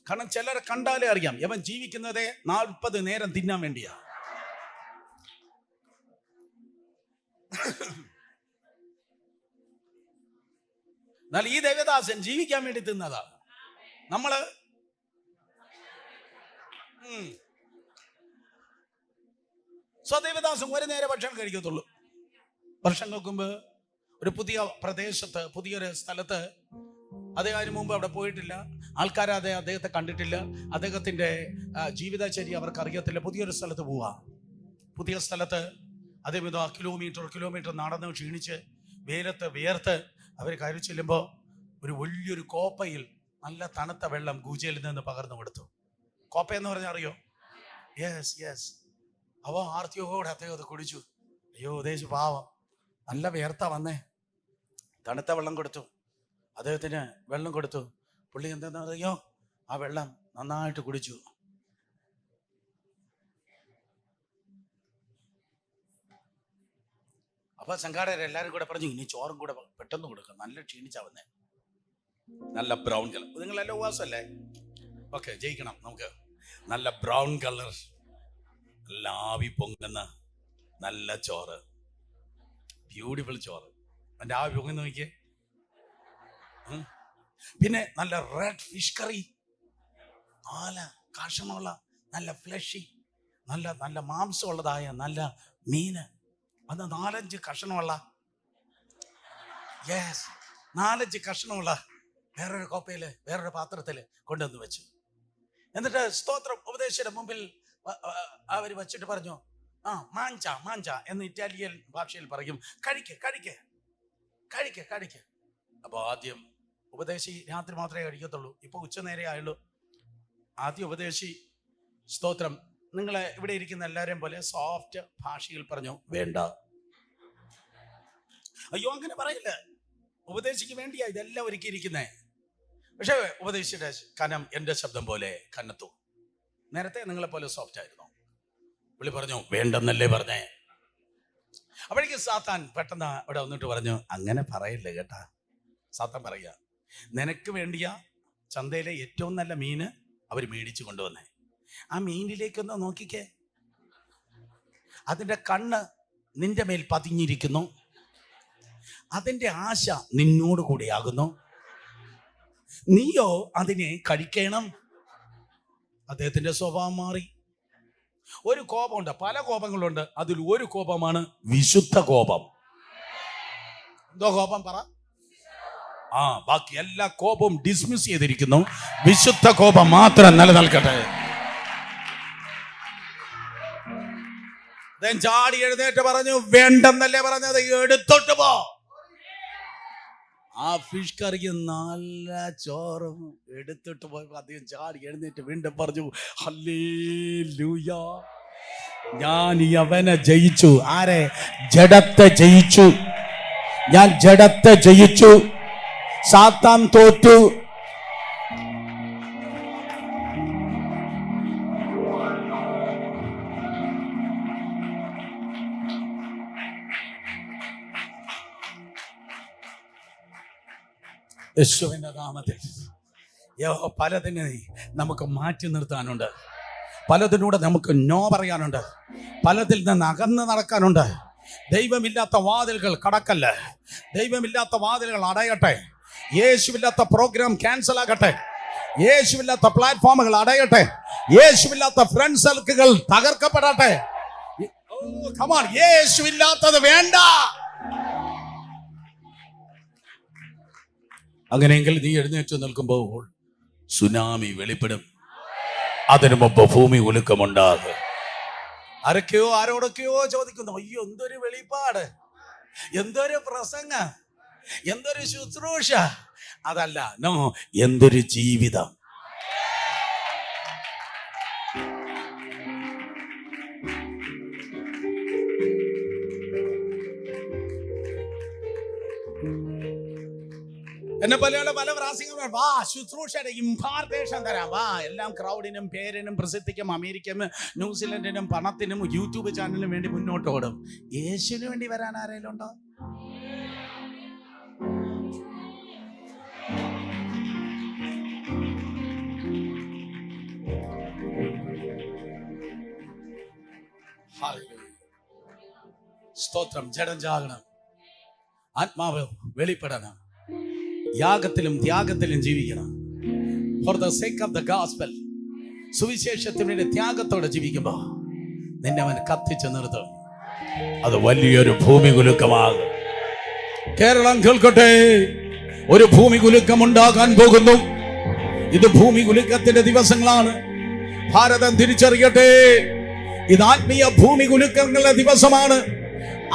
കാരണം ചിലരെ കണ്ടാലേ അറിയാം ഇവൻ ജീവിക്കുന്നതേ 40 നേരം തിന്നാൻ വേണ്ടിയാ. എന്നാൽ ഈ ദേവദാസൻ ജീവിക്കാൻ വേണ്ടി തിന്നതാ. നമ്മള് സ്വദേവദാസൻ ഒരു നേരം ഭക്ഷണം കഴിക്കത്തുള്ളൂ. വർഷങ്ങൾക്ക് മുമ്പ് ഒരു പുതിയ പ്രദേശത്ത്, പുതിയൊരു സ്ഥലത്ത്, അദ്ദേഹം അതിന് മുമ്പ് അവിടെ പോയിട്ടില്ല. ആൾക്കാർ അദ്ദേഹത്തെ കണ്ടിട്ടില്ല. അദ്ദേഹത്തിന്റെ ജീവിതചര്യ അവർക്ക് അറിയത്തില്ല. പുതിയൊരു സ്ഥലത്ത് പോവാ. പുതിയ സ്ഥലത്ത് അദ്ദേഹം ഇതോ കിലോമീറ്റർ നടന്ന് ക്ഷീണിച്ച് വെയിലത്ത് വിയർത്ത് അവർ കയറി ചെല്ലുമ്പോൾ ഒരു വലിയൊരു കോപ്പയിൽ നല്ല തണുത്ത വെള്ളം ഗൂജയിൽ നിന്ന് പകർന്നു കൊടുത്തു. കോപ്പയെന്ന് പറഞ്ഞാൽ അറിയോ? യെസ്. അവ ആർത്തിയോടെ അദ്ദേഹം അത് കുടിച്ചു. അയ്യോ ഉദ്ദേശിച്ചു, പാവം, നല്ല വിയർത്താ വന്നേ. തണുത്ത വെള്ളം കൊടുത്തു, അദ്ദേഹത്തിന് വെള്ളം കൊടുത്തു. പുള്ളി എന്താ അറിയോ? ആ വെള്ളം നന്നായിട്ട് കുടിച്ചു. അപ്പൊ സംഘാടകരെല്ലാരും കൂടെ പറഞ്ഞു, ഇനി ചോറും കൂടെ പെട്ടെന്ന് കൊടുക്കാം, നല്ല ക്ഷീണിച്ചാ വന്നേ. നല്ല ബ്രൗൺ കളർ. നിങ്ങളെല്ലാം ഉപവാസമല്ലേ? ഓക്കെ, ജയിക്കണം നമുക്ക്. നല്ല ബ്രൗൺ കളർ, നല്ല ആവി പൊങ്ങുന്ന നല്ല ചോറ്, ബ്യൂട്ടിഫുൾ ചോറ്. അതിന്റെ ആവി പൊങ്ങുന്ന നോക്കിയേ. പിന്നെ നല്ല റെഡ് ഫിഷ് കറി, നല്ല കഷണമുള്ള, നല്ല ഫ്ലഷി, നല്ല നല്ല മാംസമുള്ളതായ നല്ല മീന്. അത് 4-5 കഷണമുള്ള, 4-5 കഷണമുള്ള വേറൊരു കോപ്പയില്, വേറൊരു പാത്രത്തില് കൊണ്ടുവന്ന് വെച്ചു. എന്നിട്ട് സ്തോത്രം ഉപദേശിയുടെ മുമ്പിൽ അവർ വെച്ചിട്ട് പറഞ്ഞു, മാഞ്ച എന്ന് ഇറ്റാലിയൻ ഭാഷയിൽ പറയും, കഴിക്ക്. അപ്പൊ ആദ്യം ഉപദേശി രാത്രി മാത്രമേ കഴിക്കത്തുള്ളൂ. ഇപ്പൊ ഉച്ചനേരെ ആയുള്ളൂ. ആദ്യം ഉപദേശി സ്തോത്രം നിങ്ങളെ ഇവിടെ ഇരിക്കുന്ന എല്ലാവരെയും പോലെ സോഫ്റ്റ് ഭാഷയിൽ പറഞ്ഞു, വേണ്ട. അയ്യോ അങ്ങനെ പറയില്ല, ഉപദേശിക്ക് വേണ്ടിയാ ഇതെല്ലാം ഒരുക്കിയിരിക്കുന്നേ. പക്ഷേ ഉപദേശിയുടെ കനം എൻ്റെ ശബ്ദം പോലെ കനത്തു. നേരത്തെ നിങ്ങളെ പോലെ സോഫ്റ്റ് ആയിരുന്നു. പുള്ളി പറഞ്ഞു, വേണ്ടെന്നല്ലേ പറഞ്ഞേ. അപ്പോഴേക്കും സാത്താൻ പെട്ടെന്ന് ഇവിടെ വന്നിട്ട് പറഞ്ഞു, അങ്ങനെ പറയില്ല കേട്ടാ. സാത്താൻ പറയുക, നിനക്ക് വേണ്ടിയ ചന്തയിലെ ഏറ്റവും നല്ല മീന് അവർ മേടിച്ചു കൊണ്ടുവന്നേ. ആ മീനിലേക്കൊന്ന് നോക്കിക്കേ, അതിൻ്റെ കണ്ണ് നിന്റെ മേൽ പതിഞ്ഞിരിക്കുന്നു, അതിൻ്റെ ആശ നിന്നോട് കൂടിയാകുന്നു, നീയോ അതിനെ കഴിക്കണം. അദ്ദേഹത്തിന്റെ സ്വഭാവം മാറി. ഒരു കോപമുണ്ട്, പല കോപങ്ങളുണ്ട്, അതിൽ ഒരു കോപമാണ് വിശുദ്ധ കോപം. എന്തോ കോപം പറ? ബാക്കി എല്ലാ കോപവും ഡിസ്മിസ് ചെയ്തിരിക്കുന്നു. വിശുദ്ധ കോപം മാത്രം നിലനിൽക്കട്ടെ. ഒരുത്തൻ ചാടി എഴുന്നേറ്റ് പറഞ്ഞു, വേണ്ടെന്നല്ലേ പറഞ്ഞത്, എടുത്തോട്ട് പോ. ആ ഫിഷ് കറിക്ക് നല്ല ചോറും എടുത്തിട്ട് പോയപ്പോ അദ്ദേഹം ചാടി എഴുന്നേറ്റ് വീണ്ടും പറഞ്ഞു, ഹല്ലേലൂയ, ഞാൻ അവനെ ജയിച്ചു. ആരെ? ജഡത്തെ ജയിച്ചു. ഞാൻ ജഡത്തെ ജയിച്ചു. സാത്താൻ തോറ്റു. യേശുവിന്റെ നാമത്തിൽ പലതിനെ നമുക്ക് മാറ്റി നിർത്താനുണ്ട്. പലതിലൂടെ നമുക്ക് നോ പറയാനുണ്ട്. പലതിൽ നിന്ന് അകന്ന് നടക്കാനുണ്ട്. ദൈവമില്ലാത്ത വാതിലുകൾ കടക്കല്ല. ദൈവമില്ലാത്ത വാതിലുകൾ അടയട്ടെ. യേശുവില്ലാത്ത പ്രോഗ്രാം ക്യാൻസൽ ആകട്ടെ. യേശുവില്ലാത്ത പ്ലാറ്റ്ഫോമുകൾ അടയട്ടെ. യേശുവില്ലാത്ത ഫ്രണ്ട് സർക്കിളുകൾ തകർക്കപ്പെടട്ടെ. യേശുവില്ലാത്തത് വേണ്ട. അങ്ങനെയെങ്കിൽ നീ എഴുന്നേറ്റ് നിൽക്കുമ്പോൾ സുനാമി വെളിപ്പെടും. അതിനു മുമ്പ് ഭൂമി ഉലുക്കമുണ്ടാകും. ആരൊക്കെയോ ആരോടൊക്കെയോ ചോദിക്കുന്നു, അയ്യോ എന്തൊരു വെളിപ്പാട്, എന്തൊരു പ്രസംഗ, എന്തൊരു ശുശ്രൂഷ. അതല്ല, നോ, എന്തൊരു ജീവിതം. എന്നെ പോലെയുള്ള പല പ്രാസംഗികളും, വാ ശുശ്രൂഷയുടെ ഇംപാർട്ടേഷൻ തരാം, വാ എല്ലാം ക്രൗഡിനും പേരിനും പ്രസിദ്ധിക്കും അമേരിക്കനും ന്യൂസിലൻഡിനും പണത്തിനും യൂട്യൂബ് ചാനലിനും വേണ്ടി മുന്നോട്ട് ഓടും. യേശുവിന് വേണ്ടി വരാൻ ആരെങ്കിലും ഉണ്ടോ? സ്തോത്രം. ജഡം ചാകണം, ആത്മാവ് വെളിപ്പെടണം. യാഗത്തിലും ത്യാഗത്തിലും ജീവിക്കണം. For the sake of the gospel, സുവിശേഷത്തിന് വേണ്ടി ത്യാഗത്തോടെ ജീവിക്കുമ്പോൾ നിന്നെ അവൻ കത്തിച്ചു നിർത്തും. അത് വലിയൊരു ഭൂമി കുലുക്കമാകും. കേരളം കേൾക്കട്ടെ, ഒരു ഭൂമി കുലുക്കം ഉണ്ടാകാൻ പോകുന്നു. ഇത് ഭൂമി കുലുക്കത്തിന്റെ ദിവസങ്ങളാണ്. ഭാരതം തിരിച്ചറിയട്ടെ, ഇത് ആത്മീയ ഭൂമി കുലുക്കങ്ങളുടെ ദിവസമാണ്.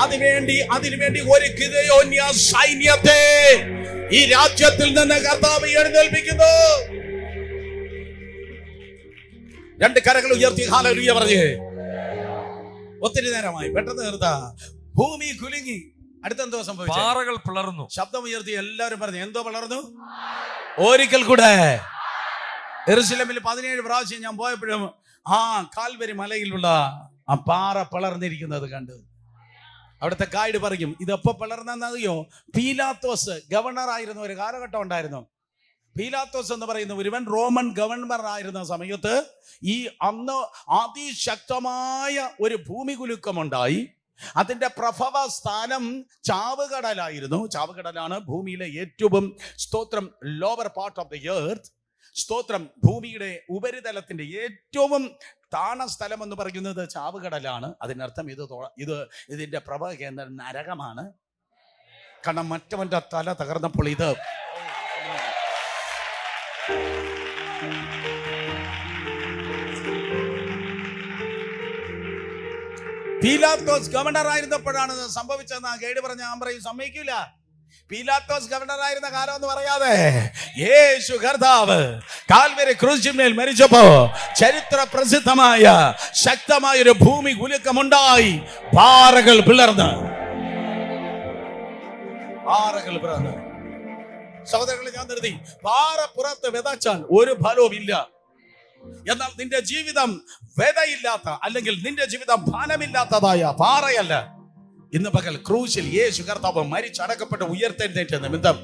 അതിനുവേണ്ടി ഒരു ഗിദെയോന്യ സൈന്യത്തെ ഈ രാജ്യത്തിൽ നിന്ന് കർത്താവ് എഴുന്നേൽപ്പിക്കുന്നു. രണ്ട് കരങ്ങൾ ഉയർത്തി ഹല്ലേലൂയ പറഞ്ഞേ. ഒത്തിരി നേരമായി, പെട്ടെന്ന് നിർത്താ. ഭൂമി കുലുങ്ങി. അടുത്തെന്തോ സംഭവിച്ചു? പാറകൾ പിളർന്നു. ശബ്ദം ഉയർത്തി എല്ലാവരും പറഞ്ഞു, എന്തോ പിളർന്നു? ഒരിക്കൽ കൂടെ യെരൂശലേമിൽ 17 പ്രാവശ്യം ഞാൻ പോയപ്പോഴും കാൽവരി മലയിലുള്ള ആ പാറ പിളർന്നിരിക്കുന്നത് കണ്ടു. അവിടുത്തെ ഗൈഡ് പറയും, ഇതെപ്പോ പിളർന്നറിയോ? പീലാത്തോസ് ഗവർണർ ആയിരുന്ന ഒരു കാലഘട്ടം ഉണ്ടായിരുന്നു. പീലാത്തോസ് എന്ന് പറയുന്ന ഒരുവൻ റോമൻ ഗവർണർ ആയിരുന്ന സമയത്ത് ഈ അന്ന് അതിശക്തമായ ഒരു ഭൂമി കുലുക്കമുണ്ടായി. അതിന്റെ പ്രഭവ സ്ഥാനം ചാവുകടലായിരുന്നു. ചാവുകടലാണ് ഭൂമിയിലെ ഏറ്റവും സ്തോത്രം lower part of the earth. സ്തോത്രം. ഭൂമിയുടെ ഉപരിതലത്തിന്റെ ഏറ്റവും താണ സ്ഥലം എന്ന് പറയുന്നത് ചാവുകടലാണ്. അതിനർത്ഥം ഇതിന്റെ പ്രഭവ കേന്ദ്രം നരകമാണ്. കാരണം മറ്റവന്റെ തല തകർന്നപ്പോൾ ഇത് പീലാത്തോസ് ഗവർണർ ആയിരുന്നപ്പോഴാണ് സംഭവിച്ചതെന്ന് ഗൈഡ് പറഞ്ഞ പറയും, സമ്മതിക്കില്ല. പീലാത്തോസ് ഗവർണർ ആയിരുന്ന കാലം എന്ന് പറയാതെ യേശു കർത്താവ് കാൽവരി ക്രൂശിന്മേൽ മരിച്ചപ്പോ ചരിത്ര പ്രസിദ്ധമായ ശക്തമായ ഒരു ഭൂമി കുലുക്കമുണ്ടായി. പാറകൾ പിളർന്ന്. സഹോദരങ്ങളെ, ഞാൻ നിർത്തി. പാറ പുറത്ത് വിതച്ചാൽ ഒരു ഫലവും ഇല്ല. എന്നാൽ നിന്റെ ജീവിതം വിതയില്ലാത്ത, അല്ലെങ്കിൽ നിന്റെ ജീവിതം ഫലമില്ലാത്തതായ പാറയല്ല. ഇന്ന് പകൽ ക്രൂശിൽ യേശു കർത്താവ് മരിച്ചടക്കപ്പെട്ട് ഉയർത്തെഴുന്നേറ്റ നിമിത്തം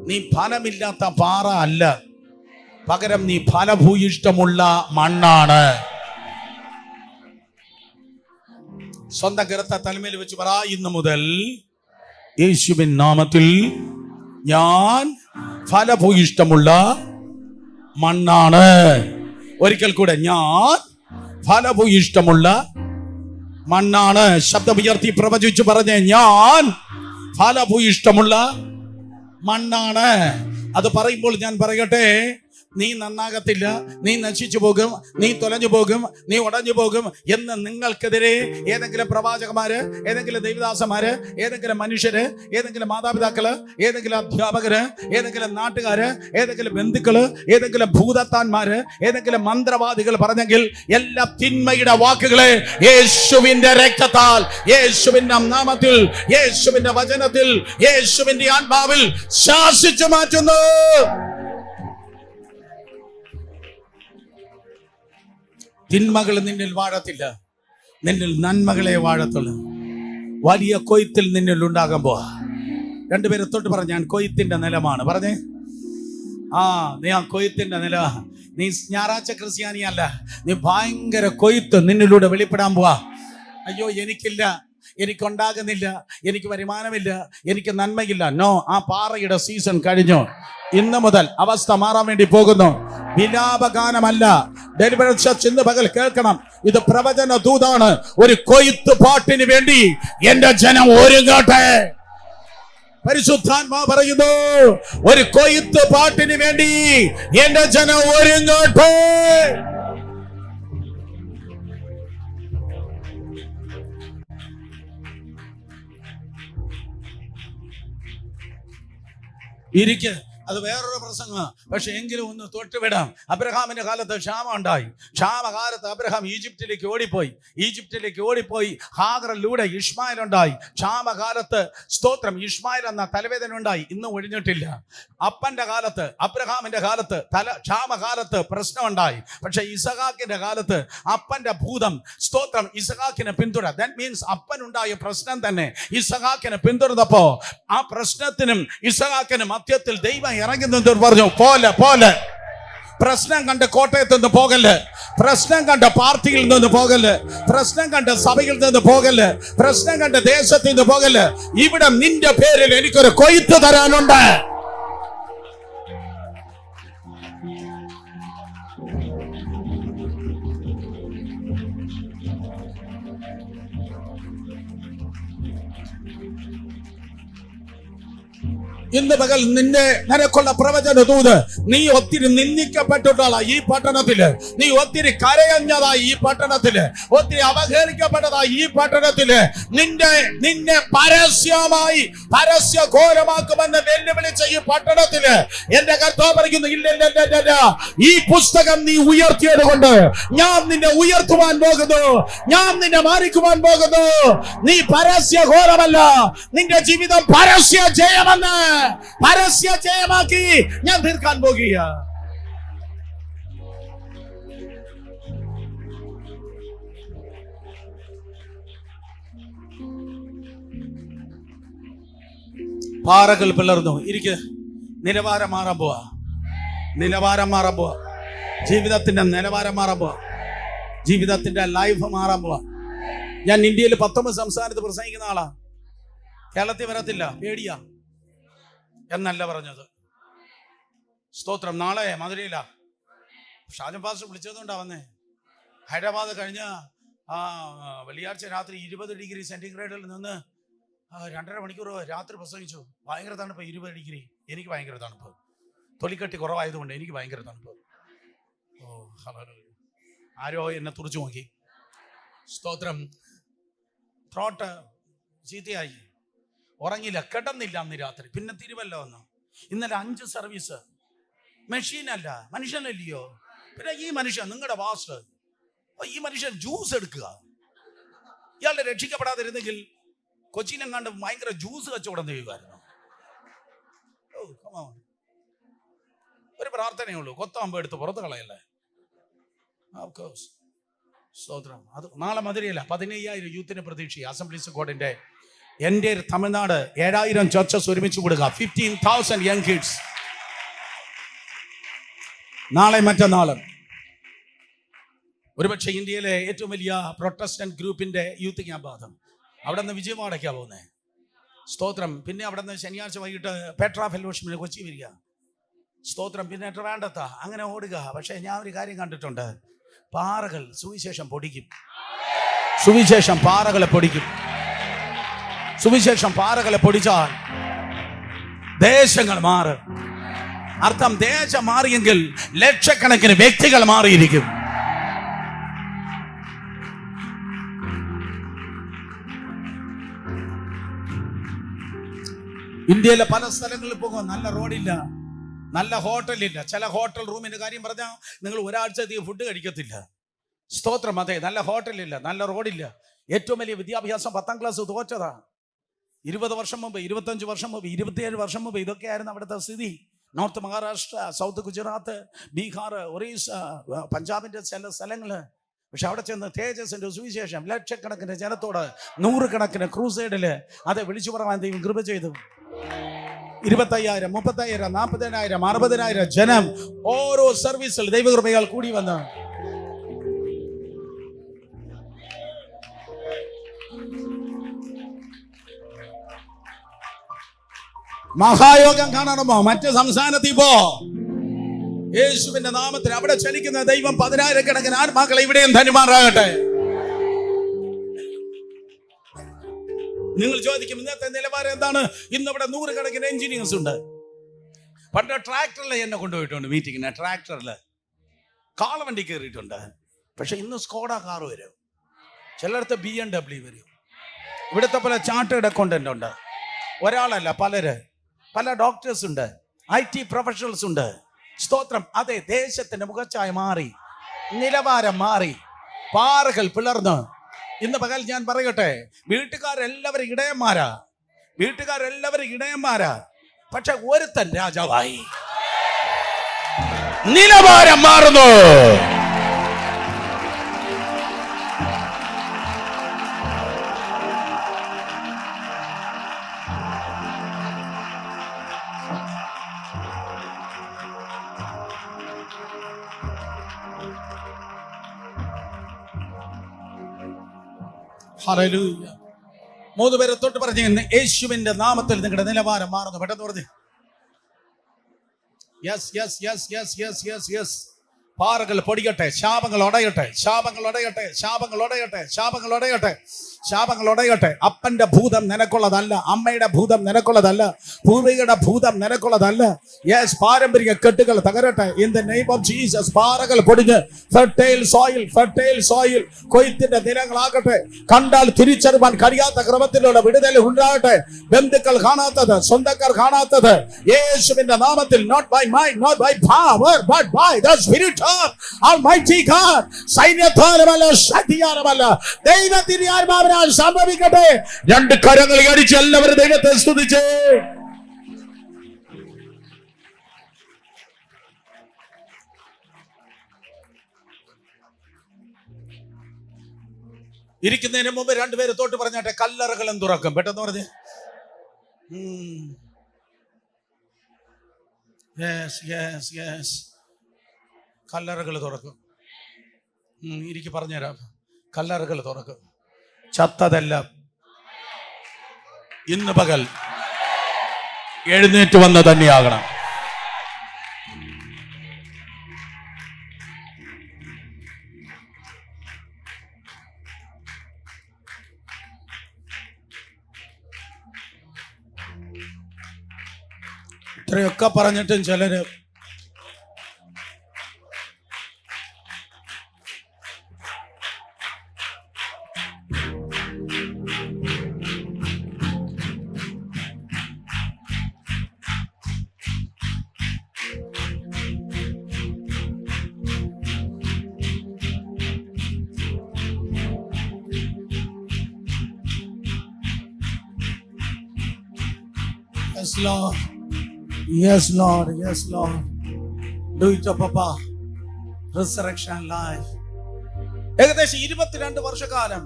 നീ ഫലമില്ലാത്ത പാറ അല്ല, പകരം നീ ഫലഭൂയിഷ്ടമുള്ള മണ്ണാണ്. സ്വന്തം കരത്തെ തലമേൽ വെച്ച് പറ, ഇന്ന് മുതൽ യേശുവിൻ നാമത്തിൽ ഞാൻ ഫലഭൂയിഷ്ടമുള്ള മണ്ണാണ്. ഒരിക്കൽ കൂടെ, ഞാൻ ഫലഭൂയിഷ്ടമുള്ള മണ്ണാണ്. ശബ്ദമുയർത്തി പ്രവചിച്ചു പറഞ്ഞേ, ഞാൻ ഫലഭൂയിഷ്ടമുള്ള മണ്ണാണ്. അത് പറയുമ്പോൾ ഞാൻ പറയട്ടെ, നീ നന്നാകത്തില്ല, നീ നശിച്ചു പോകും, നീ തൊലഞ്ഞു പോകും, നീ ഉടഞ്ഞു പോകും എന്ന് നിങ്ങൾക്കെതിരെ ഏതെങ്കിലും പ്രവാചകന്മാര്, ഏതെങ്കിലും ദൈവദാസന്മാര്, ഏതെങ്കിലും മനുഷ്യര്, ഏതെങ്കിലും മാതാപിതാക്കള്, ഏതെങ്കിലും അധ്യാപകര്, ഏതെങ്കിലും നാട്ടുകാര്, ഏതെങ്കിലും ബന്ധുക്കള്, ഏതെങ്കിലും ഭൂതത്താന്മാര്, ഏതെങ്കിലും മന്ത്രവാദികൾ പറഞ്ഞെങ്കിൽ എല്ലാ തിന്മയുടെ വാക്കുകളെ യേശുവിന്റെ രക്തത്താൽ, യേശുവിന്റെ നാമത്തിൽ, യേശുവിന്റെ വചനത്തിൽ, യേശുവിന്റെ ആത്മാവിൽ ശാസിച്ചു മാറ്റുന്നു. തിന്മകൾ നിന്നിൽ വാഴത്തില്ല, നിന്നിൽ നന്മകളെ വാഴത്തുള്ളൂ. വലിയ കൊയ്ത്തിൽ നിന്നിൽ ഉണ്ടാകാൻ പോവാ. രണ്ടുപേരെ തൊട്ട് പറഞ്ഞ ഞാൻ കൊയ്ത്തിന്റെ നിലമാണ് പറഞ്ഞേ. നീ ആ കൊയ്ത്തിന്റെ നില. നീ ഞായറാഴ്ച ക്രിസ്ത്യാനിയല്ല, നീ ഭയങ്കര കൊയ്ത്ത് നിന്നിലൂടെ വെളിപ്പെടാൻ പോവാ. അയ്യോ എനിക്കില്ല, എനിക്കുണ്ടാകുന്നില്ല, എനിക്ക് വരുമാനമില്ല, എനിക്ക് നന്മയില്ല. നോ, ആ പാറയുടെ സീസൺ കഴിഞ്ഞു. ഇന്ന് മുതൽ അവസ്ഥ മാറാൻ വേണ്ടി പോകുന്നു. വിലാപഗാനമല്ല. ഡെലിവറൻസ് ചർച്ച് ഇന്ന് പകൽ കേൾക്കണം. ഇത് പ്രവചന ദൂതാണ്. ഒരു കൊയ്ത്ത് പാട്ടിന് വേണ്ടി എന്റെ ജനം ഒരുങ്ങട്ടെ. പരിശുദ്ധാത്മാ പറയുന്നു, ഒരു കൊയ്ത്ത് പാട്ടിന് വേണ്ടി എന്റെ ജനം ഒരുങ്ങട്ടെ. ഇരിക്ക്, അത് വേറൊരു പ്രസംഗം. പക്ഷെ എങ്കിലും ഒന്ന് തൊട്ടുവിടാം. അബ്രഹാമിന്റെ കാലത്ത് ക്ഷാമം ഉണ്ടായി. ക്ഷാമകാലത്ത് അബ്രഹാം ഈജിപ്തിലേക്ക് ഓടിപ്പോയി. ഹാഗറിലൂടെ ഇഷ്മായിൽ ഉണ്ടായി. ക്ഷാമകാലത്ത് സ്തോത്രം ഇഷ്മായിൽ എന്ന തലവേദന ഉണ്ടായി, ഇന്നും ഒഴിഞ്ഞിട്ടില്ല. അപ്പന്റെ കാലത്ത്, അബ്രഹാമിന്റെ കാലത്ത് ക്ഷാമകാലത്ത് പ്രശ്നം ഉണ്ടായി. പക്ഷെ ഇസഹാക്കിന്റെ കാലത്ത് അപ്പന്റെ ഭൂതം സ്തോത്രം ഇസഹാക്കിനെ പിന്തുട. ദാറ്റ് മീൻസ് അപ്പനുണ്ടായ പ്രശ്നം തന്നെ ഇസഹാക്കിനെ പിന്തുടർന്നപ്പോ ആ പ്രശ്നത്തിനും ഇസഹാക്കിനും മധ്യത്തിൽ ദൈവം ഇറങ്ങി നിന്ന് പറഞ്ഞു, പോലെ പ്രശ്നം കണ്ട് കോട്ടയത്ത് നിന്ന് പോകല്, പ്രശ്നം കണ്ട പാർട്ടിയിൽ നിന്ന് പോകല്, പ്രശ്നം കണ്ട സഭയിൽ നിന്ന് പോകല്, പ്രശ്നം കണ്ട ദേശത്ത് നിന്ന് പോകല്. ഇവിടെ നിന്റെ പേരിൽ എനിക്കൊരു കൊയ്ത്ത് തരാനുണ്ട്. ഇന്ന് പകൽ നിനക്കുള്ള പ്രവചന ദൂത്, നീ ഒത്തിരി നിന്ദിക്കപ്പെട്ടിട്ടുള്ള ഈ പട്ടണത്തില്, നീ ഒത്തിരി കരയഞ്ഞതായി ഈ പട്ടണത്തില്, ഒത്തിരി അവഹേളിക്കപ്പെട്ടതായി ഈ പട്ടണത്തില്, നിന്നെ പരസ്യമായി പരസ്യഘോരമാക്കുമെന്ന് വെല്ലുവിളിച്ച ഈ പട്ടണത്തില് എന്റെ കർത്താവ് പറയുന്നു, ഇല്ല, ഈ പുസ്തകം നീ ഉയർത്തിയത് കൊണ്ട് ഞാൻ നിന്നെ ഉയർത്തുവാൻ പോകുന്നു, ഞാൻ നിന്നെ മാനിക്കുവാൻ പോകുന്നു. നീ പരസ്യഘോരമല്ല, നിന്റെ ജീവിതം പരസ്യ ജയമെന്ന് പരസ്യ ജയമാക്കി ഞാൻ തീർക്കാൻ പോകുക. പാറകൾ പിളർന്നു. നിലവാരം മാറാൻ പോവാ. ജീവിതത്തിന്റെ നിലവാരം മാറാൻ പോവാ. ജീവിതത്തിന്റെ ലൈഫ് മാറാൻ പോവാ. ഞാൻ ഇന്ത്യയിൽ 19 സംസ്ഥാനത്ത് പ്രസംഗിക്കുന്ന ആളാ. കേരളത്തിൽ വരത്തില്ല, പേടിയാ എന്നല്ല പറഞ്ഞത്. സ്തോത്രം. നാളെ മധുരയിലാ. ഷാജൻ പാസ്റ്റർ വിളിച്ചതുകൊണ്ടാ വന്നേ. ഹൈദരാബാദ് കഴിഞ്ഞ വെള്ളിയാഴ്ച രാത്രി 20 ഡിഗ്രി സെന്റിഗ്രേഡിൽ നിന്ന് 2.5 മണിക്കൂർ രാത്രി പ്രസംഗിച്ചു. ഭയങ്കര തണുപ്പ്, 20 ഡിഗ്രി. എനിക്ക് ഭയങ്കര തണുപ്പ്. തൊലിക്കട്ടി കുറവായതുകൊണ്ട് എനിക്ക് ഭയങ്കര തണുപ്പ്. ആരോ എന്നെ തുറച്ചു നോക്കി. സ്തോത്രം. ത്രോട്ട് ചീത്തയായി. ഉറങ്ങില്ല, കിടന്നില്ല അന്ന് രാത്രി. പിന്നെ തിരുവല്ല വന്നു. ഇന്നലെ 5 സർവീസ്. മെഷീനല്ല, മനുഷ്യനല്ലയോ. പിന്നെ ഈ മനുഷ്യൻ, നിങ്ങളുടെ വാസ്റ്റർ, ഈ മനുഷ്യൻ ജ്യൂസ് എടുക്കുക. ഇയാളുടെ രക്ഷിക്കപ്പെടാതിരുന്നെങ്കിൽ കൊച്ചിയിലെങ്ങാണ്ട് ഭയങ്കര ജ്യൂസ് കച്ചവടം ചെയ്യുമായിരുന്നു. ഒരു പ്രാർത്ഥനയുള്ളൂ, കൊത്താകുമ്പോ എടുത്ത് പുറത്ത് കളയല്ലേ. സ്തോത്രം. അത് നാളെ മധുരയില്ല. 15,000 യൂത്തിനെ പ്രതീക്ഷ. അസംബ്ലീസ് ഗോഡിന്റെ എൻ്റെ തമിഴ്നാട് 7,000 ചർച്ചസ് ഒരുമിച്ച് കൊടുക്കുക. 15,000 യങ് കിഡ്സ്. നാളെ മറ്റന്നാളും ഒരുപക്ഷെ ഇന്ത്യയിലെ ഏറ്റവും വലിയ പ്രൊട്ടസ്റ്റന്റ് ഗ്രൂപ്പിന്റെ യൂത്ത് ക്യാമ്പാണ്. അവിടെ നിന്ന് വിജയവാഡയ്ക്കാ പോകുന്നത്. സ്തോത്രം. പിന്നെ അവിടെ നിന്ന് ശനിയാഴ്ച വൈകിട്ട് പെട്രാ ഫെലോഷിപ്പിന് കൊച്ചി വരിക. സ്തോത്രം. പിന്നെ ട്രിവാൻഡ്രത്താ. അങ്ങനെ ഓടുക. പക്ഷെ ഞാൻ ഒരു കാര്യം കണ്ടിട്ടുണ്ട്. പാറകൾ സുവിശേഷം പൊടിക്കും. സുവിശേഷം പാറകളെ പൊടിക്കും. സുവിശേഷം പാറകളെ പൊടിച്ചാൽ ദേശങ്ങൾ മാറും. അർത്ഥം ദേശം മാറിയെങ്കിൽ ലക്ഷക്കണക്കിന് വ്യക്തികൾ മാറിയിരിക്കും. ഇന്ത്യയിലെ പല സ്ഥലങ്ങളിൽ പോകും, നല്ല റോഡില്ല, നല്ല ഹോട്ടലില്ല. ചില ഹോട്ടൽ റൂമിന്റെ കാര്യം പറഞ്ഞാൽ നിങ്ങൾ ഒരാഴ്ച അധികം ഫുഡ് കഴിക്കത്തില്ല. സ്തോത്രം. അതെ, നല്ല ഹോട്ടലില്ല, നല്ല റോഡില്ല. ഏറ്റവും വലിയ വിദ്യാഭ്യാസം 10ാം ക്ലാസ് തോറ്റതാ. 20 വർഷം മുമ്പ്, 25 വർഷം മുമ്പ്, 27 വർഷം മുമ്പ് ഇതൊക്കെയായിരുന്നു അവിടുത്തെ സ്ഥിതി. നോർത്ത് മഹാരാഷ്ട്ര, സൗത്ത് ഗുജറാത്ത്, ബീഹാർ, ഒറീസ, പഞ്ചാബിന്റെ ചില സ്ഥലങ്ങള്. പക്ഷെ അവിടെ ചെന്ന് തേജസ്സിന്റെ സുവിശേഷം ലക്ഷക്കണക്കിന് ജനത്തോട് 100 കണക്കിന് ക്രൂസൈഡില് അത് വിളിച്ചു പറയാൻ ദൈവം കൃപ ചെയ്തു. 25,000, 30,000, 40,000, 60,000 ജനം ഓരോ സർവീസിൽ ദൈവകൃപയാൽ കൂടി വന്ന്. മഹായോഗം കാണണമോ? മറ്റ് സംസ്ഥാനത്തിൽ പോ. യേശുവിന്റെ നാമത്തിൽ അവിടെ ചലിക്കുന്ന ദൈവം 10,000 കണക്കിന് ആത്മാക്കളെ ഇവിടെയും ധന്യമാറാകട്ടെ. നിങ്ങൾ ചോദിക്കും ഇന്നത്തെ നിലവാരം എന്താണ്? ഇന്നിവിടെ 100 കണക്കിന് എഞ്ചിനീയേഴ്സ് ഉണ്ട്. പണ്ട് ട്രാക്ടറിൽ എന്നെ കൊണ്ടുപോയിട്ടുണ്ട് മീറ്റിങ്ങിന്. ട്രാക്ടറിൽ കാളവണ്ടി കയറിയിട്ടുണ്ട്. പക്ഷെ ഇന്ന് സ്കോഡ കാർ വരും, ചിലടത്ത് BMW വരും. ഇവിടുത്തെ പോലെ ചാർട്ടേഡ് അക്കൗണ്ടന്റ് ഉണ്ട്, ഒരാളല്ല പലര്. പല ഡോക്ടേഴ്സ് ഉണ്ട്, IT പ്രൊഫഷണൽസ് ഉണ്ട്. സ്തോത്രം. അതെ, ദേശത്തിന്റെ മുഖച്ഛായ മാറി, നിലവാരം മാറി, പാറകൾ പിളർന്ന്. ഇന്ന് പകൽ ഞാൻ പറയട്ടെ, വീട്ടുകാരെല്ലാവരും ഇടയന്മാരാ, പക്ഷെ ഒരുത്തൻ രാജാവായി. നിലവാരം മാറുന്നു. ഹല്ലേലൂയ. 3 പേരെ തൊട്ട് പറഞ്ഞു, യേശുവിന്റെ നാമത്തിൽ നിങ്ങളുടെ നിലവാരം മാറുന്നു. പെട്ടെന്ന് പറഞ്ഞു. Yes yes yes yes yes yes yes. പാറകൾ പൊടിയട്ടെ, ശാപങ്ങൾ ഉടയട്ടെ, ശാപങ്ങൾ ഉടയട്ടെ, ശാപങ്ങൾ ഉടയട്ടെ, ശാപങ്ങൾ ഉടയട്ടെ, ശാപങ്ങൾ ഉടയട്ടെ. അപ്പന്റെ ഭൂതം നിനക്കുള്ളതല്ല, അമ്മയുടെ ഭൂതം നിനക്കുള്ളതല്ല, പൂർവികയുടെ ഭൂതം നിനക്കുള്ളതല്ല. യെസ്, പാരമ്പര്യ കെട്ടുകൾ തകരട്ടെ in the name of Jesus. പാറകൾ പൊടിഞ്ഞ് ഫെർട്ടൈൽ സോയിൽ കൊയ്ത്തിന്റെ ദിനങ്ങളാകട്ടെ. കണ്ടാൽ തിരിച്ചറിവാൻ കഴിയാത്ത ക്രമത്തിലുള്ള വിടുതൽ ഉണ്ടാകട്ടെ. ബന്ധുക്കൾ കാണാത്തത്, സ്വന്തക്കാർ കാണാത്തത്, യേശുവിന്റെ നാമത്തിൽ. Not by mind, not by power, but by the spirit of almighty God. സൈന്യത്താലുമല്ല, ശക്തിയാലുമല്ല, ദൈവത്തിന്റെ ആത്മാവിനാൽ സംഭവിക്കട്ടെ. 2 കരങ്ങൾ അടിച്ച് എല്ലാവരും ദൈവത്തെ സ്തുതിച്ചേ. ഇരിക്കുന്നതിന് മുമ്പ് 2 പേര് തൊട്ട് പറഞ്ഞാട്ടെ, കല്ലറകളും തുറക്കും. പെട്ടെന്ന് പറഞ്ഞ്. കല്ലറകൾ തുറക്കും. എനിക്ക് പറഞ്ഞുതരാം. കല്ലറകൾ തുറക്കും. ചത്തതെല്ലാം ഇന്ന് പകൽ എഴുന്നേറ്റ് വന്ന് തന്നെയാകണം. ഇത്രയൊക്കെ പറഞ്ഞിട്ടും ചിലര് Yes, Lord. Yes, Lord. Yes, Lord. Do it, Papa. Resurrection life. ഏകദേശം 22 വർഷക്കാലം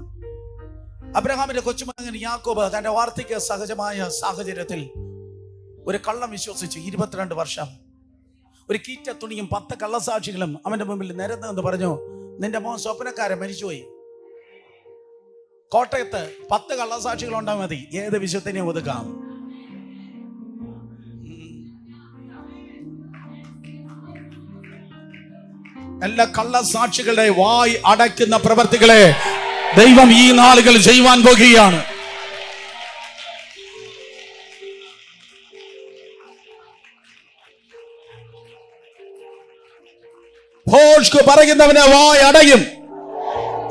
അബ്രഹാമിന്റെ കൊച്ചുമകൻ യാക്കോബ് തന്റെ വാർദ്ധക്യ സഹജമായ സാഹചര്യത്തിൽ ഒരു കള്ളം വിശ്വസിച്ച് 22 വർഷം ഒരു കീറ്റ തുണിയും 10 കള്ളസാക്ഷികളും അവന്റെ മുമ്പിൽ നിരന്നെന്ന് പറഞ്ഞു. നിന്റെ മോൻ സ്വപ്നക്കാരൻ മരിച്ചുപോയി. കോട്ടയത്ത് 10 കള്ളസാക്ഷികൾ ഉണ്ടാൽ മതി, ഏത് വിശുദ്ധനെയും ഒതുക്കാം. എല്ലാ കള്ളസാക്ഷികളുടെ വായ് അടയ്ക്കുന്ന പ്രവർത്തികളെ ദൈവം ഈ നാളുകൾ ചെയ്യുവാൻ പോകുകയാണ്. ഭോഷ്ക് പറയുന്നവന്റെ വായ് അടയും,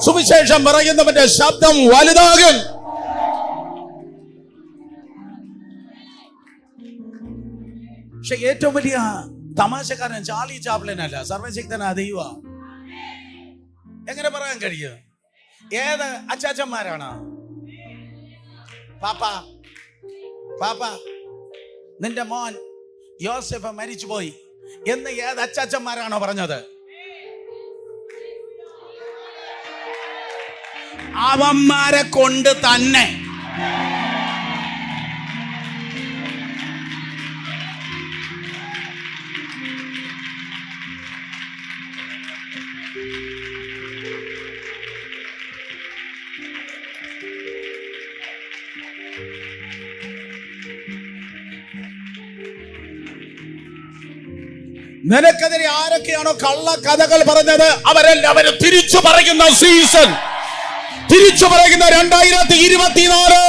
സുവിശേഷം പറയുന്നവന്റെ ശബ്ദം വലുതാകും. പക്ഷെ ഏറ്റവും വലിയ തമാശക്കാരൻ ചാർലി ചാപ്ലിനല്ല, സർവശക്തനാ ദൈവ. എങ്ങനെ പറയാൻ കഴിയും? ഏത് അച്ചാച്ചന്മാരാണ്? പാപ്പ നിന്റെ മോൻ യോസെഫ് മരിച്ചുപോയി എന്ന് ഏത് അച്ചാച്ചന്മാരാണോ പറഞ്ഞത്? അവന്മാരെ കൊണ്ട് തന്നെ. നിനക്കെതിരെ ആരൊക്കെയാണോ കള്ള കഥകൾ പറഞ്ഞത് അവരെല്ലാവരും തിരിച്ചു പറയുന്ന സീസൺ, തിരിച്ചു പറയുന്ന 2024.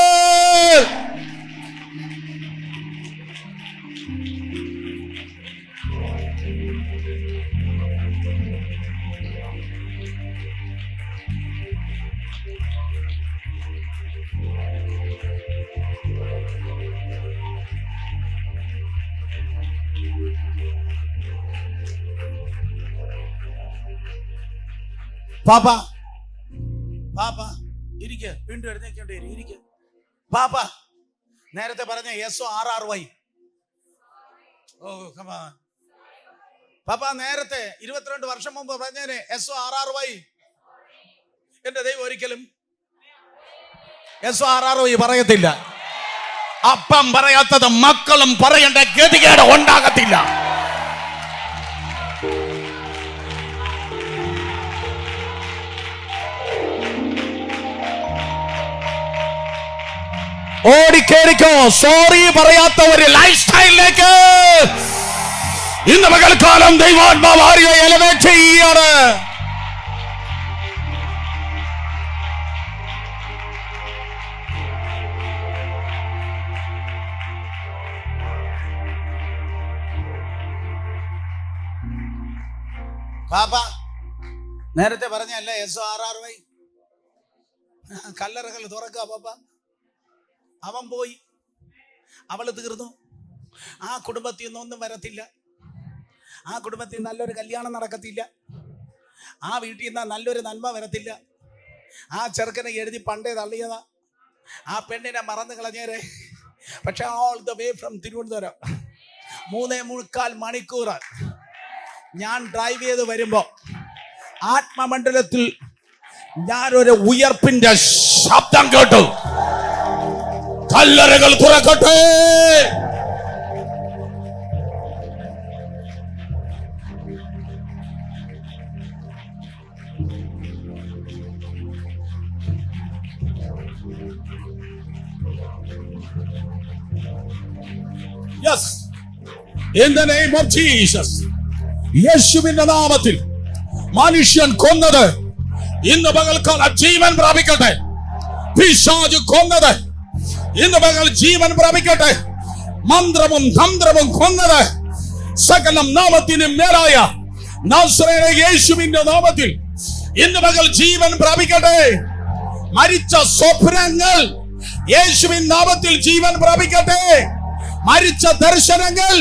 പാപ്പ ഇരിക്ക, വീണ്ടും എഴുന്നേക്കേണ്ടി വരും. ഇരിക്ക പാപ്പ. നേരത്തെ പറഞ്ഞ SORRY. ഓ കമാൻ പാപ്പ. നേരത്തെ 22 വർഷം മുമ്പ് പറഞ്ഞേനെ SORRY. എന്റെ ദൈവം ഒരിക്കലും SORRY പറയത്തില്ല. അപ്പം പറയാത്തത് മക്കളും പറയേണ്ട ഗതികേട് ഉണ്ടാകത്തില്ല. ഓടിക്കേറിക്കോ. സോറി പറയാത്ത ഒരു ലൈഫ് സ്റ്റൈലിലേക്ക് ഇന്ന് പകൽക്കാലം ദൈവാത്മാവ് ആരെയോ എലവേറ്റ് ചെയ്യാണ്. പാപ്പ നേരത്തെ പറഞ്ഞല്ലേ SORRY. കല്ലറകൾ തുറക്കുക പാപ്പ. അവൻ പോയി, അവള് തീർന്നു. ആ കുടുംബത്തിൽ നിന്നൊന്നും വരത്തില്ല. ആ കുടുംബത്തിൽ നല്ലൊരു കല്യാണം നടക്കത്തില്ല. ആ വീട്ടിൽ നിന്ന് നല്ലൊരു നന്മ വരത്തില്ല. ആ ചെറുക്കനെ എഴുതി പണ്ടേ തള്ളിയതാ. ആ പെണ്ണിനെ മറന്നു കളഞ്ഞേരെ. പക്ഷെ all the way from Thiruvananthapuram 3.25 മണിക്കൂർ ഞാൻ ഡ്രൈവ് ചെയ്ത് വരുമ്പോ ആത്മമണ്ഡലത്തിൽ ഞാനൊരു ഉയർപ്പിന്റെ ശബ്ദം കേട്ടു. കല്ലറകൾ തുറക്കട്ടെ. Yes, in the name of Jesus. യേശുവിന്റെ നാമത്തിൽ മനുഷ്യൻ കൊന്നത് ഇന്ന് പകൽക്കാലം ജീവൻ പ്രാപിക്കട്ടെ. പിശാച് കൊന്നത് ഇന്ന് പകൽ ജീവൻ പ്രാപിക്കട്ടെ. മന്ത്രവും തന്ത്രവും കൊന്നത് സകലം നാമത്തിനും മേലായ നാസറേയ യേശുവിന്റെ നാമത്തിൽ ഇന്ന് പകൽ ജീവൻ പ്രാപിക്കട്ടെ. മരിച്ച സ്വപ്നങ്ങൾ യേശുവിൻ നാമത്തിൽ ജീവൻ പ്രാപിക്കട്ടെ. മരിച്ച ദർശനങ്ങൾ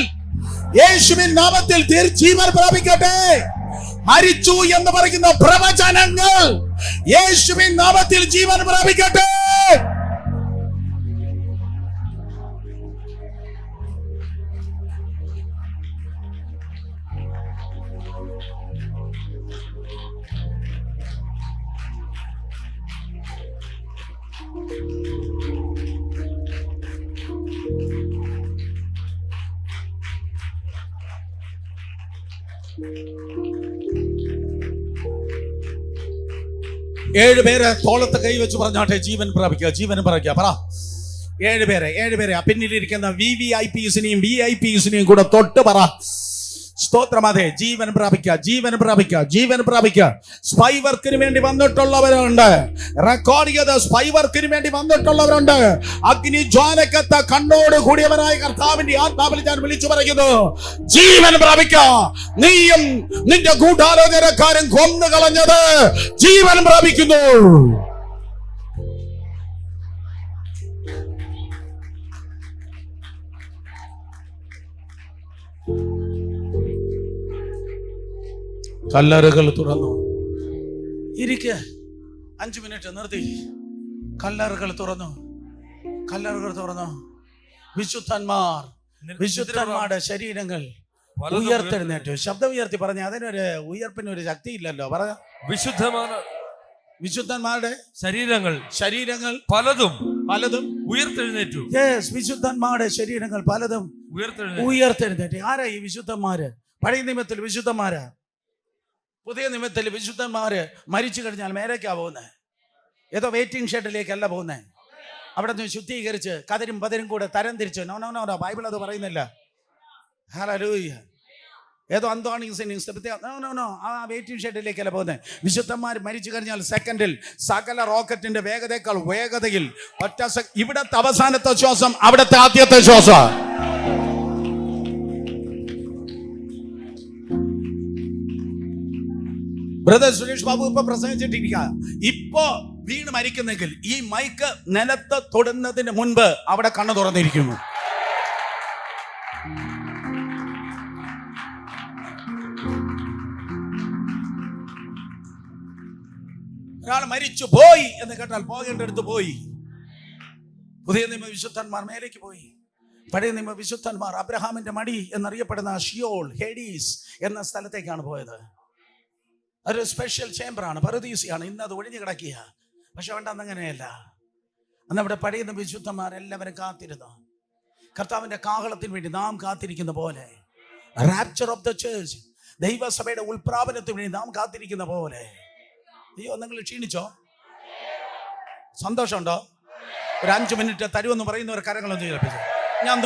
യേശുവിൻ നാമത്തിൽ ജീവൻ പ്രാപിക്കട്ടെ. മരിച്ചു എന്ന് പറയുന്ന പ്രവചനങ്ങൾ യേശുവിൻ നാമത്തിൽ ജീവൻ പ്രാപിക്കട്ടെ. ഏഴുപേര് തോളത്ത് കൈവച്ച് പറഞ്ഞാട്ടെ ജീവൻ പ്രാപിക്കുക, ജീവൻ പ്രാപിക്കുക. പറ. ഏഴുപേരെ പിന്നിലിരിക്കുന്ന VVIPസിനെയും VIPസിനെയും കൂടെ തൊട്ട് പറ സ്തോത്രം. അതെ, ജീവൻ പ്രാപിക്കുക, ജീവൻ പ്രാപിക്കുക, ജീവൻ പ്രാപിക്കുക. സ്പൈ വർക്കിന് വേണ്ടി വന്നിട്ടുള്ളവരുണ്ട്. റെക്കോർഡ് ചെയ്ത് സ്പൈ വർക്കിന് വേണ്ടി വന്നിട്ടുള്ളവരുണ്ട്. അഗ്നി ജ്വാലക്കത്ത കണ്ണോട് കൂടിയവനായ കർത്താവിന്റെ ആത്മാവിൽ ഞാൻ വിളിച്ചു പറയുന്നു, ജീവൻ പ്രാപിക്കുക. നീയും നിന്റെ ഗൂഢാലോചനക്കാരൻ കൊന്നു കളഞ്ഞത് ജീവൻ പ്രാപിക്കുന്നു. കല്ലറുകൾ തുറന്നു. ഇരിക്ക്, 5 മിനിറ്റ് നിർത്തി. കല്ലറുകൾ തുറന്നു, കല്ലറുകൾ തുറന്നു. വിശുദ്ധന്മാരുടെ ശരീരങ്ങൾ ഉയർത്തെഴുന്നേറ്റു. ശബ്ദം ഉയർത്തി പറഞ്ഞു. അതിനൊരു ഉയർപ്പിനൊരു ശക്തി ഇല്ലല്ലോ. പറഞ്ഞ വിശുദ്ധന്മാരുടെ ശരീരങ്ങൾ പലതും ഉയർത്തെഴുന്നേറ്റു. വിശുദ്ധന്മാരുടെ ശരീരങ്ങൾ പലതും ഉയർത്തെഴുന്നേറ്റു. ആരാ ഈ വിശുദ്ധന്മാര്? പഴയ നിയമത്തിൽ വിശുദ്ധന്മാരാ. പുതിയ നിയമത്തിൽ വിശുദ്ധന്മാര് മരിച്ചു കഴിഞ്ഞാൽ മേലേക്കാ പോകുന്നത്. ഏതോ വെയിറ്റിംഗ് ഷെഡിലേക്കല്ല പോകുന്നത്. അവിടെ നിന്ന് ശുദ്ധീകരിച്ച് കതിരും പതിരും കൂടെ തരം തിരിച്ച്. നോ, ബൈബിൾ അത് പറയുന്നില്ല. ഹല്ലേലൂയ. ഏതോ ആ വെയിറ്റിംഗ് ഷെഡിലേക്കല്ല പോകുന്നത്. വിശുദ്ധന്മാർ മരിച്ചു കഴിഞ്ഞാൽ സെക്കൻഡിൽ സകല റോക്കറ്റിന്റെ വേഗതയേക്കാൾ വേഗതയിൽ ഇവിടത്തെ അവസാനത്തെ ശ്വാസം അവിടത്തെ ആദ്യത്തെ ശ്വാസം. ബ്രദർ സുരേഷ് ബാബു ഇപ്പൊ പ്രസംഗിച്ചിട്ടിരിക്കുക. ഇപ്പോ വീണ് മരിക്കുന്നെങ്കിൽ ഈ മൈക്ക് നിലത്ത് തൊടുന്നതിന് മുൻപ് അവിടെ കണ്ണു തുറന്നിരിക്കുന്നു. ഒരാൾ മരിച്ചു പോയി എന്ന് കേട്ടാൽ പോകേണ്ടടുത്ത് പോയി. പുതിയ നിയമ വിശുദ്ധന്മാർ മേലേക്ക് പോയി. പഴയ നിയമ വിശുദ്ധന്മാർ അബ്രഹാമിന്റെ മടി എന്നറിയപ്പെടുന്ന ഷിയോൾ, ഹേഡീസ് എന്ന സ്ഥലത്തേക്കാണ് പോയത്. ഒരു സ്പെഷ്യൽ ചേംബറാണ്, പറുദീസയാണ്. ഇന്ന് അത് ഒഴിഞ്ഞു കിടക്കുക. പക്ഷെ വേണ്ട, അന്നങ്ങനെയല്ല. അന്ന് അവിടെ പഴയ വിശുദ്ധന്മാരെല്ലാവരും കാത്തിരുന്നു. കർത്താവിന്റെ കാഹളത്തിന് വേണ്ടി നാം കാത്തിരിക്കുന്ന പോലെ, റാപ്ചർ ഓഫ് ദ ചേർച്ച്, ദൈവസഭയുടെ ഉൾപ്രാപനത്തിന് വേണ്ടി നാം കാത്തിരിക്കുന്ന പോലെ. അയ്യോ, നിങ്ങൾ ക്ഷീണിച്ചോ? സന്തോഷമുണ്ടോ? ഒരു 5 മിനിറ്റ് തരുമെന്ന് പറയുന്നവർ കരങ്ങളൊന്നും കേൾപ്പിച്ചു. ഞാൻ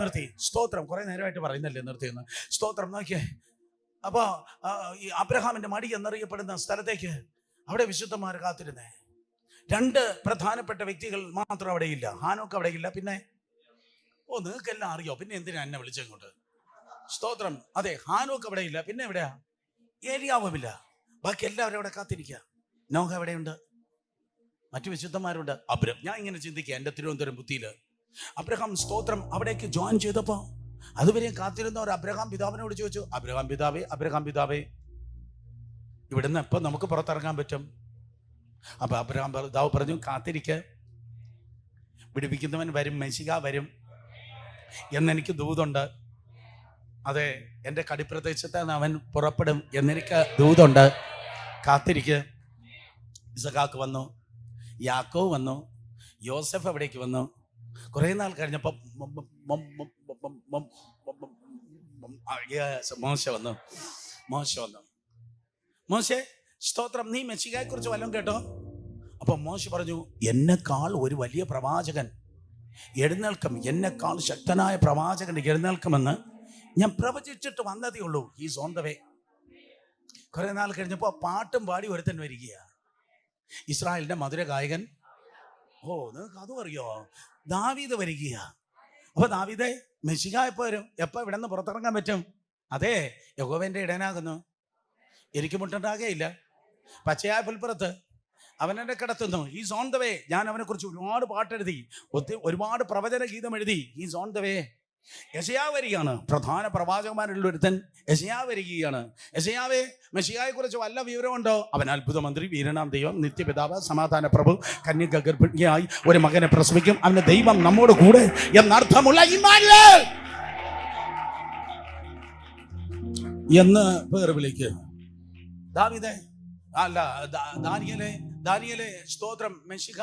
നിർത്തി. സ്തോത്രം. കുറെ നേരമായിട്ട് പറയുന്നല്ലേ നിർത്തിയെന്ന്. സ്തോത്രം. നോക്കിയേ. അപ്പൊ ഈ അബ്രഹാമിന്റെ മടി എന്നറിയപ്പെടുന്ന സ്ഥലത്തേക്ക് അവിടെ വിശുദ്ധന്മാർ കാത്തിരുന്നേ. 2 പ്രധാനപ്പെട്ട വ്യക്തികൾ മാത്രം അവിടെയില്ല. ഹാനോക്ക് അവിടെയില്ല. പിന്നെ നിങ്ങൾക്കെല്ലാം അറിയോ? പിന്നെ എന്തിനാ എന്നെ വിളിച്ചങ്ങോട്ട്? സ്തോത്രം. അതെ, ഹാനോക്ക് അവിടെയില്ല. പിന്നെ എവിടെയാ? ഏലിയാവുമില്ല. ബാക്കി എല്ലാവരും അവിടെ കാത്തിരിക്കുക. നോഹ എവിടെയുണ്ട്? മറ്റു വിശുദ്ധന്മാരുണ്ട്. ഞാൻ ഇങ്ങനെ ചിന്തിക്കുക എൻ്റെ തിരുവനന്തപുരം ബുദ്ധിയിൽ. അബ്രഹാം സ്തോത്രം അവിടേക്ക് ജോയിൻ ചെയ്തപ്പോ അതുവരെ കാത്തിരുന്നവർ അബ്രഹാം പിതാവിനോട് ചോദിച്ചു, അബ്രഹാം പിതാവേ, ഇവിടുന്ന് എപ്പോൾ നമുക്ക് പുറത്തിറങ്ങാൻ പറ്റും? അപ്പൊ അബ്രഹാം പിതാവ് പറഞ്ഞു, കാത്തിരിക്ക്, വിടുവിക്കുന്നവൻ വരും, മെശിഹ വരും എന്നെനിക്ക് ദൂതുണ്ട്. അതെ, എൻ്റെ കടിപ്രദേശത്ത് നിന്ന് അവൻ പുറപ്പെടും എന്നെനിക്ക് ദൂതുണ്ട്. കാത്തിരിക്ക്. ഇസഹാക്ക് വന്നു, യാക്കോബ് വന്നു, യോസഫ് അവിടേക്ക് വന്നു. കുറെ നാൾ കഴിഞ്ഞപ്പോ മോശെ സ്തോത്രം, നീ മെശിഹയെ കുറിച്ച് വല്ലതും കേട്ടോ? അപ്പൊ മോശെ പറഞ്ഞു, എന്നെക്കാൾ ഒരു വലിയ പ്രവാചകൻ എഴുന്നേൽക്കും, എന്നെക്കാൾ ശക്തനായ പ്രവാചകൻ എഴുന്നേൽക്കുമെന്ന് ഞാൻ പ്രവചിച്ചിട്ട് വന്നതേ ഉള്ളൂ. ഹീസ് ഓൺ ദ വേ. കുറെ നാൾ കഴിഞ്ഞപ്പോ പാട്ടും പാടി ഒരുത്തൻ വരികയാ, ഇസ്രായേലിന്റെ മധുര ഗായകൻ. നിങ്ങൾക്ക് അതും അറിയോ? ദാവീദ് വരികയാ. അപ്പൊ ദാവീദേ, മെശിഹ എപ്പോ വരും? എപ്പോ ഇവിടെ നിന്ന് പുറത്തിറങ്ങാൻ പറ്റും? അതെ, യഹോവന്റെ ഇടയനാകുന്നു, എനിക്ക് മുട്ടുണ്ടാകുകയില്ല. പച്ചയായ പുൽപ്പുറത്ത് അവൻ എന്നെ കിടത്തുന്നു. He's on the way. ഞാൻ അവനെ കുറിച്ച് ഒരുപാട് പാട്ടെഴുതി, ഒരുപാട് പ്രവചന ഗീതം എഴുതി. He's on the way. യെശയ്യാ വരികയാണ്, പ്രധാന പ്രവാചകന്മാരിൽ ഒരുത്തൻ യെശയ്യാ വരികയാണ്. യെശയ്യാവേ, മെശിഹായെ കുറിച്ച് വല്ല വിവരമുണ്ടോ? അവൻ അത്ഭുത മന്ത്രി, വീരനാം ദൈവം, നിത്യപിതാവ്, സമാധാന പ്രഭു, കന്യക ഗർഭിണിയായി ഒരു മകനെ പ്രസവിക്കും, അവന്റെ ദൈവം നമ്മോട് കൂടെ എന്നർത്ഥമുള്ള ഇമ്മാനുവേൽ എന്ന് പേർ വിളിക്കുക. ദാവീദേ, അല്ല ദാനിയേലേ സ്തോത്രം, മെശിഹ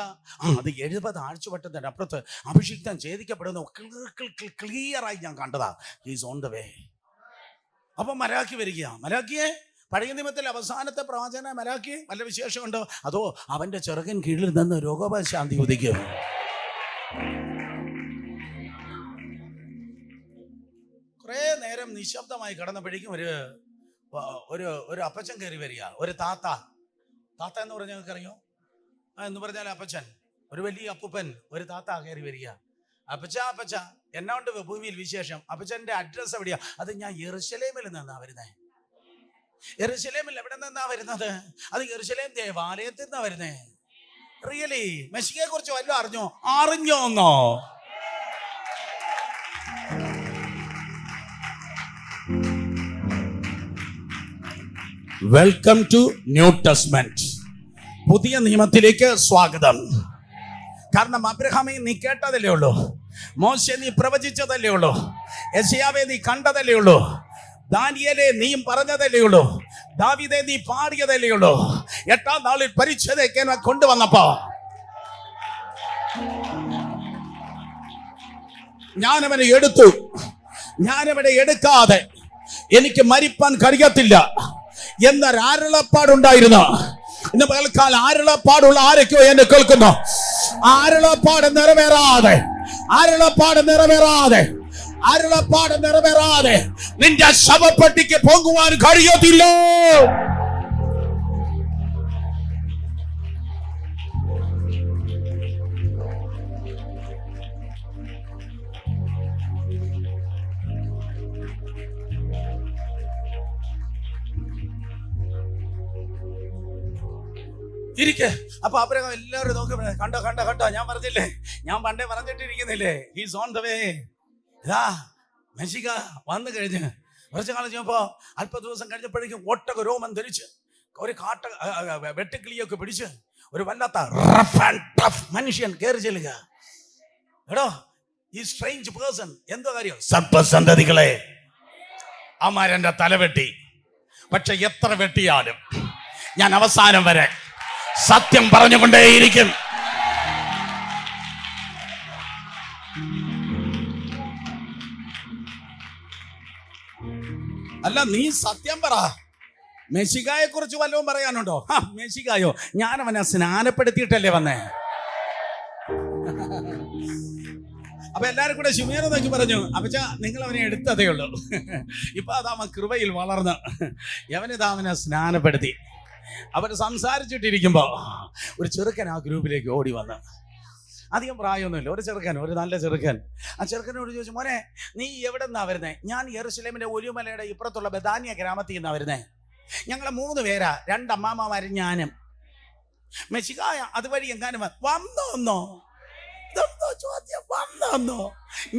അത് 70 ആഴ്ചവട്ടത്തിന്റെ അപ്പുറത്ത് അഭിഷിക്തൻ ഛേദിക്കപ്പെടുന്നു. ക്ലിയറായി ഞാൻ കണ്ടതാ. ഹീസ് ഓൺ ദ വേ. അപ്പൊ മലാക്കി വരിക. മലാക്കിയെ പഴയ നിയമത്തിലെ അവസാനത്തെ പ്രവാചകന മലാക്കി. വല്ല വിശേഷമുണ്ടോ? അതോ അവന്റെ ചെറുകൻ കീഴിൽ നിന്ന് രോഗോപശാന്തി ഉദിക്കും. കുറെ നേരം നീ നിശബ്ദമായി കിടന്നപ്പോഴേക്കും ഒരു ഒരു ഒരു അപ്പച്ചൻ കയറി വരിക. ഒരു താത്ത എന്ന് പറഞ്ഞാൽ നിങ്ങൾക്കറിയോ? എന്ന് പറഞ്ഞാൽ അപ്പച്ചൻ, ഒരു വലിയ അപ്പൂപ്പൻ, ഒരു താത്ത കയറി വരിക. അപ്പച്ച എന്നാ ഉണ്ട് ഭൂമിയിൽ വിശേഷം? അപ്പച്ചന്റെ അഡ്രസ് എവിടെയാ? അത് ഞാൻ യെരുശലേമിൽ നിന്നാ വരുന്നേ. യെരുശലേമിൽ എവിടെ നിന്നാ വരുന്നത്? അത് യെരുശലേം ദേവാലയത്തിൽ നിന്നാ വരുന്നേ. റിയലി? മെസ്സിയെ കുറിച്ച് വല്ലതും അറിഞ്ഞോന്നോ? Welcome to New Testament. പുതിയ നിയമത്തിലേക്ക് സ്വാഗതം. കാരണം അബ്രഹാമേ നീ കേട്ടതല്ലേ ഉള്ളൂ, മോശെ നീ പ്രവചിച്ചതല്ലേ ഉള്ളൂ, യെശയ്യാവേ നീ കണ്ടതല്ലേ ഉള്ളൂ, ദാനിയേലേ നീയും പറഞ്ഞതല്ലേ ഉള്ളൂ, ദാവീദേ നീ പാടിയതല്ലേ ഉള്ളൂ. 8ാം നാളിൽ പരിച്ഛേദന കൊണ്ടുവന്നപ്പോ ഞാനവനെ എടുത്തു. ഞാനവനെ എടുക്കാതെ എനിക്ക് മരിപ്പാൻ കഴിയത്തില്ല എന്നൊരരുളപ്പാടുണ്ടായിരുന്നു. ഇന്ന് പകൽക്കാലം അരുളപ്പാടുള്ള ആരൊക്കെയോ എന്നെ കേൾക്കുന്നു. അരുളപ്പാട് നിറവേറാതെ നിന്റെ ശവപ്പെട്ടിക്ക് പോകുവാൻ കഴിയത്തില്ല. ഇരിക്കെ. അപ്പൊ അബ്രഹാം എല്ലാവരും നോക്കി, കണ്ടോ ഞാൻ പറഞ്ഞില്ലേ, ഞാൻ പണ്ടേ പറഞ്ഞിട്ടിരിക്കുന്നില്ലേ, ഹീസ് ഓൺ ദ വേ. ഇതാ മെസ്സിക വന്നു കഴിഞ്ഞ് കുറച്ചു കാലം കഴിഞ്ഞപ്പോ, അല്പ ദിവസം കഴിഞ്ഞപ്പോഴേക്കും ഒട്ടക രോമം ധരിച്ച്, ഒരു വെട്ടുക്കിളിയൊക്കെ പിടിച്ച്, ഒരു വല്ലാത്ത റഫ് ആൻഡ് ടഫ് മനുഷ്യൻ കയറി ചെല്ലുക. എടോ ഈ സ്ട്രേഞ്ച് പേഴ്സൺ എന്തോ കാര്യം? സർപ്പസന്തതികളെ, അമാരന്റെ തല വെട്ടി. പക്ഷെ എത്ര വെട്ടിയാലും ഞാൻ അവസാനം വരെ സത്യം പറഞ്ഞുകൊണ്ടേയിരിക്കും. അല്ല, നീ സത്യം പറ. മെസ്സികായെ കുറിച്ച് വല്ലതും പറയാനുണ്ടോ? മെസ്സികായോ? ഞാൻ അവനെ സ്നാനപ്പെടുത്തിയിട്ടല്ലേ വന്നേ. അപ്പൊ എല്ലാരും കൂടെ ശിമേന നോക്കി പറഞ്ഞു, അപ്പച്ച നിങ്ങൾ അവനെ എടുത്തതേ ഉള്ളൂ, ഇപ്പൊ അതാവൻ കൃപയിൽ വളർന്ന് അവനെ സ്നാനപ്പെടുത്തി. അവർ സംസാരിച്ചിട്ടിരിക്കുമ്പോ ഒരു ചെറുക്കൻ ആ ഗ്രൂപ്പിലേക്ക് ഓടി വന്ന്, അധികം പ്രായമൊന്നുമില്ല, ഒരു ചെറുക്കൻ, ഒരു നല്ല ചെറുക്കൻ. ആ ചെറുക്കനോട് ചോദിച്ചു, മോനെ നീ എവിടെ നിന്നാ വരുന്നേ? ഞാൻ യെരുശലേമിന്റെ ഒലിവുമലയുടെ ഇപ്പുറത്തുള്ള ബഥാനിയ ഗ്രാമത്തിൽ നിന്നാ വരുന്നേ. ഞങ്ങളെ 3 പേരാ, 2 അമ്മാമ്മമാരും ഞാനും. മെസ്സികായ അതുവഴി എങ്ങാനും വന്നോ? ചോദ്യം, വന്നോ?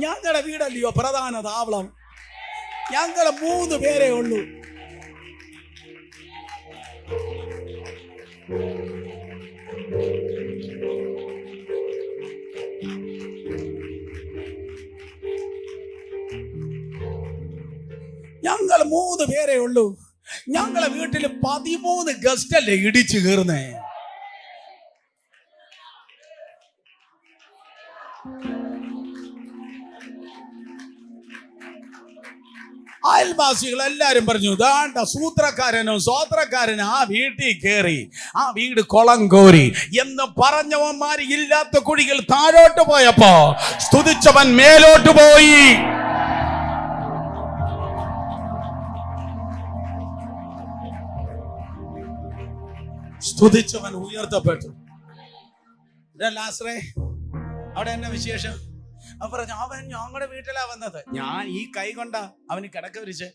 ഞങ്ങളുടെ വീടല്ലയോ പ്രധാന താവളം, ഞങ്ങളെ 3 പേരേ ഉള്ളൂ. ഞങ്ങൾ 3 പേരേ ഉള്ളൂ. ഞങ്ങളെ വീട്ടിൽ 13 ഗസ്റ്റ് അല്ലേ ഇടിച്ചു കയറുന്നേ. അയൽവാസികൾ എല്ലാരും പറഞ്ഞു, ദാണ്ട സൂത്രക്കാരനും സ്വോത്രക്കാരനും ആ വീട്ടിൽ കയറി, ആ വീട് കുളം കോരി എന്ന് പറഞ്ഞവന്മാര് ഇല്ലാത്ത കുഴികൾ താഴോട്ട് പോയപ്പോ സ്തുതിച്ചവൻ മേലോട്ട് പോയി. സ്തുതിച്ചവൻ ഉയർത്തപ്പെട്ടു. ലാസ്റേ അവിടെ എന്നാ വിശേഷം? പറഞ്ഞു, അവൻ ഞങ്ങളുടെ വീട്ടിലാ വന്നത്. ഞാൻ ഈ കൈ കൊണ്ട അവന് കിടക്ക വിരിച്ച്.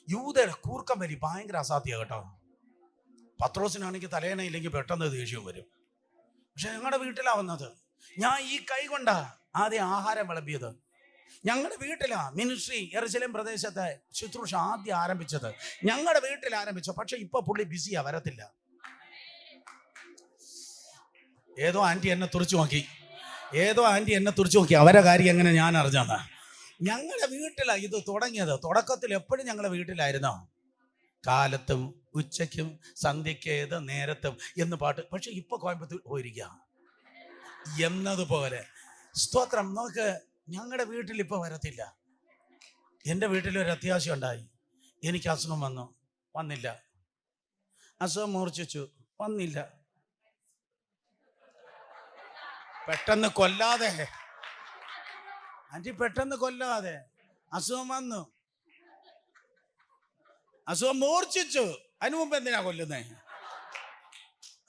യൂതയുടെ കൂർക്കം വലി ഭയങ്കര അസാധ്യ കേട്ടോ. പത്രോസിനാണെങ്കിൽ തലേണയില്ലെങ്കിൽ പെട്ടെന്ന് ദേഷ്യം വരും. പക്ഷെ ഞങ്ങളുടെ വീട്ടിലാ വന്നത്. ഞാൻ ഈ കൈ കൊണ്ടാ ആദ്യം ആഹാരം വിളമ്പിയത്. ഞങ്ങളുടെ വീട്ടിലാ മിനിസ്ട്രി, യെരുശലേം പ്രദേശത്തെ ശുശ്രൂഷ ആദ്യം ആരംഭിച്ചത് ഞങ്ങളുടെ വീട്ടിൽ ആരംഭിച്ചു. പക്ഷെ ഇപ്പൊ പുള്ളി ബിസിയാ, വരത്തില്ല. ഏതോ ആന്റി എന്നെ തുറച്ചു നോക്കി, അവരെ കാര്യം എങ്ങനെ ഞാൻ അറിഞ്ഞാ. ഞങ്ങളുടെ വീട്ടിലാ ഇത് തുടങ്ങിയത്. തുടക്കത്തിൽ എപ്പോഴും ഞങ്ങളുടെ വീട്ടിലായിരുന്നോ, കാലത്തും ഉച്ചയ്ക്കും സന്ധ്യയ്ക്ക് ഏത് നേരത്തും എന്ന് പാട്ട്. പക്ഷെ ഇപ്പൊ കോയമ്പത്തൂർ പോയിരിക്കുക എന്നതുപോലെ. സ്തോത്രം. നമുക്ക് ഞങ്ങളുടെ വീട്ടിൽ ഇപ്പൊ വരത്തില്ല. എൻ്റെ വീട്ടിലൊരു അത്യാവശ്യം ഉണ്ടായി. എനിക്ക് അസുഖം വന്നില്ല. അസുഖം മൂർച്ഛിച്ചു, വന്നില്ല. പെട്ടെന്ന് കൊല്ലാതെ ആന്റി, പെട്ടെന്ന് കൊല്ലാതെ അസുഖം വന്നു. അസുഖം മൂർച്ഛിച്ചു. അതിനു മുമ്പ് എന്തിനാ കൊല്ലുന്നേ?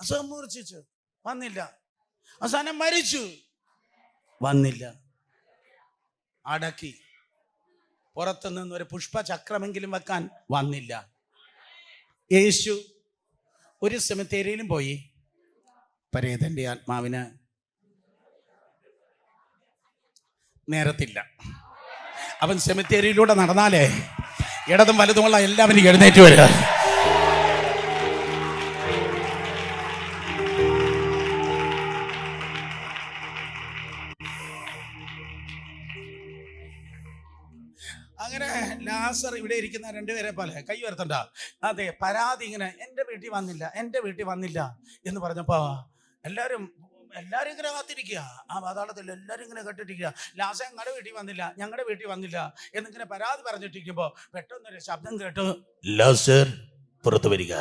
അസുഖം മൂർച്ഛിച്ചു, വന്നില്ല. അവസാനം മരിച്ചു, വന്നില്ല. അടക്കി. പുറത്തുനിന്ന് ഒരു പുഷ്പചക്രമെങ്കിലും വെക്കാൻ വന്നില്ല. യേശു ഒരു സെമിത്തേരിയിലും പോയി പരേതന്റെ ആത്മാവിന് നേരത്തില്ല. അവൻ സെമിത്തേരിയിലൂടെ നടന്നാലേ ഇടതും വലതുമുള്ള എല്ലാവരും എഴുന്നേറ്റ് വരിക. അങ്ങനെ ലാസർ ഇവിടെ ഇരിക്കുന്ന രണ്ടുപേരെ പോലെ കൈ ഉയർത്തണ്ട. അതെ, പരാതി ഇങ്ങനെ എൻ്റെ വീട്ടിൽ വന്നില്ല, എൻ്റെ വീട്ടിൽ വന്നില്ല എന്ന് പറഞ്ഞപ്പോ എല്ലാവരും ഇങ്ങനെ കാത്തിരിക്കുക. ആ പാതാളത്തിൽ എല്ലാവരും ഇങ്ങനെ കേട്ടിരിക്കുക. ലാസർ ഞങ്ങളുടെ വീട്ടിൽ വന്നില്ല, ഞങ്ങളുടെ വീട്ടിൽ വന്നില്ല എന്നിങ്ങനെ പരാതി പറഞ്ഞിട്ടിരിക്കുമ്പോ പെട്ടെന്നൊരു ശബ്ദം കേട്ടു, ലാസർ പുറത്തു വരിക.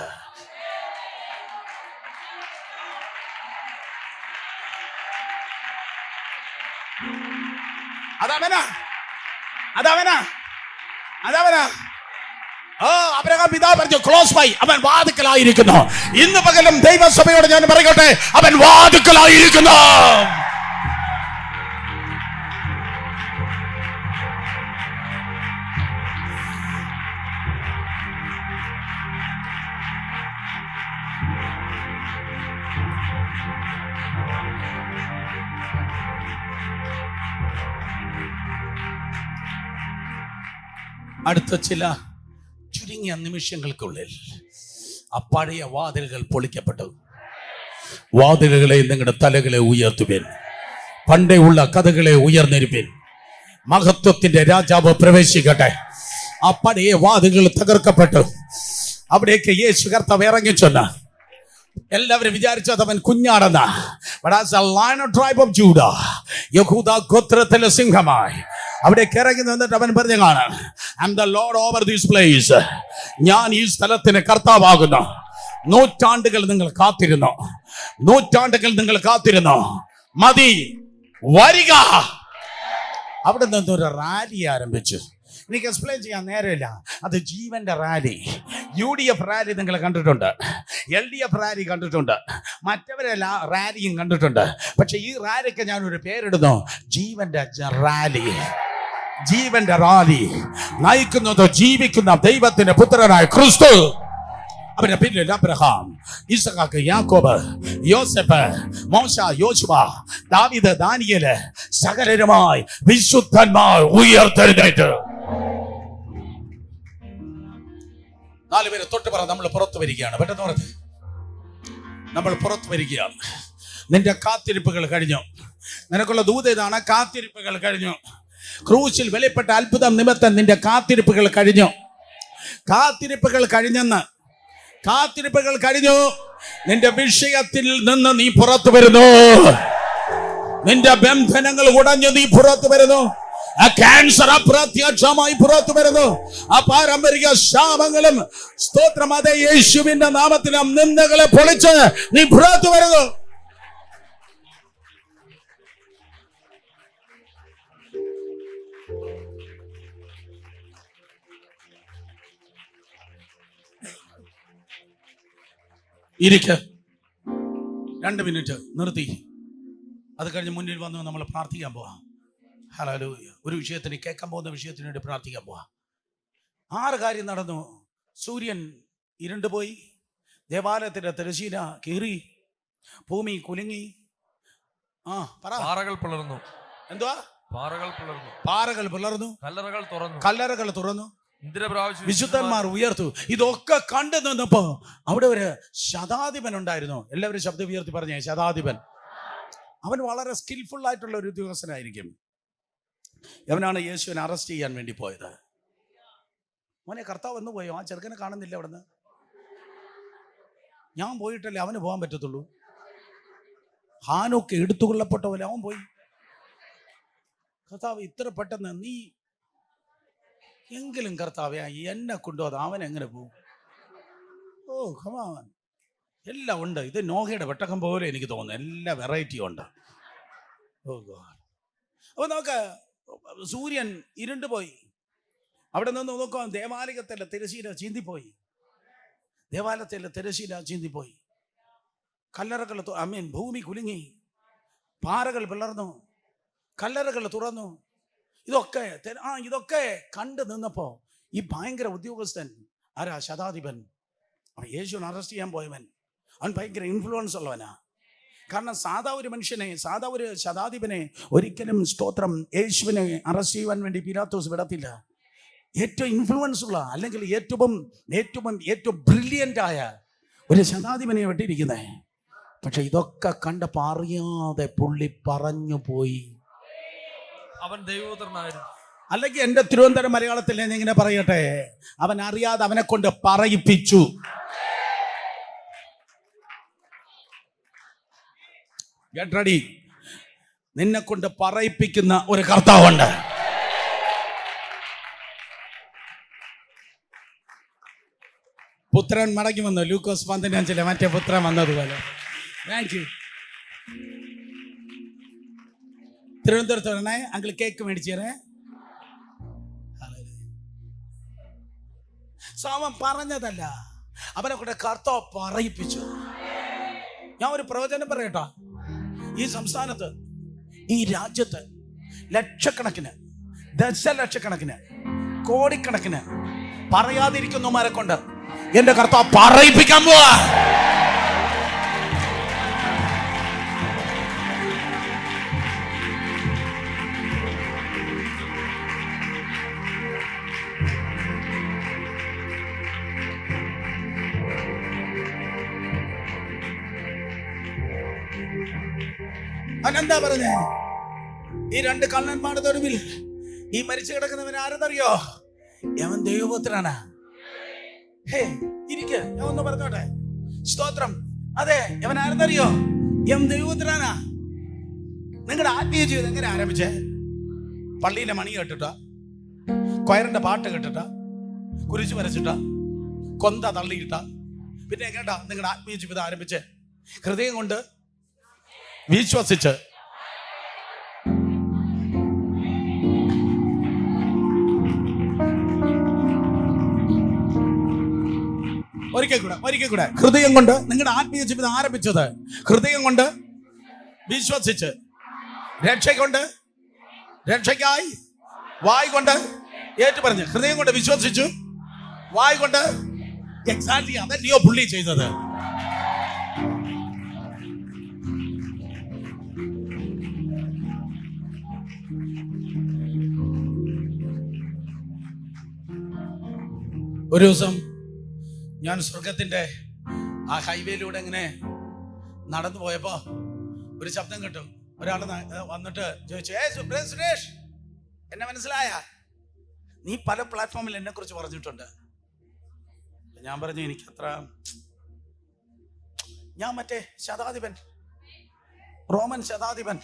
അതവനാ. അബ്രഹാം പിതാവ് പറഞ്ഞു, ക്ലോസ് ബൈ, അവൻ വാതിക്കലായിരിക്കുന്നു. ഇന്ന് പകലും ദൈവസഭയോട് ഞാൻ പറയട്ടെ, അവൻ വാതിക്കലായിരിക്കുന്നു. അടുത്ത ചില ചുരുങ്ങിയ നിമിഷങ്ങൾക്കുള്ളിൽ ആ പഴയ വാതിലുകൾ പൊളിക്കപ്പെട്ടു. വാതിലുകളെ നിങ്ങളുടെ തലകളെ ഉയർത്തുവിൻ. പണ്ടേ ഉള്ള കഥകളെ ഉയർന്നിരിപ്പിൻ. മഹത്വത്തിന്റെ രാജാവ് പ്രവേശിക്കട്ടെ. ആ പഴയ വാതിലുകൾ തകർക്കപ്പെട്ടു. അവിടേക്ക് യേശു കർത്താവ് ഇറങ്ങിച്ചെന്ന് എല്ലാവരും വിചാരിച്ചത് അവൻ കുഞ്ഞാണെന്ന. യഹൂദ ഗോത്രത്തിലെ സിംഹമായി അവിടേക്ക് ഇറങ്ങി നിന്നിട്ട് അവൻ പറഞ്ഞു കാണാം, I am the lord over this place. ഞാൻ ഈ സ്ഥലത്തിന് കർത്താവാകുന്നു. നൂറ്റാണ്ടുകൾ നിങ്ങൾ കാത്തിരുന്നു. മതി, വരിക. അവിടെ നിന്നൊരു റാലി ആരംഭിച്ചു. എനിക്ക് എക്സ്പ്ലെയിൻ ചെയ്യാൻ നേരമില്ല. അത് ജീവന്റെ റാലി. UDF റാലി നിങ്ങൾ കണ്ടിട്ടുണ്ട്, LDF റാലി കണ്ടിട്ടുണ്ട്, മറ്റവരെല്ലാം റാലിയും കണ്ടിട്ടുണ്ട്. പക്ഷെ ഈ റാലിക്ക് ഞാനൊരു പേരിടുന്നു, ജീവന്റെ റാലി. നയിക്കുന്നത് ജീവിക്കുന്ന ദൈവത്തിന്റെ പുത്രനായ ക്രിസ്തു. അവന്റെ പിന്നിൽ അബ്രഹാം, ഇസഹാക്ക്, യാക്കോബ്, യോസഫ്, മോശ, യോശുവ, ദാവീദ്, ദാനിയേല്, സകലരുമായി വിശുദ്ധന്മാർ ഉയർത്തെഴുന്നേറ്റ്. 4 പേര് തൊട്ട് പറ, നമ്മൾ പുറത്തു വരികയാണ്. പെട്ടെന്ന് പറഞ്ഞ്, നമ്മൾ പുറത്തു വരികയാണ്. നിന്റെ കാത്തിരിപ്പുകൾ കഴിഞ്ഞു. നിനക്കുള്ള ദൂത് ഇതാണ്, കാത്തിരിപ്പുകൾ കഴിഞ്ഞു. ക്രൂശിൽ വെളിപ്പെട്ട അത്ഭുതം നിമിത്തം നിന്റെ കാത്തിരിപ്പുകൾ കഴിഞ്ഞു. കാത്തിരിപ്പുകൾ കഴിഞ്ഞു. നിന്റെ വിഷയത്തിൽ നിന്ന് നീ പുറത്തു വരുന്നു. നിന്റെ ബന്ധനങ്ങൾ ഉടഞ്ഞു നീ പുറത്തു വരുന്നു. ആ ക്യാൻസർ അപ്രത്യക്ഷമായി പുറത്തു വരുന്നു. ആ പാരമ്പര്യ ശാപങ്ങളും സ്തോത്രം, അതേ യേശുവിന്റെ നാമത്തിലും നിന്ദകളെ പൊളിച്ച് നീ പുറത്തു വരുന്നു. ഇരിക്ക, 2 മിനിറ്റ് നിർത്തി. അത് കഴിഞ്ഞ് മുന്നിൽ വന്ന് നമ്മൾ പ്രാർത്ഥിക്കാൻ പോവാം. ഹല്ലേലൂയ. ഒരു വിഷയത്തിന്, കേൾക്കാൻ പോകുന്ന വിഷയത്തിന് വേണ്ടി പ്രാർത്ഥിക്കാൻ പോവാം. 6 കാര്യം നടന്നു. സൂര്യൻ ഇരുണ്ടുപോയി, ദേവാലയത്തിന്റെ തിരശീല കീറി, ഭൂമി കുലുങ്ങി, പാറകൾ പിളർന്നു. എന്തുവാ? പാറകൾ പിളർന്നു, കല്ലറകൾ തുറന്നു, വിശുദ്ധന്മാർ ഉയർത്തു. ഇതൊക്കെ കണ്ടു നിന്നപ്പോ അവിടെ ഒരു ശതാധിപൻ ഉണ്ടായിരുന്നു. എല്ലാവരും ശബ്ദം ഉയർത്തി പറഞ്ഞേ, ശതാധിപൻ. അവൻ വളരെ സ്കിൽഫുൾ ആയിട്ടുള്ള ഒരു ഉദ്യോഗസ്ഥനായിരിക്കും. അവനാണ് യേശുവിനെ അറസ്റ്റ് ചെയ്യാൻ വേണ്ടി പോയത്. മോനെ, കർത്താവ് വന്നു പോയോ? ആ ചെറുക്കനെ കാണുന്നില്ല അവിടുന്ന്. ഞാൻ പോയിട്ടല്ലേ അവന് പോകാൻ പറ്റത്തുള്ളൂ. ഹാനോക്ക് എടുത്തുകൊള്ളപ്പെട്ട പോലെ അവൻ പോയി. കർത്താവ്, ഇത്ര പെട്ടെന്ന് നീ എങ്കിലും കർത്താവേ എന്നെ കൊണ്ടുപോകാതെ അവൻ എങ്ങനെ പോകും? ഓ ഖമാൻ, എല്ലാം ഉണ്ട്. ഇത് നോഹയുടെ പെട്ടകം പോലെ എനിക്ക് തോന്നുന്നു. എല്ലാ വെറൈറ്റിയും ഉണ്ട്. ഓ ഗോഡ്. അപ്പൊ നോക്ക്, സൂര്യൻ ഇരുണ്ടുപോയി, അവിടെ നിന്ന് നോക്കാം, ദേവാലയത്തിലെ തിരശ്ശീല ചീന്തിപ്പോയി. ദേവാലയത്തിലെ തിരശ്ശീല ചീന്തിപ്പോയി. കല്ലറകൾ ഭൂമി കുലുങ്ങി, പാറകൾ പിളർന്നു, കല്ലറകൾ തുറന്നു. ഇതൊക്കെ കണ്ടു നിന്നപ്പോ ഈ ഭയങ്കര ഉദ്യോഗസ്ഥൻ ആരാ? ശതാധിപൻ. അവൻ യേശുവിനെ അറസ്റ്റ് ചെയ്യാൻ പോയവൻ. അവൻ ഭയങ്കര ഇൻഫ്ലുവൻസ് ഉള്ളവനാ. കാരണം സാധാ ഒരു മനുഷ്യനെ, സാധാ ഒരു ശതാധിപനെ ഒരിക്കലും സ്തോത്രം യേശുവിനെ അറസ്റ്റ് ചെയ്യുവാൻ വേണ്ടി പീലാത്തോസ് വിടത്തില്ല. ഏറ്റവും ഇൻഫ്ലുവൻസ് ഉള്ള, അല്ലെങ്കിൽ ഏറ്റവും ബ്രില്യൻ്റ് ആയ ഒരു ശതാധിപനെ വെട്ടിയിരിക്കുന്നേ. പക്ഷെ ഇതൊക്കെ കണ്ടപ്പോൾ അറിയാതെ പുള്ളി പറഞ്ഞു പോയി, അവൻ ദൈവപുത്രനായിരുന്നു. അല്ലെങ്കിൽ എൻ്റെ തിരുവനന്തപുരം മലയാളത്തിൽ ഞാൻ ഇങ്ങനെ പറയട്ടെ, അവൻ അറിയാതെ അവനെ കൊണ്ട് പറയിപ്പിച്ചു. Get ready. നിന്നെ കൊണ്ട് പറയിപ്പിക്കുന്ന ഒരു കർത്താവുണ്ട്. പുത്രൻ മടങ്ങി വന്നു. ലൂക്കോസ് 15 മറ്റേ പുത്രൻ വന്നതുപോലെ. Thank you. തിരുവനന്തപുരത്ത് വരണേ, അങ്കിൾ കേക്ക് മേടിച്ചേരേ. അവൻ പറഞ്ഞതല്ല, അവനെ കൊണ്ട് കർത്താവ് പറയിപ്പിച്ചു. ഞാൻ ഒരു പ്രവചനം പറയട്ടോ. ഈ സംസ്ഥാനത്ത്, ഈ രാജ്യത്ത് ലക്ഷക്കണക്കിന്, ദശലക്ഷക്കണക്കിന്, കോടിക്കണക്കിന് പറയാതിരിക്കുന്നവരെ കൊണ്ട് എന്റെ കർത്താവ് പറയിപ്പിക്കാൻ പോവാ. അവനെന്താ പറഞ്ഞേ? ഈ രണ്ട് കള്ളന്മാരുടെ തൊടുവിൽ ഈ മരിച്ചു കിടക്കുന്നവൻ ആരെന്നറിയോ? അവൻ ദൈവപുത്രനാണ്. ഹേ, ഇരിക്ക്, ഞാൻ ഒന്ന് പറഞ്ഞോട്ടെ. സ്തോത്രം. അതെ, അവൻ ആരെന്നറിയോ? അവൻ ദൈവപുത്രനാ. നിങ്ങളുടെ ആത്മീയ ജീവിതം എങ്ങനെ ആരംഭിച്ചേ? പള്ളിയിലെ മണി കേട്ടിട്ടാ? കൊയറിന്റെ പാട്ട് കേട്ടിട്ടാ? കുരിശ് വരച്ചിട്ടാ? കൊന്ത തള്ളിയിട്ടാ? പിന്നെ എങ്ങനെയാ നിങ്ങളുടെ ആത്മീയ ജീവിതം ആരംഭിച്ചേ? ഹൃദയം കൊണ്ട് വിശ്വസിച്ച്. ഒരിക്കൽ കൂടെ ഹൃദയം കൊണ്ട് നിങ്ങളുടെ ആത്മീയ ജീവിതം ആരംഭിച്ചത് ഹൃദയം കൊണ്ട് വിശ്വസിച്ച്, രക്ഷയ്ക്കൊണ്ട്, രക്ഷയ്ക്കായി വായ് കൊണ്ട് ഏറ്റു പറഞ്ഞ്. ഹൃദയം കൊണ്ട് വിശ്വസിച്ചു, വായ് കൊണ്ട്. എക്സാക്ട്ലി അതല്ലയോ പുള്ളി ചെയ്തത്? ഒരു ദിവസം ഞാൻ സ്വർഗത്തിന്റെ ആ ഹൈവേയിലൂടെ ഇങ്ങനെ നടന്നു പോയപ്പോ ഒരു ശബ്ദം കേട്ടു. ഒരാൾ വന്നിട്ട് ചോദിച്ചു, സുരേഷ്, എന്നെ മനസ്സിലായ? നീ പല പ്ലാറ്റ്ഫോമിൽ എന്നെ കുറിച്ച് പറഞ്ഞിട്ടുണ്ട്. ഞാൻ പറഞ്ഞു, എനിക്കത്ര, ഞാൻ മറ്റേ ശതാധിപൻ, റോമൻ ശതാധിപൻ,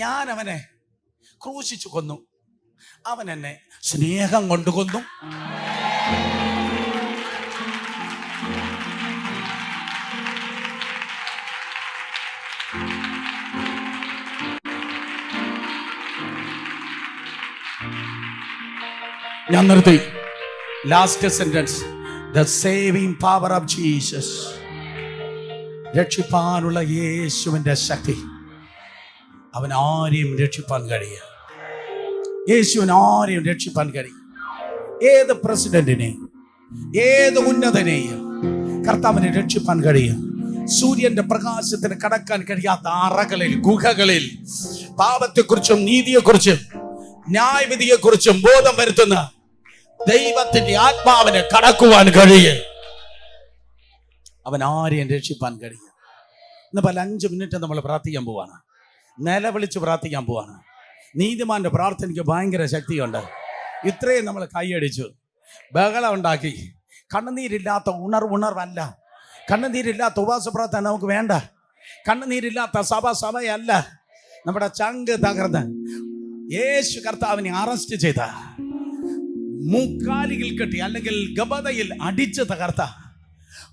ഞാൻ അവനെ ക്രൂശിച്ചു കൊന്നു. അവൻ എന്നെ സ്നേഹം കൊണ്ട് കൊന്നു. ഞാൻ നിർത്തി. Last sentence. The saving power of Jesus. രക്ഷിപ്പാനുള്ള യേശുവിന്റെ ശക്തി. അവൻ ആരെയും രക്ഷിപ്പാൻ കഴിയും. യേശുവിന് ആരെയും രക്ഷിപ്പാൻ കഴിയും. ഏത് പ്രസിഡന്റിനെയും ഏത് ഉന്നതനെയും കർത്താവിനെ രക്ഷിപ്പാൻ കഴിയും. സൂര്യന്റെ പ്രകാശത്തിന് കടക്കാൻ കഴിയാത്ത അറകളിൽ, ഗുഹകളിൽ പാപത്തെക്കുറിച്ചും നീതിയെക്കുറിച്ചും ന്യായവിധിയെക്കുറിച്ചും ബോധം വരുത്തുന്ന ദൈവത്തിന്റെ ആത്മാവിനെ കടക്കുവാൻ കഴിയും. അവൻ ആരെയും രക്ഷിപ്പാൻ കഴിയും. ഇന്ന് പല 5 മിനിറ്റ് നമ്മൾ പ്രാർത്ഥിക്കാൻ പോവാണ്. നിലവിളിച്ച് പ്രാർത്ഥിക്കാൻ പോവാണ്. നീതിമാന്റെ പ്രാർത്ഥനയ്ക്ക് ഭയങ്കര ശക്തിയുണ്ട്. ഇത്രയും നമ്മൾ കൈയടിച്ചു, ബഹളം ഉണ്ടാക്കി. കണ്ണുനീരില്ലാത്ത ഉണർവല്ല. കണ്ണുനീരില്ലാത്ത ഉപവാസ പ്രാർത്ഥന നമുക്ക് വേണ്ട. കണ്ണുനീരില്ലാത്ത സഭയല്ല. നമ്മുടെ ചങ്ക് തകർന്ന് യേശു കർത്താവിനെ അറസ്റ്റ് ചെയ്ത, മുക്കാലിയിൽ കെട്ടി അല്ലെങ്കിൽ ഗബതയിൽ അടിച്ച് തകർത്ത,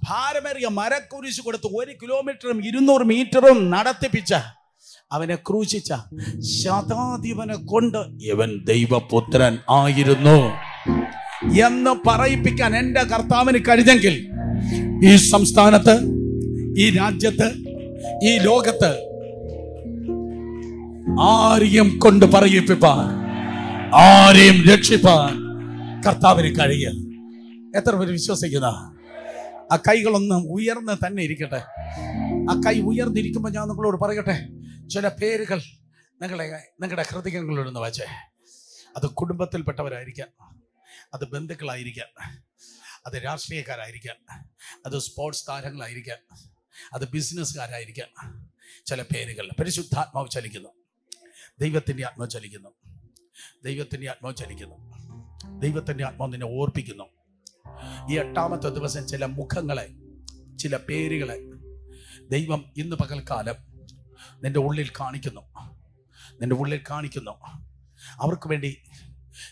ഭാരമേറിയ മരക്കുരിശ് കൊടുത്ത് 1 കിലോമീറ്ററും 200 മീറ്ററും നടത്തിപ്പിച്ച അവനെ ക്രൂശിച്ച ശതാധിപനെ കൊണ്ട് ഇവൻ ദൈവപുത്രൻ ആയിരുന്നു എന്ന് പറയിപ്പിക്കാൻ എൻ്റെ കർത്താവിന് കഴിഞ്ഞെങ്കിൽ ഈ സംസ്ഥാനത്ത്, ഈ രാജ്യത്ത്, ഈ ലോകത്ത് ആരെയും കൊണ്ട് പറയിപ്പിപ്പാൻ, ആരെയും രക്ഷിപ്പാൻ കർത്താവിന് കഴിയും. എത്ര പേര് വിശ്വസിക്കുന്ന? ആ കൈകളൊന്നും ഉയർന്ന് തന്നെ ഇരിക്കട്ടെ. ആ കൈ ഉയർന്നിരിക്കുമ്പോൾ ഞാൻ നിങ്ങളോട് പറയട്ടെ, ചില പേരുകൾ നിങ്ങളുടെ ഹൃദയങ്ങളിലൊന്ന് വെച്ചേ. അത് കുടുംബത്തിൽപ്പെട്ടവരായിരിക്കാം, അത് ബന്ധുക്കളായിരിക്കാം, അത് രാഷ്ട്രീയക്കാരായിരിക്കാം, അത് സ്പോർട്സ് താരങ്ങളായിരിക്കാം, അത് ബിസിനസ്സുകാരായിരിക്കാം. ചില പേരുകൾ പരിശുദ്ധാത്മാവ് ചലിക്കുന്നു, ദൈവത്തിൻ്റെ ആത്മാവ് ചലിക്കുന്നു, ദൈവത്തിൻ്റെ ആത്മാവ് ചലിക്കുന്നു, ദൈവത്തിൻ്റെ ആത്മാവ് നിന്നെ ഓർപ്പിക്കുന്നു. ഈ 8ാമത്തെ ദിവസം ചില മുഖങ്ങളെ, ചില പേരുകളെ ദൈവം ഇന്ന് പകൽക്കാലം നിന്റെ ഉള്ളിൽ കാണിക്കുന്നു, നിന്റെ ഉള്ളിൽ കാണിക്കുന്നു. അവർക്ക് വേണ്ടി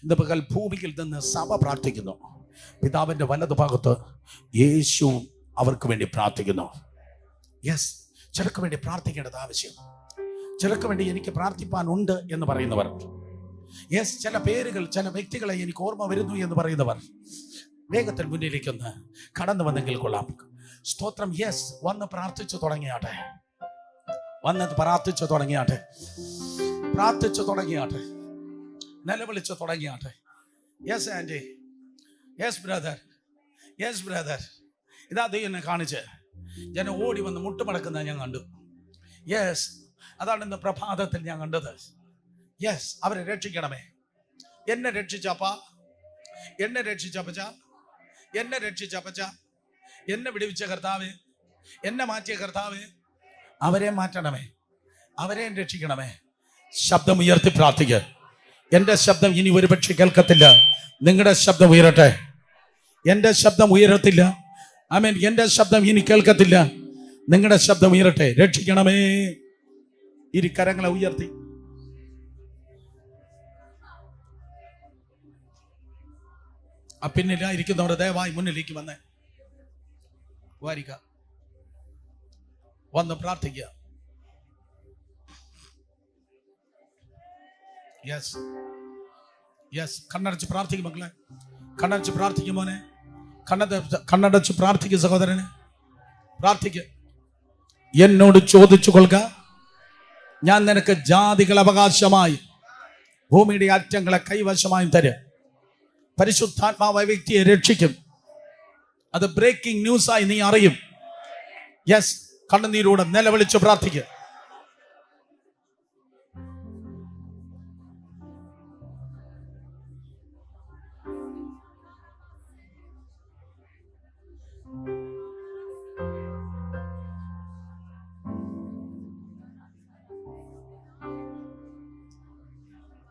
ഇന്ന് പകൽ ഭൂമിയിൽ നിന്ന് സഭ പ്രാർത്ഥിക്കുന്നു. പിതാവിൻ്റെ വലതു ഭാഗത്ത് യേശു അവർക്ക് വേണ്ടി പ്രാർത്ഥിക്കുന്നു. യെസ്, ചിലർക്ക് വേണ്ടി പ്രാർത്ഥിക്കേണ്ടത് ആവശ്യം. ചിലർക്ക് വേണ്ടി എനിക്ക് പ്രാർത്ഥിപ്പാനുണ്ട് എന്ന് പറയുന്നവർ, യെസ്, ചില പേരുകൾ, ചില വ്യക്തികളെ എനിക്ക് ഓർമ്മ വരുന്നു എന്ന് പറയുന്നവർ വേഗത്തിൽ മുന്നിലേക്കൊന്ന് കടന്നു വന്നെങ്കിൽ കൊള്ളാം. സ്തോത്രം. യെസ്, വന്ന് പ്രാർത്ഥിച്ചു തുടങ്ങിയാട്ടെ, വന്ന് പ്രാർത്ഥിച്ചു തുടങ്ങിയാട്ടെ, പ്രാർത്ഥിച്ചു തുടങ്ങിയാട്ടെ, നിലവിളിച്ചു തുടങ്ങിയാട്ടെ. Yes aunty, yes brother, yes brother. ഇതാ ദൈവം എന്നെ കാണിച്ച് ഞാൻ ഓടി വന്ന് മുട്ടുമടക്കുന്നത് ഞാൻ കണ്ടു. യെസ്, അതാണ് ഇന്ന് പ്രഭാതത്തിൽ ഞാൻ കണ്ടത്. യെസ്, അവരെ രക്ഷിക്കണമേ. എന്നെ രക്ഷിച്ചപ്പാ, എന്നെ രക്ഷിച്ചപ്പച്ച, എന്നെ രക്ഷിച്ചപ്പച്ച, എന്നെ വിടുവിച്ച കർത്താവ്, എന്നെ മാറ്റിയ കർത്താവ്, അവരെ മാറ്റണമേ, അവരെയും രക്ഷിക്കണമേ. ശബ്ദം ഉയർത്തി പ്രാർത്ഥിക്കുക. എൻ്റെ ശബ്ദം ഇനി ഒരുപക്ഷെ കേൾക്കത്തില്ല, നിങ്ങളുടെ ശബ്ദം ഉയരട്ടെ. എൻ്റെ ശബ്ദം ഉയരത്തില്ല, ആമേൻ. എൻ്റെ ശബ്ദം ഇനി കേൾക്കത്തില്ല, നിങ്ങളുടെ ശബ്ദം ഉയരട്ടെ. രക്ഷിക്കണമേ. ഇരു കരങ്ങളെ ഉയർത്തി ആ പിന്നിലായിരിക്കുന്നവർ ദയവായി മുന്നിലേക്ക് വന്ന് വാരിക, വന്ന് പ്രാർത്ഥിക്കുക. യെസ്, യെസ്, കണ്ണടച്ച് പ്രാർത്ഥിക്കും മക്കളെ, കണ്ണടച്ച് പ്രാർത്ഥിക്കും മോനെ, കണ്ണടച്ച് പ്രാർത്ഥിക്കും സഹോദരന്, പ്രാർത്ഥിക്കുക. എന്നോട് ചോദിച്ചു കൊള്ളുക, ഞാൻ നിനക്ക് ജാതികൾ അവകാശമായി ഭൂമിയുടെ അറ്റങ്ങളെ കൈവശമായും തരും. പരിശുദ്ധാത്മാവായ വ്യക്തിയെ രക്ഷിക്കും. അത് ബ്രേക്കിംഗ് ന്യൂസായി നീ അറിയും. യെസ്, കണ്ണുനീരോടെ നിലവിളിച്ച് പ്രാർത്ഥിക്കുക.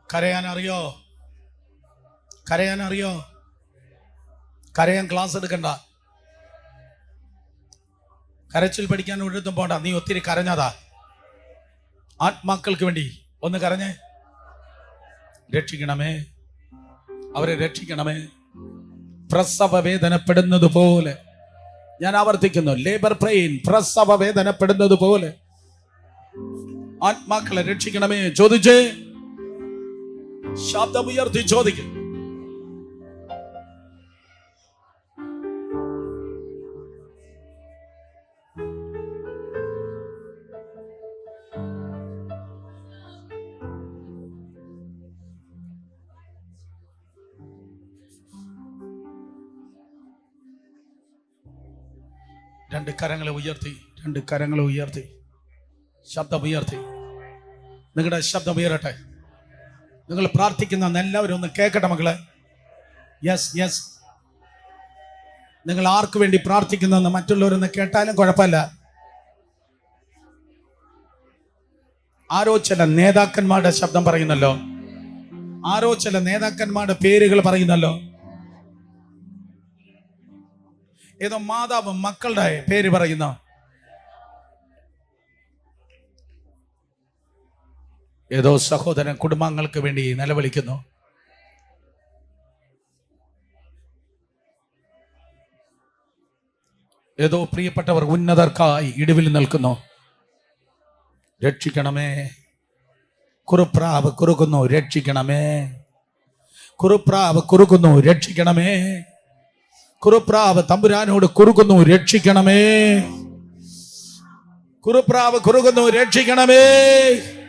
കരയാനറിയോ? കരയാനറിയോ? കരയാൻ ക്ലാസ് എടുക്കണ്ട, കരച്ചിൽ പഠിക്കാൻ ഒഴുതും പോണ്ട. നീ ഒത്തിരി കരഞ്ഞതാ. ആത്മാക്കൾക്ക് വേണ്ടി ഒന്ന് കരഞ്ഞേ. രക്ഷിക്കണമേ, അവരെ രക്ഷിക്കണമേ. പ്രസവ വേദനപ്പെടുന്നത് പോലെ, ഞാൻ ആവർത്തിക്കുന്നു, ലേബർ പെയിൻ, പ്രസവ വേദനപ്പെടുന്നത് പോലെ ആത്മാക്കളെ രക്ഷിക്കണമേ. ചോദിച്ചേ, ശബ്ദമുയർത്തി ചോദിക്കും. രണ്ട് കരങ്ങളെ ഉയർത്തി, രണ്ട് കരങ്ങളെ ഉയർത്തി, ശബ്ദമുയർത്തി. നിങ്ങളുടെ ശബ്ദം ഉയരട്ടെ. നിങ്ങൾ പ്രാർത്ഥിക്കുന്ന എല്ലാവരും ഒന്ന് കേൾക്കട്ടെ മക്കളെ. യെസ്, യെസ്, നിങ്ങൾ ആർക്ക് വേണ്ടി പ്രാർത്ഥിക്കുന്നതെന്ന് മറ്റുള്ളവരൊന്ന് കേട്ടാലും കുഴപ്പമില്ല. ആരോ ചില നേതാക്കന്മാരുടെ ശബ്ദം പറയുന്നല്ലോ, ആരോ ചില നേതാക്കന്മാരുടെ പേരുകൾ പറയുന്നല്ലോ. ഏതോ മാതാവ് മക്കളുടെ പേര് പറയുന്ന, ഏതോ സഹോദരൻ കുടുംബങ്ങൾക്ക് വേണ്ടി നിലവിളിക്കുന്നു. ഏതോ പ്രിയപ്പെട്ടവർ ഉന്നതർക്കായി ഇടിവിൽ നിൽക്കുന്നു. രക്ഷിക്കണമേ. കുറുപ്രാവ് കുറുക്കുന്നു, രക്ഷിക്കണമേ. കുറുപ്രാവ് കുറുക്കുന്നു, രക്ഷിക്കണമേ. കുറുപ്രാവ് തമ്പുരാനോട് കുറുക്കുന്നു, രക്ഷിക്കണമേ. കുറുപ്രാവ് കുറുക്കുന്നു, രക്ഷിക്കണമേ.